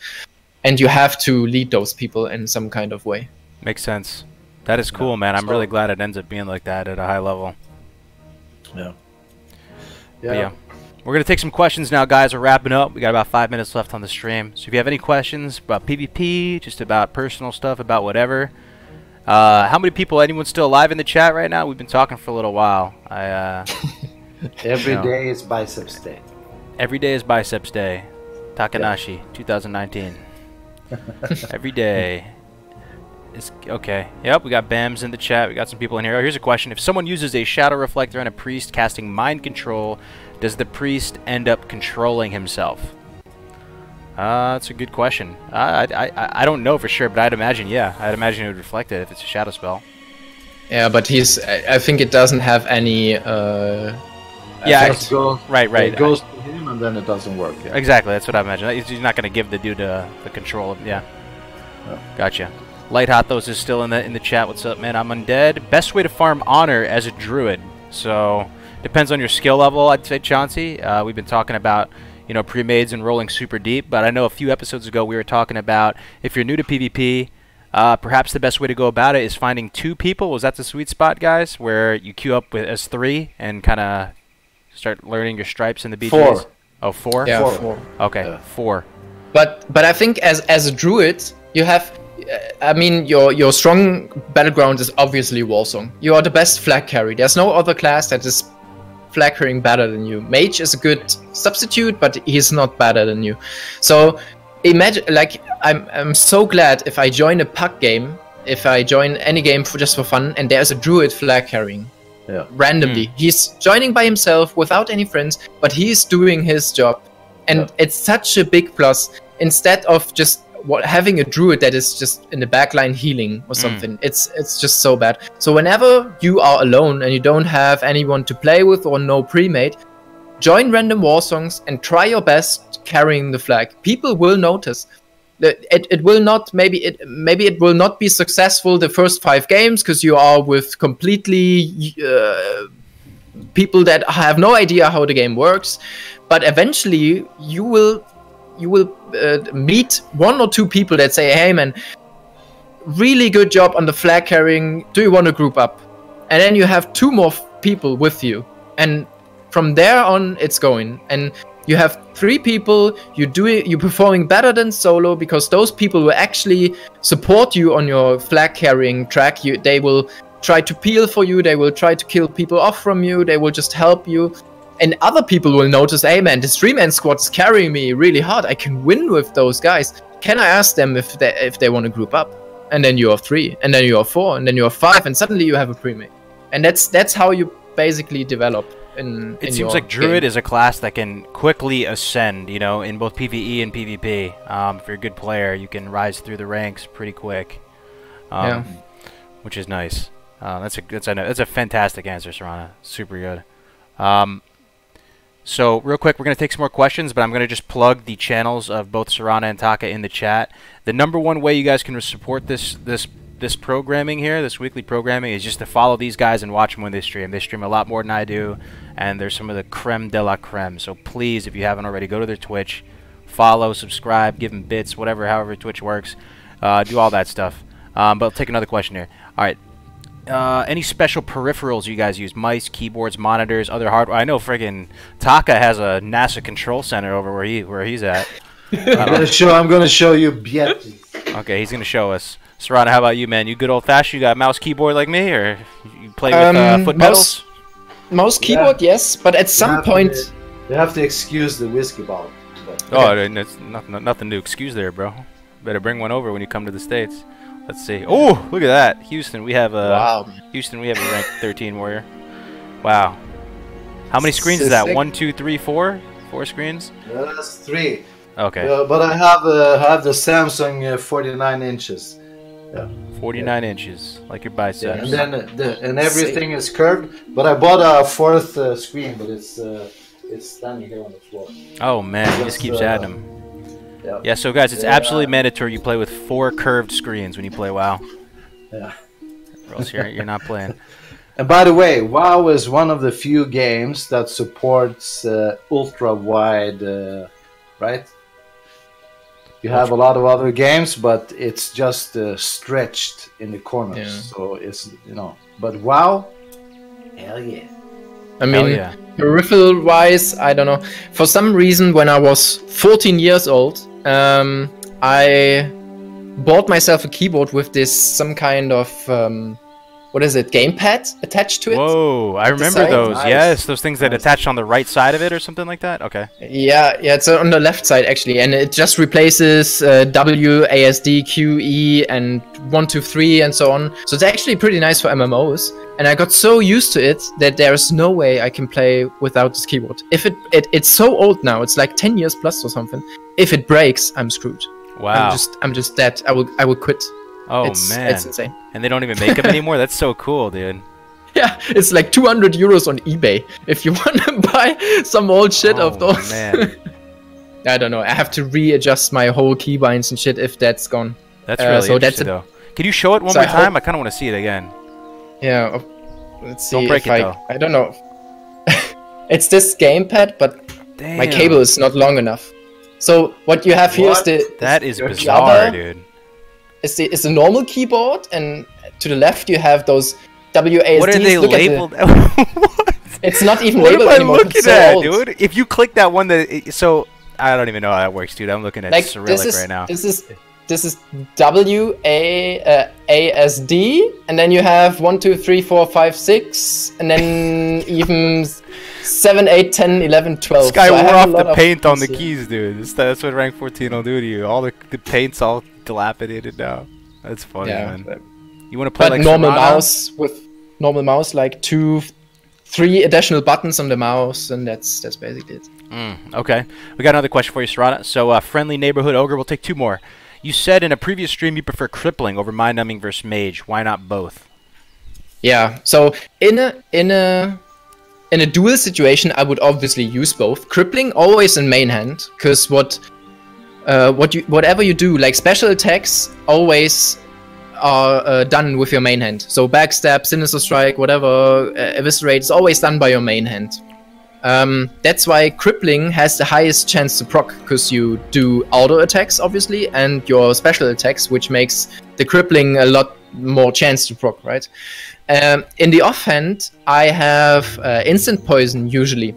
and you have to lead those people in some kind of way. Makes sense. That is cool, man. I'm really glad it ends up being like that at a high level. Yeah. Yeah. We're going to take some questions now, guys. We're wrapping up. We got about 5 minutes left on the stream. So if you have any questions about PvP, just about personal stuff, about whatever, How many people? Anyone still alive in the chat right now? We've been talking for a little while. Every day is Biceps Day. Every day is Biceps Day. Takanashi, 2019. Every day. Okay. Yep, we got Bams in the chat. We got some people in here. Oh, here's a question. If someone uses a Shadow Reflector on a priest casting Mind Control, does the priest end up controlling himself? That's a good question. I don't know for sure, but I'd imagine, yeah. I'd imagine it would reflect it if it's a shadow spell. Yeah, but I think it doesn't have any... yeah, right. It goes to him and then it doesn't work. Yeah. Exactly, that's what I imagine. He's not going to give the dude the control of... Yeah. Oh. Gotcha. Light Hothos is still in the chat. What's up, man? I'm undead. Best way to farm honor as a druid. So, depends on your skill level, I'd say, Chauncey. We've been talking about... you know, pre-mades and rolling super deep, but I know a few episodes ago we were talking about if you're new to PvP, perhaps the best way to go about it is finding 2 people. Was that the sweet spot, guys, where you queue up as 3 and kind of start learning your stripes in the BGs? 4. Oh, 4? Yeah, 4. Okay, yeah. 4. But I think as a druid, you have, I mean, your strong battleground is obviously Warsong. You are the best flag carry. There's no other class that is flag carrying better than you. Mage is a good substitute, but he's not better than you. So imagine, like, I'm so glad if I join a puck game, if I join any game just for fun, and there's a druid flag carrying. Yeah. Randomly. He's joining by himself without any friends, but he's doing his job. And it's such a big plus. Instead of just having a druid that is just in the backline healing or something, it's just so bad. So whenever you are alone and you don't have anyone to play with or no pre-made, join random war songs and try your best carrying the flag. People will notice. It will not, maybe it will not be successful the first 5 games because you are with completely people that have no idea how the game works, but eventually you will meet 1 or 2 people that say, hey man, really good job on the flag carrying, do you want to group up? And then you have 2 more people with you, and from there on it's going, and you have 3 people, you're performing better than solo because those people will actually support you on your flag carrying track. They will try to peel for you, they will try to kill people off from you, they will just help you. And other people will notice, hey man, this 3-man squad is carrying me really hard. I can win with those guys. Can I ask them if they want to group up? And then you are 3, and then you are 4, and then you are 5, and suddenly you have a pre-mate. And that's how you basically develop in It seems like Druid is a class that can quickly ascend, you know, in both PvE and PvP. If you're a good player, you can rise through the ranks pretty quick, which is nice. That's a fantastic answer, Sorrana. Super good. So, real quick, we're going to take some more questions, but I'm going to just plug the channels of both Sorrana and Taka in the chat. The #1 way you guys can support this programming here, this weekly programming, is just to follow these guys and watch them when they stream. They stream a lot more than I do, and they're some of the creme de la creme. So please, if you haven't already, go to their Twitch, follow, subscribe, give them bits, however Twitch works. Do all that stuff. But I'll take another question here. All right. Any special peripherals you guys use? Mice, keyboards, monitors, other hardware? I know friggin' Taka has a NASA control center over where he's at. I'm gonna show you Bieti. Okay, he's gonna show us. Sorrana, how about you, man? You good old fashioned? You got a mouse keyboard like me, or you play with foot pedals? Mouse keyboard, yes, but at some point you have to excuse the whiskey bottle. Oh, it's nothing to excuse there, bro. Better bring one over when you come to the States. Let's see. Oh, look at that, Houston. We have a Houston. We have a rank 13 warrior. Wow. How many screens is that? 1, 2, 3, 4. 4 screens. That's 3. Okay. But I have the Samsung 49 inches. Yeah. 49 inches, like your biceps. Yeah, and then everything is curved. But I bought a 4th screen, but it's standing here on the floor. Oh man, he just keeps adding them. Yeah, so guys, it's absolutely mandatory you play with 4 curved screens when you play WoW. Yeah. Or else you're not playing. And by the way, WoW is one of the few games that supports ultra-wide, right? You have a lot of other games, but it's just stretched in the corners. Yeah. So it's, you know, but WoW, hell yeah. I mean, peripheral-wise, I don't know. For some reason, when I was 14 years old, I bought myself a keyboard with this some kind of what is it, gamepad attached to it. Whoa, I remember those. Nice. Yes, those things that attach on the right side of it or something like that. Okay. Yeah, it's on the left side actually, and it just replaces W, ASD, Q, E, and 1, 2, 3, and so on. So it's actually pretty nice for MMOs. And I got so used to it that there's no way I can play without this keyboard. If it's so old now, it's like 10 years plus or something. If it breaks, I'm screwed. Wow. I'm just dead. I will quit. Oh man, it's insane. And they don't even make them anymore. That's so cool, dude. Yeah, it's like 200 euros on eBay if you want to buy some old shit of those. Man. I don't know. I have to readjust my whole keybinds and shit if that's gone. That's really interesting, though. Can you show it one more time? I kind of want to see it again. Yeah. Let's see. Don't break it though. I don't know. It's this gamepad, but my cable is not long enough. So what you have here is that is bizarre, dude. It's the normal keyboard, and to the left you have those WASDs. What are they labeled? What? It's not even labeled anymore. What am I looking at, dude? If you click that one, so I don't even know how that works, dude. I'm looking at Cyrillic right now. This is WASD, and then you have 1, 2, 3, 4, 5, 6, and then even 7, 8, 10, 11, 12. This guy wore off the paint on the keys, dude. That's what rank 14 will do to you. All the paint's all dilapidated now. That's funny, man. You want to play like normal Sorrana? normal mouse, like 2, 3 additional buttons on the mouse, and that's basically it. Okay, we got another question for you, Sorrana. So, friendly neighborhood ogre. We'll take 2 more. You said in a previous stream you prefer crippling over mind numbing versus mage. Why not both? Yeah. So in a duel situation, I would obviously use both. Crippling always in main hand, because whatever you do, like special attacks, always are done with your main hand. So backstab, sinister strike, whatever, eviscerate is always done by your main hand. That's why crippling has the highest chance to proc, because you do auto attacks, obviously, and your special attacks, which makes the crippling a lot more chance to proc, right? In the offhand, I have instant poison, usually.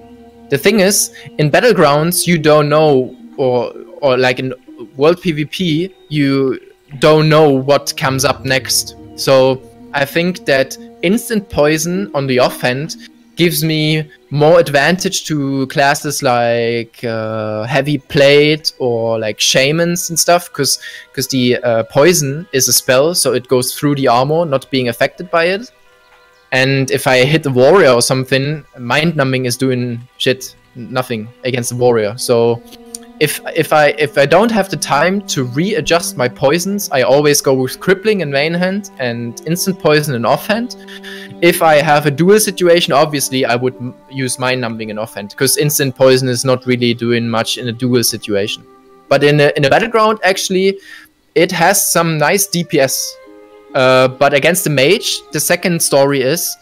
The thing is, in Battlegrounds, you don't know, or like in World PvP, you don't know what comes up next. So I think that instant poison on the offhand gives me more advantage to classes like heavy plate or like shamans and stuff, because the poison is a spell, so it goes through the armor, not being affected by it. And if I hit a warrior or something, mind numbing is doing nothing against the warrior. So if I don't have the time to readjust my poisons, I always go with crippling in main hand and instant poison in offhand. If I have a duel situation, obviously I would use mind numbing in offhand, because instant poison is not really doing much in a duel situation. But in a battleground, actually, it has some nice DPS. But against the mage, the second story is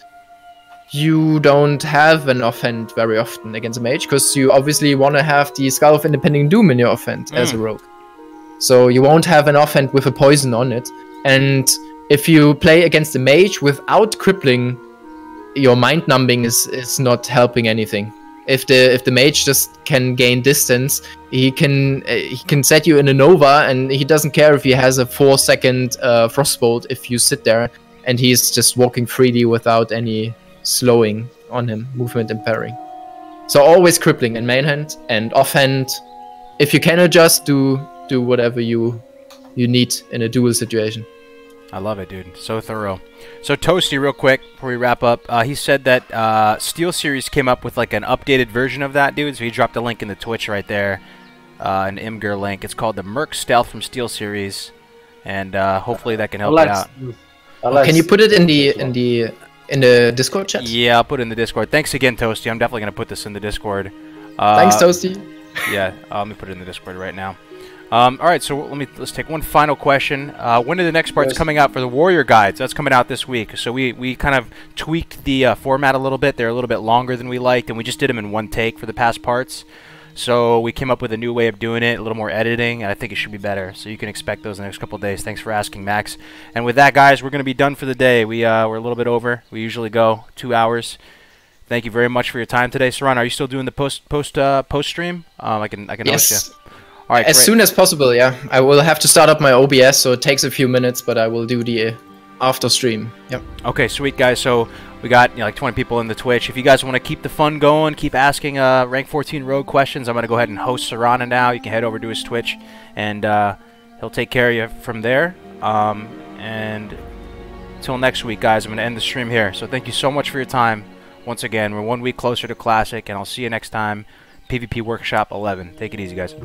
you don't have an offhand very often against a mage, because you obviously want to have the Skull of Impending Doom in your offhand as a rogue. So you won't have an offhand with a poison on it. And if you play against a mage without crippling, your mind numbing is not helping anything. If the mage just can gain distance, he can set you in a Nova, and he doesn't care if he has a 4-second frostbolt if you sit there, and he's just walking freely without any slowing on him, movement and parrying. So always crippling in main hand, and offhand, if you can adjust, do whatever you need in a duel situation. I love it, dude. So thorough. So Toasty, real quick, before we wrap up, he said that SteelSeries came up with like an updated version of that, dude. So he dropped a link in the Twitch right there, an Imgur link. It's called the Merc Stealth from SteelSeries, and hopefully that can help you out. Can you put it in the Discord chat? Yeah, I'll put it in the Discord. Thanks again, Toasty. I'm definitely gonna put this in the Discord. Thanks, Toasty. Yeah, let me put it in the Discord right now. All right, so let's take one final question. When are the next parts coming out for the Warrior Guides? That's coming out this week. So we kind of tweaked the format a little bit. They're a little bit longer than we liked, and we just did them in one take for the past parts. So we came up with a new way of doing it, a little more editing, and I think it should be better. So you can expect those in the next couple of days. Thanks for asking, Max. And with that, guys, we're going to be done for the day. We're a little bit over. We usually go 2 hours. Thank you very much for your time today, Sorrana. Are you still doing the post stream? I can yes. host you. All right, As great. soon as possible, yeah. I will have to start up my OBS, so it takes a few minutes, but I will do the after stream. Yep. Okay, sweet guys. So we got like 20 people in the Twitch. If you guys want to keep the fun going, keep asking rank 14 rogue questions, I'm gonna go ahead and host Sorrana now. You can head over to his Twitch, and he'll take care of you from there. And until next week, guys, I'm gonna end the stream here. So thank you so much for your time. Once again, we're 1 week closer to Classic, and I'll see you next time. PvP Workshop 11. Take it easy, guys.